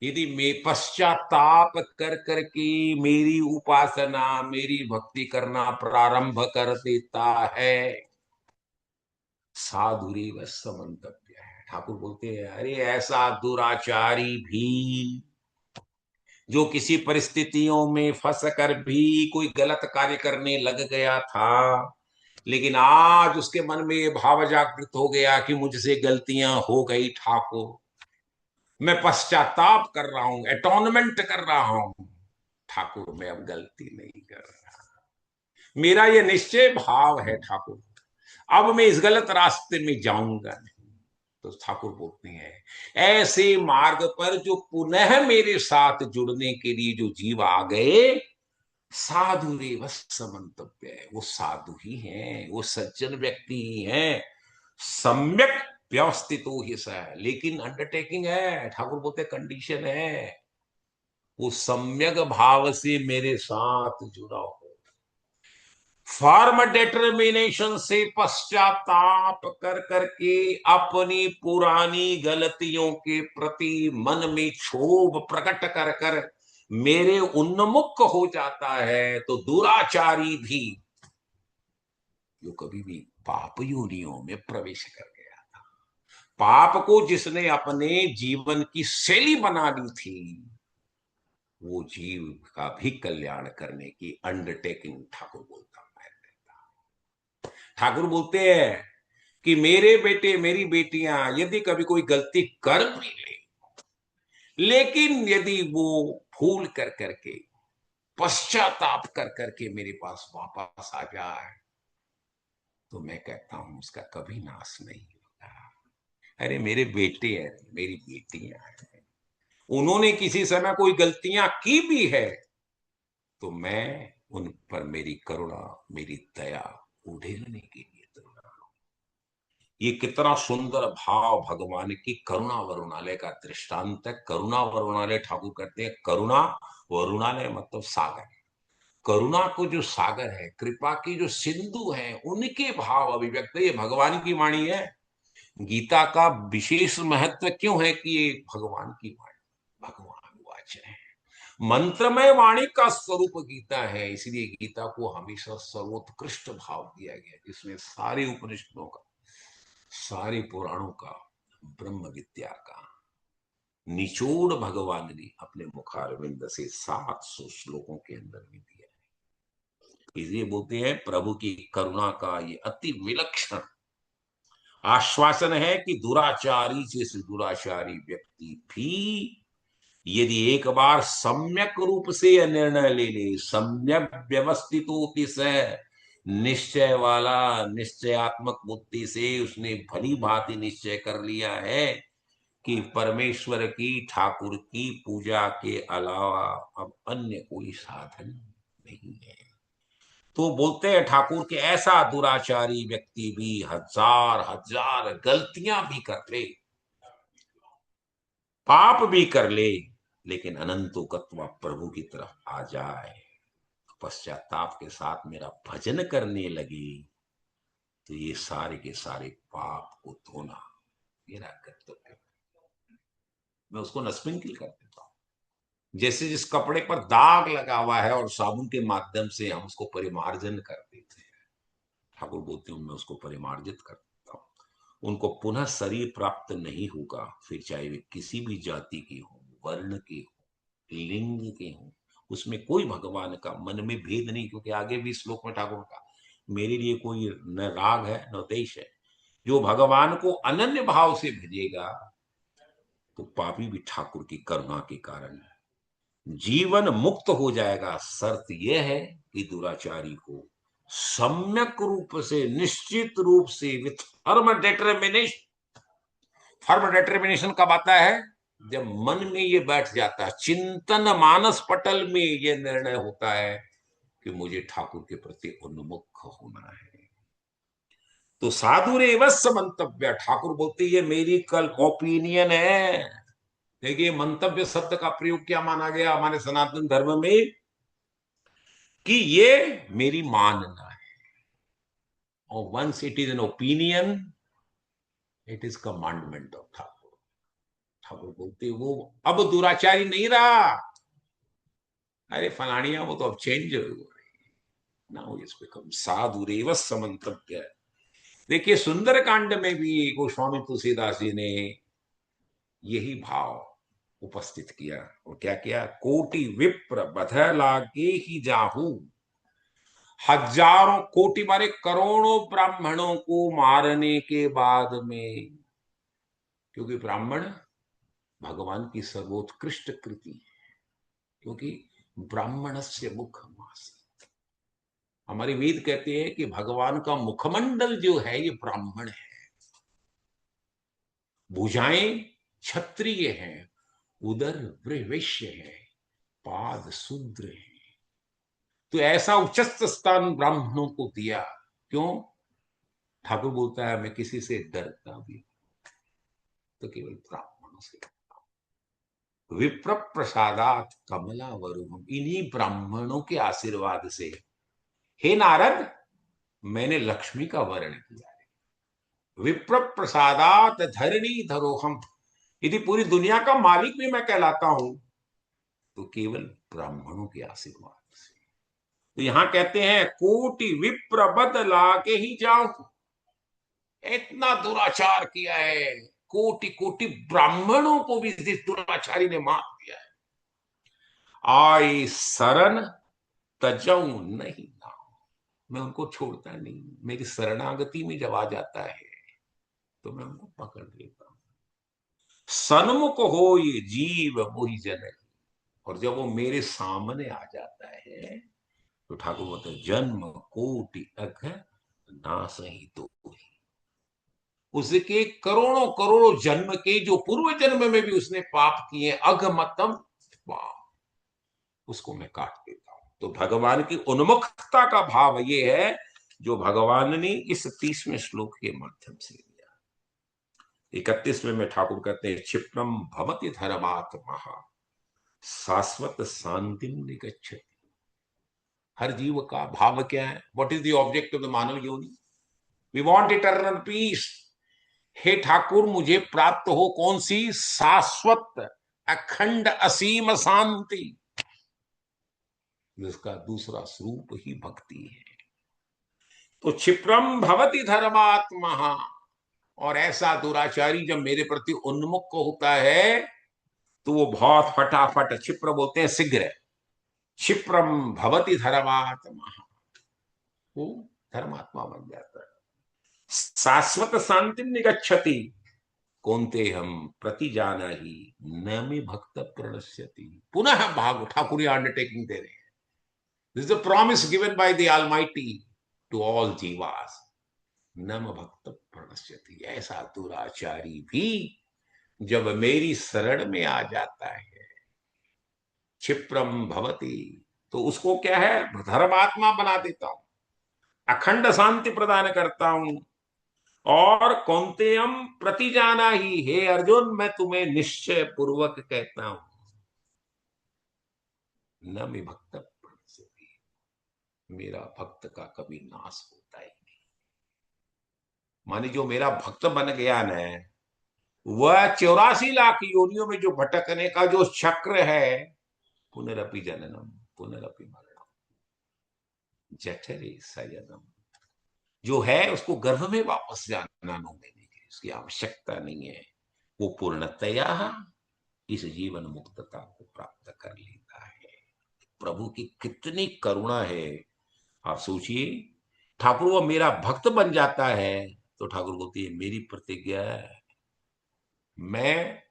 यदि मैं पश्चाताप कर करके मेरी उपासना, मेरी भक्ति करना प्रारंभ कर देता है, साधुरेव समन्तव्य है। ठाकुर बोलते हैं अरे ऐसा दुराचारी भी, जो किसी परिस्थितियों में फंस कर भी कोई गलत कार्य करने लग गया था, लेकिन आज उसके मन में ये भाव जागृत हो गया कि मुझसे गलतियां हो गई ठाकुर, मैं पश्चाताप कर रहा हूं, एटोनमेंट कर रहा हूं, ठाकुर मैं अब गलती नहीं कर रहा, मेरा ये निश्चय भाव है ठाकुर, अब मैं इस गलत रास्ते में जाऊंगा नहीं। तो ठाकुर बोलते हैं ऐसे मार्ग पर जो पुनः मेरे साथ जुड़ने के लिए जो जीव आ गए, साधु रेव समन्तव्य है, वो साधु ही हैं, वो सज्जन व्यक्ति ही हैं, सम्यक व्यवस्थित हो ही सा है। लेकिन अंडरटेकिंग है, ठाकुर बोलते कंडीशन है, वो सम्यक भाव से मेरे साथ जुड़ा हो, फॉर्म डिटर्मिनेशन से पश्चाताप कर करके अपनी पुरानी गलतियों के प्रति मन में क्षोभ प्रकट कर कर मेरे उन्मुख हो जाता है, तो दुराचारी भी, जो कभी भी पाप योनियों में प्रवेश कर गया था, पाप को जिसने अपने जीवन की शैली बना ली थी, वो जीव का भी कल्याण करने की अंडरटेकिंग ठाकुर बोलता है। ठाकुर बोलते हैं कि मेरे बेटे मेरी बेटियां यदि कभी कोई गलती कर भी ले, लेकिन यदि वो भूल कर करके, पश्चाताप कर करके मेरे पास वापस आ जाए, तो मैं कहता हूं उसका कभी नाश नहीं होगा। अरे मेरे बेटे हैं, मेरी बेटियां हैं, उन्होंने किसी समय कोई गलतियां की भी है, तो मैं उन पर मेरी करुणा, मेरी दया उड़ेलने के लिए तैयार हूं। ये कितना सुंदर भाव भगवान की करुणा वरुणालय का दृष्टांत है। करुणा वरुणालय ठाकुर करते हैं, करुणा वरुणालय मतलब सागर, करुणा को जो सागर है, कृपा की जो सिंधु है, उनके भाव अभिव्यक्त, ये भगवान की वाणी है। गीता का विशेष महत्व क्यों है कि ये भगवान की वाणी, भगवान वाच है, मंत्रमय वाणी का स्वरूप गीता है। इसलिए गीता को हमेशा सर्वोत्कृष्ट भाव दिया गया, जिसमें सारे उपनिषदों का सारे पुराणों का, ब्रह्म विद्या का निचोड़ भगवान ने अपने मुखारविंद से 700 श्लोकों के अंदर में दिया है। इसलिए बोलते हैं प्रभु की करुणा का ये अति विलक्षण आश्वासन है कि दुराचारी से दुराचारी व्यक्ति भी यदि एक बार सम्यक रूप से यह निर्णय ले ले, सम्यक व्यवस्थित से निश्चय वाला, निश्चयात्मक बुद्धि से उसने भली भांति निश्चय कर लिया है कि परमेश्वर की, ठाकुर की पूजा के अलावा अब अन्य कोई साधन नहीं है, तो बोलते हैं ठाकुर के ऐसा दुराचारी व्यक्ति भी हजार हजार गलतियां भी कर ले, पाप भी कर ले, लेकिन अनंतोकत्वा प्रभु की तरफ आ जाए, पश्चाताप के साथ मेरा भजन करने लगी, तो ये सारे के सारे पाप को धोना मेरा कर्तव्य है। मैं उसको नस्पिंकिल कर देता हूं। जैसे जिस कपड़े पर दाग लगा हुआ है और साबुन के माध्यम से हम उसको परिमार्जन कर देते हैं, ठाकुर बोलते हैं मैं उसको परिमार्जित कर देता हूं। उनको पुनः शरीर प्राप्त नहीं होगा, फिर चाहे वे किसी भी जाति के हो, वर्ण के हो, लिंग के हो, उसमें कोई भगवान का मन में भेद नहीं, क्योंकि आगे भी श्लोक में ठाकुर का मेरे लिए कोई न राग है न द्वेष है। जो भगवान को अनन्य भाव से भजेगा तो पापी भी ठाकुर की करुणा के कारण जीवन मुक्त हो जाएगा। शर्त यह है कि दुराचारी को सम्यक रूप से, निश्चित रूप से, with firm determination. Firm determination कब आता है? जब मन में ये बैठ जाता है, चिंतन मानस पटल में ये निर्णय होता है कि मुझे ठाकुर के प्रति उन्मुख होना है। तो साधुरेवस्य मंतव्य, ठाकुर बोलते ये मेरी कल ओपिनियन है। देखिए मंतव्य शब्द का प्रयोग क्या माना गया हमारे सनातन धर्म में, कि ये मेरी मानना है, और once it is an opinion it is commandment of Thakur. Thakur बोलते वो अब दुराचारी नहीं रहा, अरे फलानिया वो तो अब चेंज हो गई, नाउ इट्स बिकम साधुरेवस्य मंतव्य। देखिए सुंदरकांड में भी गोस्वामी तुलसीदास जी ने यही भाव उपस्थित किया, और क्या किया, कोटि विप्र बध लागे ही जाहू, हजारों कोटि मारे करोड़ों ब्राह्मणों को मारने के बाद में, क्योंकि ब्राह्मण भगवान की सर्वोत्कृष्ट कृति है, क्योंकि ब्राह्मणस्य मुखमास, हमारे वेद कहते हैं कि भगवान का मुखमंडल जो है ये ब्राह्मण है, भुजाएं क्षत्रिय हैं, उदर वैश्य है, पाद शूद्र है। तो ऐसा उच्चस्थ स्थान ब्राह्मणों को दिया, क्यों? ठाकुर बोलता है मैं किसी से डरता भी तो केवल ब्राह्मणों से। विप्र प्रसादात कमला वरुण, इन्हीं ब्राह्मणों के आशीर्वाद से हे नारद मैंने लक्ष्मी का वर्ण किया है। विप्र प्रसादात धरणी धरोहम, यदि पूरी दुनिया का मालिक भी मैं कहलाता हूं तो केवल ब्राह्मणों के आशीर्वाद से। तो यहां कहते हैं कोटि विप्र बदला के ही जाओ, इतना दुराचार किया है, कोटि कोटि ब्राह्मणों को भी इस दुराचारी ने मार दिया है। आई शरण तजऊ नहीं ना, मैं उनको छोड़ता नहीं, मेरी शरणागति में जब आ जाता है तो मैं उनको पकड़ लेता हूं। सन्मुख हो ये जीव मोहि जन, और जब वो मेरे सामने आ जाता है तो ठाकुर बोलते जन्म कोटि अघ नाश ही तो, उसके करोड़ों करोड़ों जन्म के जो पूर्व जन्म में भी उसने पाप किए अघमतम पाप, उसको मैं काट देता हूं। तो भगवान की उन्मुखता का भाव ये है जो भगवान ने इस 30वें श्लोक के माध्यम से दिया। 31वें में ठाकुर कहते हैं क्षिप्रम भवति धर्मात्मा शाश्वत शांति निगच्छति। हर जीव का भाव क्या है? What is the object of the मानव योनि? We want eternal peace. हे ठाकुर मुझे प्राप्त हो कौन सी? शाश्वत अखंड असीम शांति, जिसका दूसरा स्वरूप ही भक्ति है। तो क्षिप्रम भवति धर्मात्मा, और ऐसा दुराचारी जब मेरे प्रति उन्मुख होता है तो वो बहुत फटाफट, क्षिप्र बोलते हैं शीघ्र, क्षिप्रम भवति धर्मात्मा, वो धर्मात्मा बन जाता है। शाश्वत शांति निगच्छति कौनते हम प्रति जाना ही न में भक्त प्रणश्यति। पुनः भाग, ठाकुर ये अंडरटेकिंग दे रहे हैं। This is the promise given by the almighty to all जीवास, नम भक्त प्रणश्यति। ऐसा दुराचारी भी जब मेरी शरण में आ जाता है, क्षिप्रम भवती, तो उसको क्या है, धर्मात्मा बना देता हूं, अखंड शांति प्रदान करता हूं। और कौंतेयम प्रति जाना ही, हे अर्जुन मैं तुम्हें निश्चय पूर्वक कहता हूं, न मैं भक्त प्रणश्यति, मेरा भक्त का कभी नाश होता ही नहीं। माने जो मेरा भक्त बन गया न, वह 84 लाख योनियों में जो भटकने का जो चक्र है, पुनरपि जननम पुनरपि मरणम जठरे सयनम, जो है उसको गर्भ में वापस जाना नो लेने की उसकी आवश्यकता नहीं है। वो पूर्णतया इस जीवन मुक्तता को प्राप्त कर लेता है। प्रभु की कितनी करुणा है, आप सोचिए। ठाकुर वो मेरा भक्त बन जाता है तो ठाकुर बोलती है मेरी प्रतिज्ञा है, मैं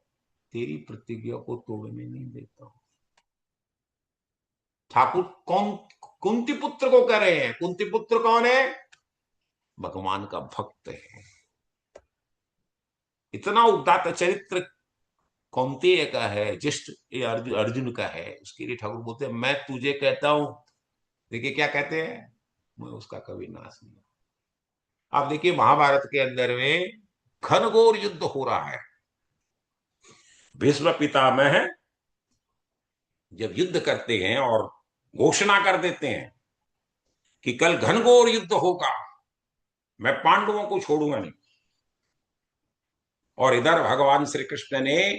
तेरी प्रतिज्ञा को तोड़ने नहीं देता हूं। ठाकुर कौन, कुंती पुत्र को कह रहे हैं। कुंती पुत्र कौन है? भगवान का भक्त है। इतना उदात्त चरित्र कौंतेय का है, ज्येष्ठ ये अर्जुन का है। उसके लिए ठाकुर बोलते हैं मैं तुझे कहता हूं, देखिए क्या कहते हैं, मैं उसका कभी नाश नहीं। आप देखिए महाभारत के अंदर में घनघोर युद्ध हो रहा है। भीष्म पितामह जब युद्ध करते हैं और घोषणा कर देते हैं कि कल घनघोर युद्ध होगा, मैं पांडवों को छोड़ूंगा नहीं, और इधर भगवान श्री कृष्ण ने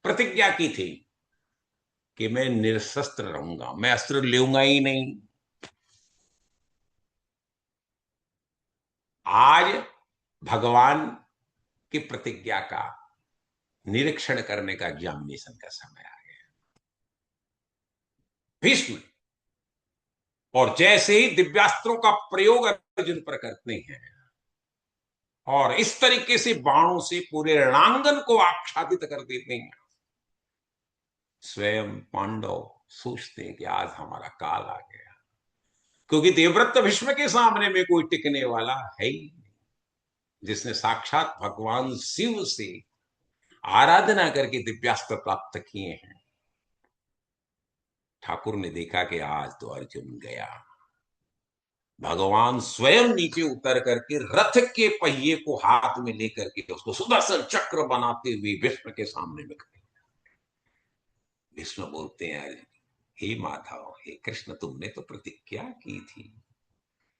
प्रतिज्ञा की थी कि मैं निरशस्त्र रहूंगा, मैं अस्त्र लूंगा ही नहीं। आज भगवान की प्रतिज्ञा का निरीक्षण करने का, एग्जामिनेशन का समय आ गया। भीष्म और जैसे ही दिव्यास्त्रों का प्रयोग अर्जुन पर करते हैं और इस तरीके से बाणों से पूरे रणांगन को आच्छादित कर देते हैं, स्वयं पांडव सोचते हैं कि आज हमारा काल आ गया, क्योंकि देवव्रत भीष्म के सामने में कोई टिकने वाला है ही नहीं, जिसने साक्षात भगवान शिव से आराधना करके दिव्यास्त्र प्राप्त किए हैं। ठाकुर ने देखा कि आज तो अर्जुन गया। भगवान स्वयं नीचे उतर करके रथ के पहिए को हाथ में लेकर के उसको सुदर्शन चक्र बनाते हुए भीष्म के सामने में खड़े। भीष्म बोलते हैं हे माधव, हे कृष्ण, तुमने तो प्रतिज्ञा की थी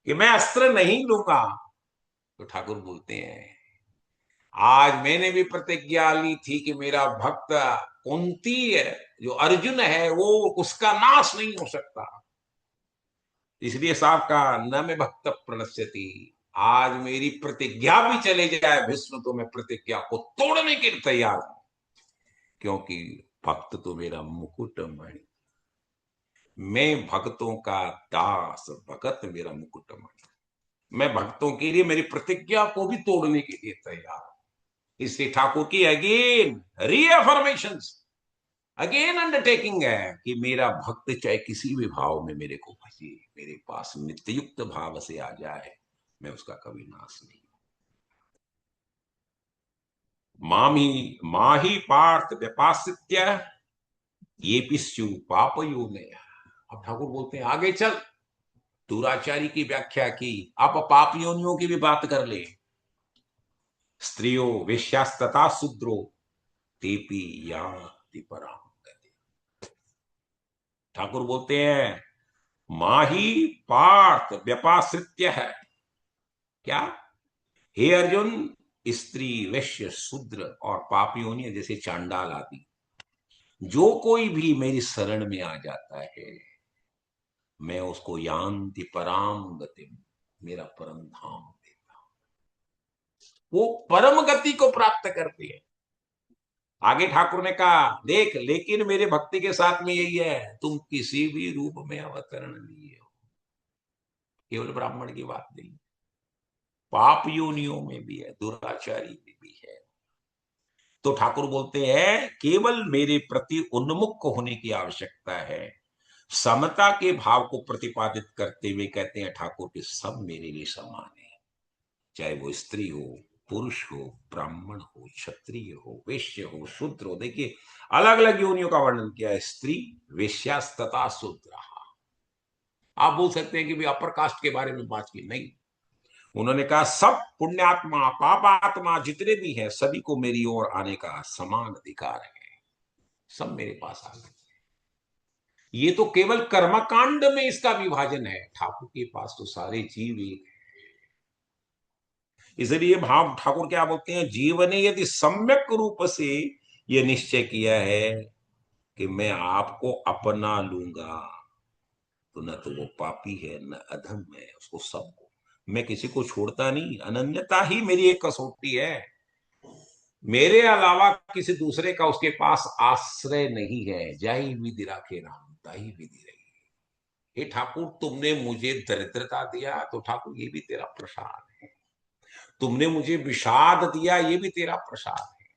कि मैं अस्त्र नहीं लूंगा। तो ठाकुर बोलते हैं आज मैंने भी प्रतिज्ञा ली थी कि मेरा भक्त कुंती है, जो अर्जुन है, वो उसका नाश नहीं हो सकता। इसलिए साहब का न में भक्त प्रणश्यति, आज मेरी प्रतिज्ञा भी चले जाए भीष्म तो मैं प्रतिज्ञा को तोड़ने के लिए तैयार हूं, क्योंकि भक्त तो मेरा मुकुटमणि, मैं भक्तों का दास, भगत मेरा मुकुटमणि, मैं भक्तों के लिए मेरी प्रतिज्ञा को भी तोड़ने के लिए तैयार हूं। इसलिए ठाकुर की अगेन रीअफर्मेशन, अगेन अंडरटेकिंग है कि मेरा भक्त चाहे किसी भी भाव में मेरे को भजे, मेरे पास नित्ययुक्त भाव से आ जाए, मैं उसका कभी नाश नहीं। माही पार्थ व्यपाश्रित्य ये पिस्यु पापयो में। अब ठाकुर बोलते हैं आगे चल, दुराचारी की व्याख्या की, अब पाप योनियों की भी बात कर ले। स्त्रियो वेश्यास्तथा शूद्रो तेपी याति पराम गति। ठाकुर बोलते हैं माही पार्थ व्यपाश्रित्य है, क्या, हे अर्जुन, स्त्री वैश्य शूद्र और पापियों जैसे चांडाल आदि जो कोई भी मेरी शरण में आ जाता है, मैं उसको यान्ति पराम गति, मेरा परम धाम देता हूं। वो परम गति को प्राप्त करती है। आगे ठाकुर ने कहा, देख लेकिन मेरे भक्ति के साथ में यही है, तुम किसी भी रूप में अवतरण लिए हो, केवल ब्राह्मण की बात नहीं, पाप योनियों में भी है, दुराचारी में भी है। तो ठाकुर बोलते हैं केवल मेरे प्रति उन्मुख होने की आवश्यकता है। समता के भाव को प्रतिपादित करते हुए कहते हैं ठाकुर के सब मेरे लिए समान है, चाहे वो स्त्री हो, पुरुष हो, ब्राह्मण हो, क्षत्रिय हो, वैश्य हो, शूद्र हो। देखिए अलग अलग योनियों का वर्णन किया है, स्त्री, वैश्या तथा शूद्र। आप बोल सकते हैं कि भी अपर कास्ट के बारे में बात की, नहीं, उन्होंने कहा सब पुण्यात्मा पापात्मा जितने भी हैं सभी को मेरी ओर आने का समान अधिकार है, सब मेरे पास आ गए। ये तो केवल कर्मकांड में इसका विभाजन है, ठाकुर के पास तो सारे जीव एक। इसलिए भाव ठाकुर क्या बोलते हैं, जीव ने यदि सम्यक रूप से ये निश्चय किया है कि मैं आपको अपना लूंगा, तो न तो वो पापी है न अधम है, उसको सबको मैं किसी को छोड़ता नहीं। अनन्यता ही मेरी एक कसौटी है, मेरे अलावा किसी दूसरे का उसके पास आश्रय नहीं है। जाई विधि राखे राम ताई विधि रही। हे ठाकुर तुमने मुझे दरिद्रता दिया तो ठाकुर ये भी तेरा प्रसाद है, तुमने मुझे विषाद दिया ये भी तेरा प्रसाद है,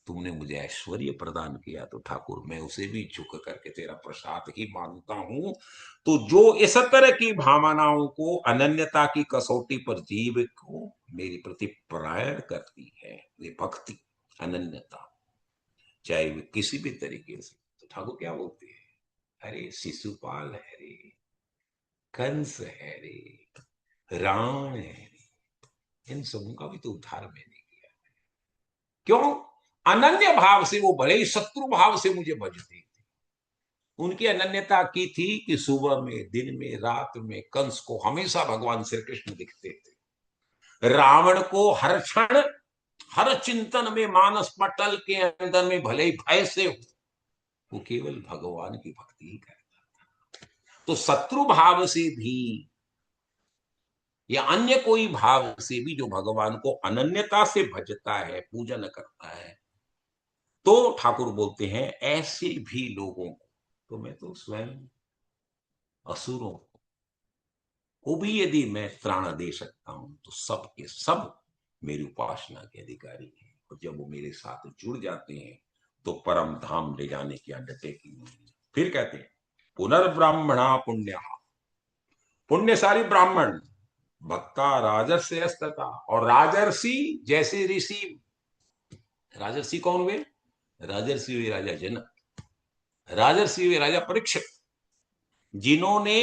तुमने मुझे ऐश्वर्य प्रदान किया तो ठाकुर मैं उसे भी झुक करके तेरा प्रसाद ही मानता हूं। तो जो इस तरह की भावनाओं को, अनन्यता की कसौटी पर जीव को मेरे प्रति परायण करती है, ये भक्ति अनन्यता, चाहे वे किसी भी तरीके से। तो ठाकुर क्या बोलते हैं, अरे शिशुपाल है रे, कंस है रे, रावण है रे, इन सबों का भी तो उद्धार मैंने किया। क्यों? अनन्य भाव से, वो भले ही शत्रु भाव से मुझे भजते थे, उनकी अनन्यता की थी कि सुबह में, दिन में, रात में कंस को हमेशा भगवान श्री कृष्ण दिखते थे, रावण को हर क्षण हर चिंतन में, मानस पटल के अंदर में भले ही भय से हो, वो केवल भगवान की भक्ति ही करता। तो शत्रु भाव से भी या अन्य कोई भाव से भी जो भगवान को अनन्यता से भजता है, पूजन करता है, तो ठाकुर बोलते हैं ऐसे भी लोगों को, तो मैं तो स्वयं असुरों को भी यदि मैं त्राण दे सकता हूं तो सब के सब मेरी उपासना के अधिकारी हैं। और जब वो मेरे साथ जुड़ जाते हैं तो परम धाम ले जाने की अंडरटेकिंग है। फिर कहते हैं पुनर्ब्राह्मणा पुण्य, पुण्यशाली ब्राह्मण, भक्ता राजर्षयस्तथा, और राजर्षि जैसे ऋषि। राजर्षि कौन हुए? राजर्षि हुए राजा जनक, राजर्षि हुए राजा परीक्षित, जिन्होंने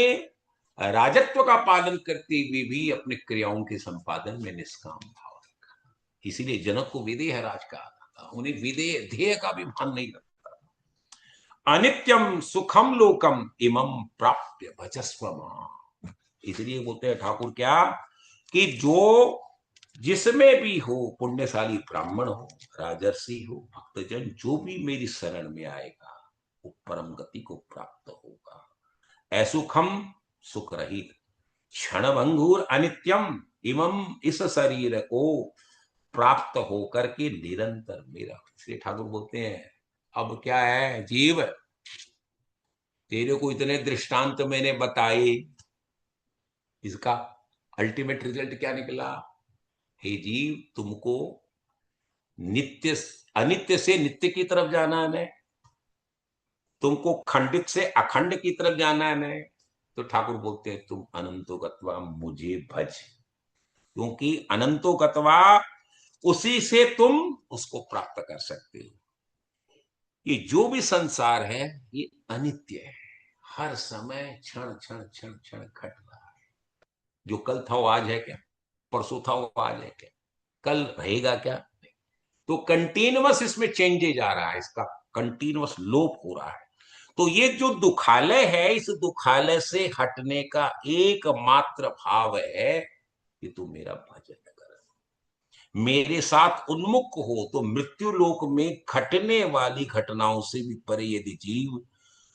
राजत्व का पालन करते हुए भी अपने क्रियाओं के संपादन में निष्काम भाव रखा। इसीलिए जनक को विदेह राज कहा था, उन्हें विदेह ध्येय का भी भान नहीं रखता। अनित्यम सुखम लोकम इमं प्राप्य भजस्व मां। इसलिए बोलते हैं ठाकुर क्या, कि जो जिसमें भी हो, पुण्यशाली ब्राह्मण हो, राजर्षि हो, भक्तजन, जो भी मेरी शरण में आएगा वो परम गति को प्राप्त होगा। असुखम, सुख रहित, क्षण भंगुर अनित्यम इमम, इस शरीर को प्राप्त होकर के निरंतर मेरा। इसलिए ठाकुर बोलते हैं अब क्या है जीव, तेरे को इतने दृष्टांत मैंने बताए, इसका अल्टीमेट रिजल्ट क्या निकला? हे जीव तुमको नित्य, अनित्य से नित्य की तरफ जाना है, तुमको खंडित से अखंड की तरफ जाना है। तो ठाकुर बोलते हैं तुम अनंतो गत्वा मुझे भज, क्योंकि अनंतो गत्वा उसी से तुम उसको प्राप्त कर सकते हो। ये जो भी संसार है ये अनित्य है, हर समय क्षण क्षण क्षण क्षण घट रहा है। जो कल था वो आज है क्या? परसों था वो आज है क्या? कल रहेगा क्या? तो कंटिन्यूअस इसमें चेंजेज आ रहा है, इसका कंटिन्यूअस लोप हो रहा है। तो ये जो दुखालय है, इस दुखालय से हटने का एकमात्र भाव है कि तू मेरा भजन कर, मेरे साथ उन्मुख हो। तो मृत्यु लोक में घटने वाली घटनाओं से भी परे यदि जीव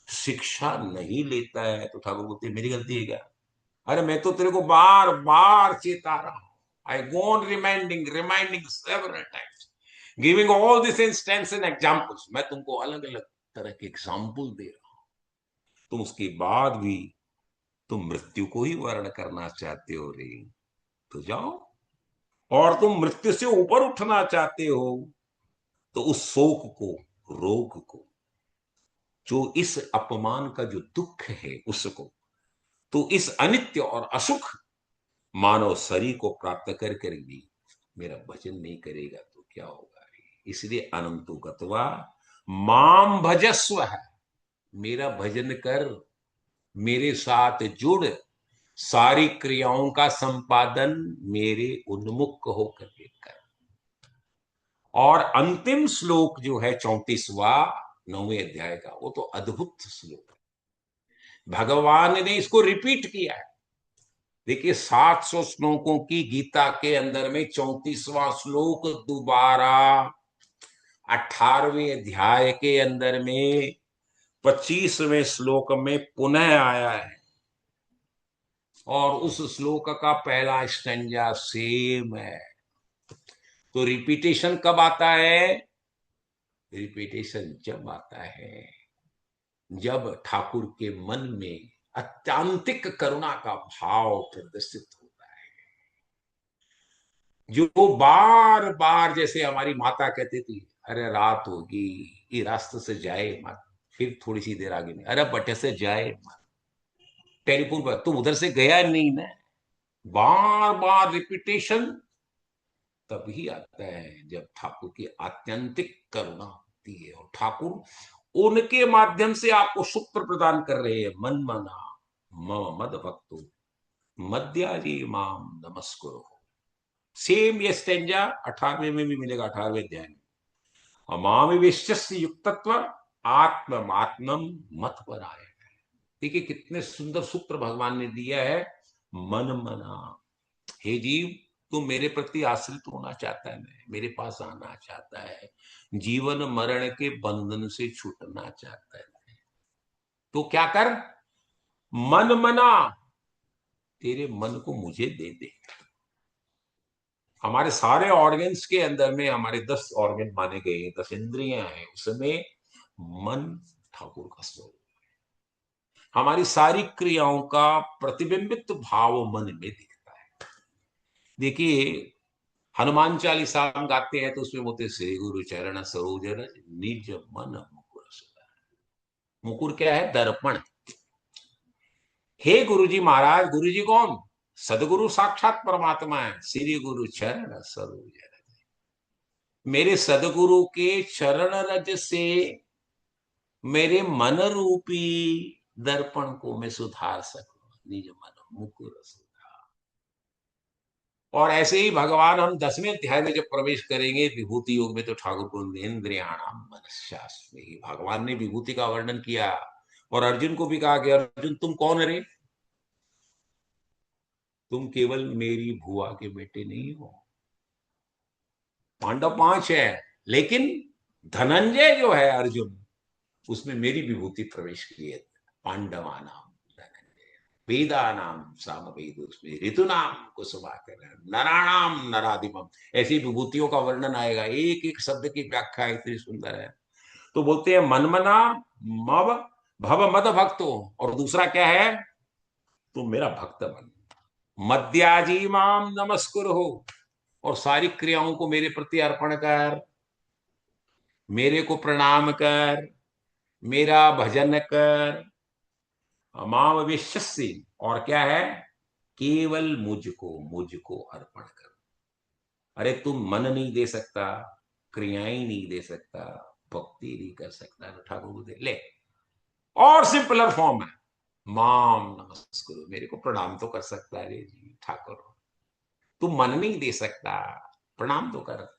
शिक्षा नहीं लेता है तो ठाकुर बोलते मेरी गलती है क्या? अरे मैं तो तेरे को बार बार चेता रहा हूं, I go on reminding several times, giving all these instances and examples. मैं तुमको अलग अलग तरह के एग्जाम्पल दे रहा हूं, तुम उसके बाद भी तुम मृत्यु को ही वर्ण करना चाहते हो रे, तो जाओ। और तुम मृत्यु से ऊपर उठना चाहते हो, तो उस शोक को, रोग को, जो इस अपमान का जो दुख है उसको, तो इस अनित्य और असुख मानव शरीर को प्राप्त कर कर भी मेरा भजन नहीं करेगा तो क्या होगा रे। इसलिए अनंतो गत्वा माम भजस्व है, मेरा भजन कर, मेरे साथ जुड़, सारी क्रियाओं का संपादन मेरे उन्मुख होकर के कर। और अंतिम श्लोक जो है 34वां 9वें अध्याय का, वो तो अद्भुत श्लोक है। भगवान ने इसको रिपीट किया है। देखिए 700 श्लोकों की गीता के अंदर में 34वां श्लोक दोबारा 18वें अध्याय के अंदर में 25वें श्लोक में पुनः आया है। और उस श्लोक का पहला स्टैंजा सेम है। तो रिपीटेशन कब आता है? रिपीटेशन जब आता है जब ठाकुर के मन में अत्यांतिक करुणा का भाव प्रदर्शित होता है, जो बार बार, जैसे हमारी माता कहती थी, अरे रात होगी, ये रास्ते से जाए मत, फिर थोड़ी सी देर आगे नहीं, अरे बटे से जाए मत, टेलीफोन पर तुम उधर से गया नहीं ना, बार बार रिपीटेशन तभी आता है जब ठाकुर की आत्यंतिक करुणा होती है। और ठाकुर उनके माध्यम से आपको सूत्र प्रदान कर रहे हैं, मन मना मम मद भक्तो मद्याजी माम नमस्कुरु। सेम ये स्टेंजा 18वें में भी मिलेगा, 18वें अध्याय में, अमामि विश्वस्य युक्तत्व आत्ममात्मम मत पर आए। देखिए कितने सुंदर सूत्र भगवान ने दिया है। मन मना, हे जीव, तू मेरे प्रति आश्रित होना चाहता है, मेरे पास आना चाहता है, जीवन मरण के बंधन से छूटना चाहता है, तो क्या कर, मन मना, तेरे मन को मुझे दे दे। हमारे सारे ऑर्गन्स के अंदर में हमारे 10 ऑर्गन माने गए हैं, 10 इंद्रियां हैं, उसमें मन ठाकुर का स्वरूप। हमारी सारी क्रियाओं का प्रतिबिंबित भाव मन में दिखता है। देखिए हनुमान चालीसा हम गाते हैं तो उसमें बोलते श्री गुरु चरण सरोज रज निज मन मुकुर सुधार। मुकुर क्या है? दर्पण। हे गुरु जी महाराज, गुरु जी कौन? सदगुरु साक्षात परमात्मा है। श्री गुरु चरण सरोज रज, मेरे सदगुरु के चरण रज से मेरे मन रूपी दर्पण को मैं सुधार सकूं, निज मन मुकुर सुधार। और ऐसे ही भगवान, हम 10वें अध्याय में जब प्रवेश करेंगे विभूति योग में, तो ठाकुर को इंद्रियाणाम मनस्यास्मि, भगवान ने विभूति का वर्णन किया। और अर्जुन को भी कहा कि अर्जुन तुम कौन रे, तुम केवल मेरी भुआ के बेटे नहीं हो। पांडव 5 है, लेकिन धनंजय जो है अर्जुन, उसमें मेरी विभूति प्रवेश की है। पांडवा नाम वेदा नाम साम वेद, उसमें ऋतु नाम कुसुमाकर, नराणाम नराधिपम, ऐसी विभूतियों का वर्णन आएगा। एक एक शब्द की व्याख्या इतनी सुंदर है। तो बोलते हैं मनमना मव भव मद भक्तो, और दूसरा क्या है? तुम मेरा भक्त बन, मद्याजी माम नमस्कुर हो, और सारी क्रियाओं को मेरे प्रति अर्पण कर, मेरे को प्रणाम कर, मेरा भजन कर, अमाव विश्वसी, और क्या है? केवल मुझको, मुझको अर्पण कर। अरे तुम मन नहीं दे सकता, क्रियाएं नहीं दे सकता, भक्ति नहीं कर सकता, तो ठाकुर को दे ले। और सिंपलर फॉर्म है, माम नमस्कुरु, मेरे को प्रणाम तो कर सकता है रे जी ठाकुर, तुम मन नहीं दे सकता, प्रणाम तो कर।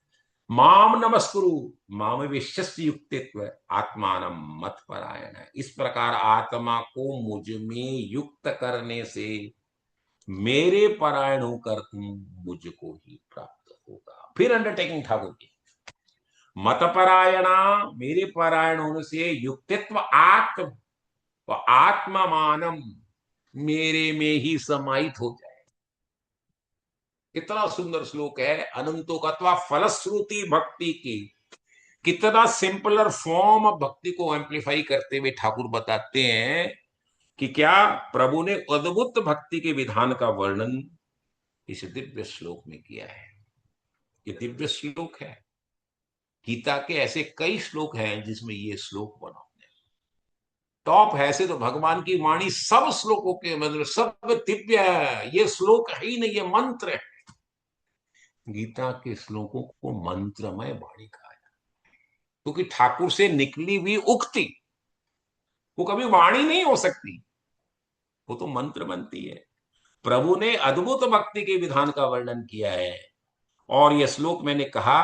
माम नमस्कुरु माम विश्वस्य युक्तित्व आत्मान मत परायण। इस प्रकार आत्मा को मुझ में युक्त करने से मेरे परायण होकर तुम मुझको ही प्राप्त होगा। फिर अंडरटेकिंग ठाकुर की, मत परायणा, मेरे परायण होने से युक्तित्व आत्म व आत्मानम, मेरे में ही समाहित हो जाए। कितना सुंदर श्लोक है। अनंतो गत्वा फलश्रुति भक्ति की, कितना सिंपलर फॉर्म ऑफ भक्ति को एम्पलीफाई करते हुए ठाकुर बताते हैं कि क्या प्रभु ने अद्भुत भक्ति के विधान का वर्णन इस दिव्य श्लोक में किया है। ये दिव्य श्लोक है। गीता के ऐसे कई श्लोक हैं जिसमें ये श्लोक बना टॉप है। ऐसे तो भगवान की वाणी सब श्लोकों के मतलब सब दिव्य है। ये श्लोक है ही नहीं, ये मंत्र है। गीता के श्लोकों को मंत्रमय वाणी कहा जाता है, क्योंकि ठाकुर से निकली हुई उक्ति वो कभी वाणी नहीं हो सकती, वो तो मंत्र बनती है। प्रभु ने अद्भुत भक्ति के विधान का वर्णन किया है। और यह श्लोक मैंने कहा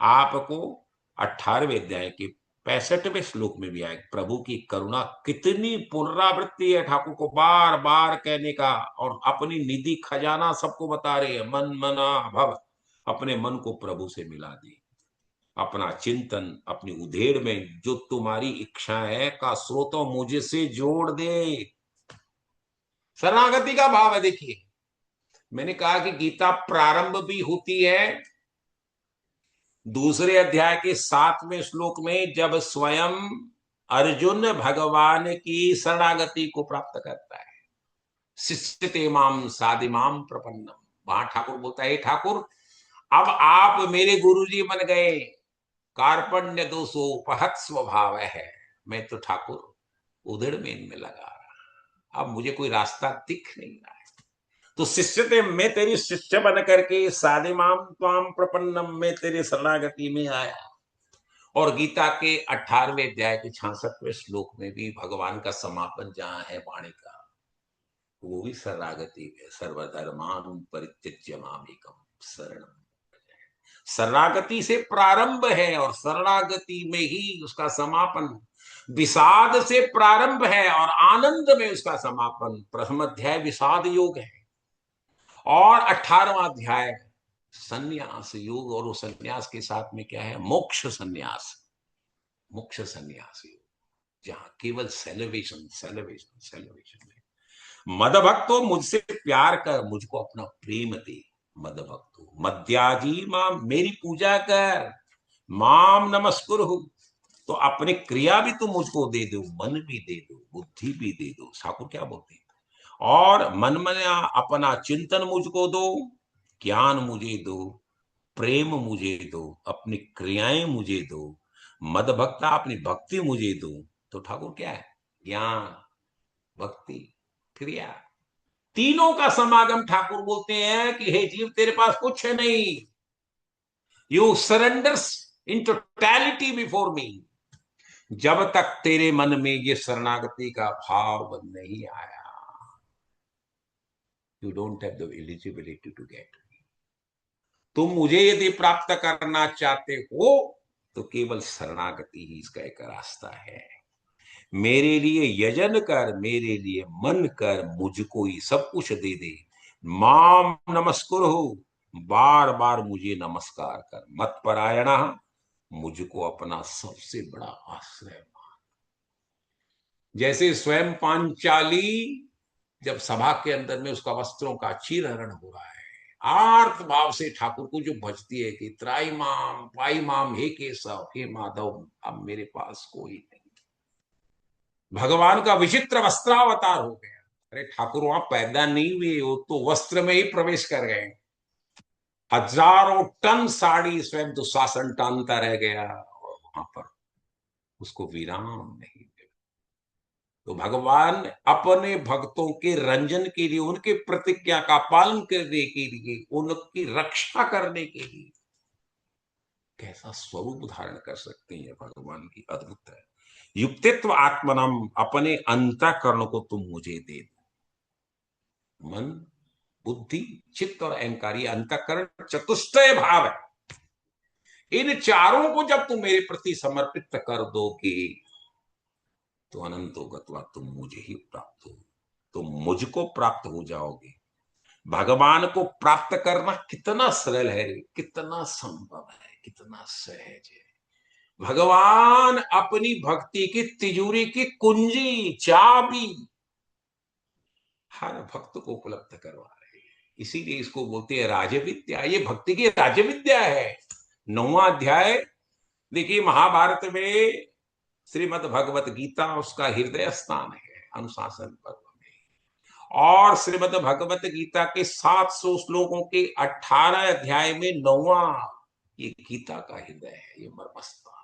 आपको 18वें अध्याय के 65वें श्लोक में भी आए। प्रभु की करुणा कितनी पुनरावृत्ति है ठाकुर को बार बार कहने का, और अपनी निधि खजाना सबको बता रहे हैं। मन मना भव, अपने मन को प्रभु से मिला दे, अपना चिंतन अपनी उधेड़ में जो तुम्हारी इच्छा है का स्रोत मुझे से जोड़ दे। शरणागति का भाव है। देखिए मैंने कहा कि गीता प्रारंभ भी होती है दूसरे अध्याय के 7वें श्लोक में, जब स्वयं अर्जुन भगवान की शरणागति को प्राप्त करता है। शिष्यते माम साधिमाम प्रपन्नम, वहां ठाकुर बोलता है ठाकुर अब आप मेरे गुरुजी बन गए, कार्पण्य दोषो उपहत स्वभाव है। मैं तो ठाकुर उधड़ में इनमें लगा रहा, अब मुझे कोई रास्ता दिख नहीं रहा है। तो शिष्य थे, मैं तेरी शिष्य बन करके साधिमाम त्वाम प्रपन्नम में तेरे शरणागति में आया। और गीता के 18वें अध्याय के 66वें श्लोक में भी भगवान का समापन जहां है वाणी का, वो भी शरणागति में, सर्वधर्मान परित्यज्य मामेकम शरणम। शरणागति से प्रारंभ है और शरणागति में ही उसका समापन। विषाद से प्रारंभ है और आनंद में उसका समापन। प्रथम अध्याय विषाद योग है और 18वां अध्याय संन्यास योग, और वो संन्यास के साथ में क्या है, मोक्ष संन्यास। मोक्ष संन्यास योग जहां केवल सेलिब्रेशन सेलिब्रेशन सेलिब्रेशन है। मद भक्तो मुझसे प्यार कर, मुझको अपना प्रेम दे। मद भक्तो मद्याजी माम, मेरी पूजा कर। माम नमस्कुर हो, तो अपने क्रिया भी तुम मुझको दे दो, मन भी दे दो, बुद्धि भी दे दो। ठाकुर क्या बोलते हैं, और मन में अपना चिंतन मुझको दो, ज्ञान मुझे दो, प्रेम मुझे दो, अपनी क्रियाएं मुझे दो। मद भक्ता, अपनी भक्ति मुझे दो। तो ठाकुर क्या है, ज्ञान भक्ति क्रिया तीनों का समागम। ठाकुर बोलते हैं कि हे जीव तेरे पास कुछ है नहीं, you surrenders in totality before me. जब तक तेरे मन में ये शरणागति का भाव नहीं आया, you don't have the eligibility to get. तुम मुझे यदि प्राप्त करना चाहते हो तो केवल शरणागति ही इसका एक रास्ता है। मेरे लिए यजन कर, मेरे लिए मन कर, मुझको ही सब कुछ दे दे। माम नमस्कुर हो, बार बार मुझे नमस्कार कर। मत परायणा, मुझको अपना सबसे बड़ा आश्रय मान। जैसे स्वयं पांचाली जब सभा के अंदर में उसका वस्त्रों का चीरहरण हो रहा है, आर्त भाव से ठाकुर को जो भजती है कि त्राई माम पाई माम, हे केशव हे माधव, अब मेरे पास कोई नहीं। भगवान का विचित्र वस्त्रावतार हो गया। अरे ठाकुर वहां पैदा नहीं हुए, वो तो वस्त्र में ही प्रवेश कर गए। हजारों टन साड़ी स्वयं दुशासन टानता रह गया और वहां पर उसको विराम नहीं मिला। तो भगवान अपने भक्तों के रंजन के लिए, उनके प्रतिज्ञा का पालन करने के लिए, उनकी रक्षा करने के लिए कैसा स्वरूप धारण कर सकते हैं भगवान की अद्भुत है। युक्तित्व आत्मनम, अपने अंतःकरण को तुम मुझे दे दो। मन बुद्धि चित्त और अहंकार, ये अंतःकरण चतुष्टय भाव है। इन चारों को जब तुम मेरे प्रति समर्पित कर दोगे तो अनंतो गत्वा, तुम मुझे ही प्राप्त हो, तुम मुझको प्राप्त हो जाओगे। भगवान को प्राप्त करना कितना सरल है, कितना संभव है, कितना सहज है। भगवान अपनी भक्ति की तिजोरी की कुंजी चाबी हर भक्त को उपलब्ध करवा रहे हैं। इसीलिए इसको बोलते हैं राजविद्या। ये भक्ति की राजविद्या है। 9वां अध्याय देखिए, महाभारत में श्रीमद् भगवत गीता उसका हृदय स्थान है, अनुशासन पर्व में। और श्रीमद् भगवत गीता के 700 श्लोकों के 18 अध्याय में 9वां ये गीता का हृदय है, ये मर्मस्थान।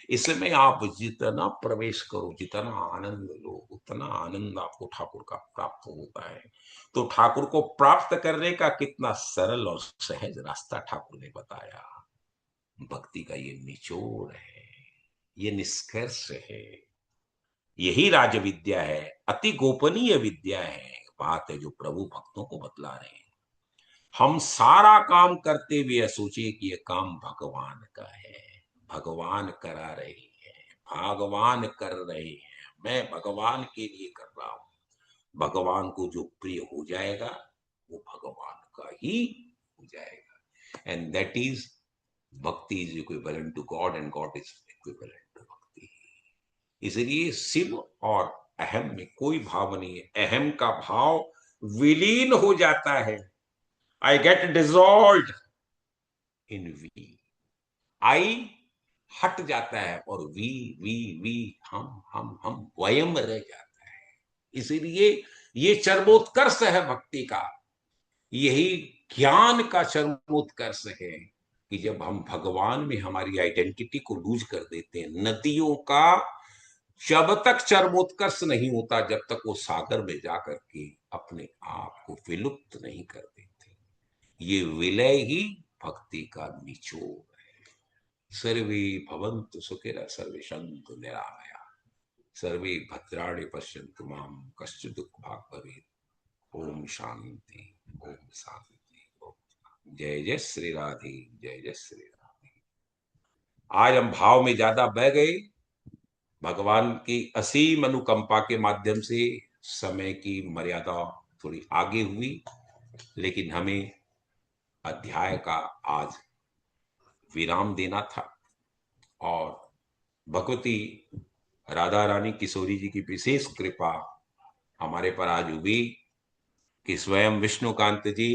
इसमें आप जितना प्रवेश करो, जितना आनंद लो, उतना आनंद आपको ठाकुर का प्राप्त होता है। तो ठाकुर को प्राप्त करने का कितना सरल और सहज रास्ता ठाकुर ने बताया। भक्ति का ये निचोड़ है, ये निष्कर्ष है, यही राज विद्या है, अति गोपनीय विद्या है। बात है जो प्रभु भक्तों को बतला रहे हैं। हम सारा काम करते हुए सोचिए कि ये काम भगवान का है, भगवान करा रहे हैं, भगवान कर रहे हैं, मैं भगवान के लिए कर रहा हूं। भगवान को जो प्रिय हो जाएगा वो भगवान का ही हो जाएगा। And that is bhakti is equivalent to God and God is equivalent to bhakti. इसलिए शिव और अहम में कोई भाव नहीं है। अहम का भाव विलीन हो जाता है। I get dissolve in we. I हट जाता है और वी हम वयम रह जाता है। इसीलिए ये चरमोत्कर्ष है भक्ति का। यही ज्ञान का चरमोत्कर्ष है कि जब हम भगवान में हमारी आइडेंटिटी को लूज कर देते हैं। नदियों का जब तक चरमोत्कर्ष नहीं होता, जब तक वो सागर में जाकर के अपने आप को विलुप्त नहीं कर देते। ये विलय ही भक्ति का निचोड़ है। सर्वे भवन्तु सुखिनः, सर्वे सन्तु निरामया, सर्वे भद्राणि पश्यन्तु मां कश्चित् दुःखभाग् भवेत्। ओम शांति, ओम शांति, ओम। जय जय श्री राधे, जय जय श्री राधे। आज हम भाव में ज्यादा बह गए। भगवान की असीम अनुकंपा के माध्यम से समय की मर्यादा थोड़ी आगे हुई, लेकिन हमें अध्याय का आज विराम देना था। और भगवती राधा रानी किशोरी जी की विशेष कृपा हमारे पर आज हुई कि स्वयं विष्णुकांत जी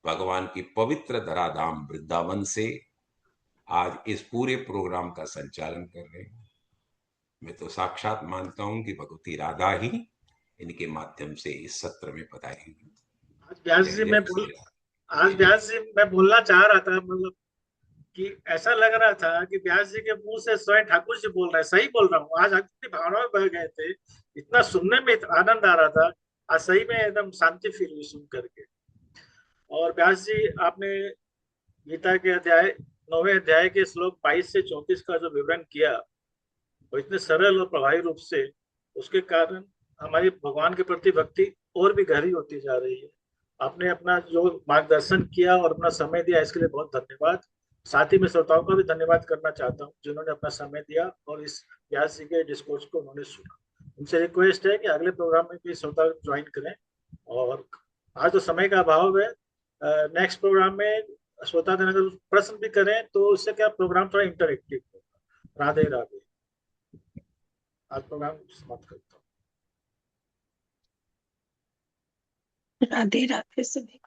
भगवान की पवित्र धराधाम वृंदावन से आज इस पूरे प्रोग्राम का संचालन कर रहे हैं। मैं तो साक्षात मानता हूं कि भगवती राधा ही इनके माध्यम से इस सत्र में पधारी हुई। आज व्यास जय जी जय मैं बोल श्री राधे, आज जय जय व्यास जी मैं बोलना चाह रहा था, मतलब कि ऐसा लग रहा था कि व्यास जी के मुंह से स्वयं ठाकुर जी बोल रहे हैं। सही बोल रहा हूँ, आज अपनी भावनाओं में बह गए थे। इतना सुनने में आनंद आ रहा था। आज सही में एकदम शांति फील हुई सुन करके। और व्यास जी, आपने गीता के अध्याय 9वें अध्याय के श्लोक 22 से 34 का जो विवरण किया, वो इतने सरल और प्रभावी रूप से, उसके कारण हमारी भगवान के प्रति भक्ति और भी गहरी होती जा रही है। आपने अपना जो मार्गदर्शन किया और अपना समय दिया, इसके लिए बहुत धन्यवाद। साथ ही मैं श्रोताओं का भी धन्यवाद करना चाहता हूँ जिन्होंने अपना समय दिया और इस व्यास जी के डिस्कोर्स को उन्होंने सुना। उनसे रिक्वेस्ट है कि अगले प्रोग्राम में भी श्रोता ज्वाइन करें। और आज तो समय का अभाव है, नेक्स्ट प्रोग्राम में श्रोता गण अगर प्रश्न भी करें तो उससे क्या प्रोग्राम थोड़ा इंटरेक्टिव होगा। राधे राधे। आज प्रोग्राम समाप्त करता हूँ। राधे राधे सभी।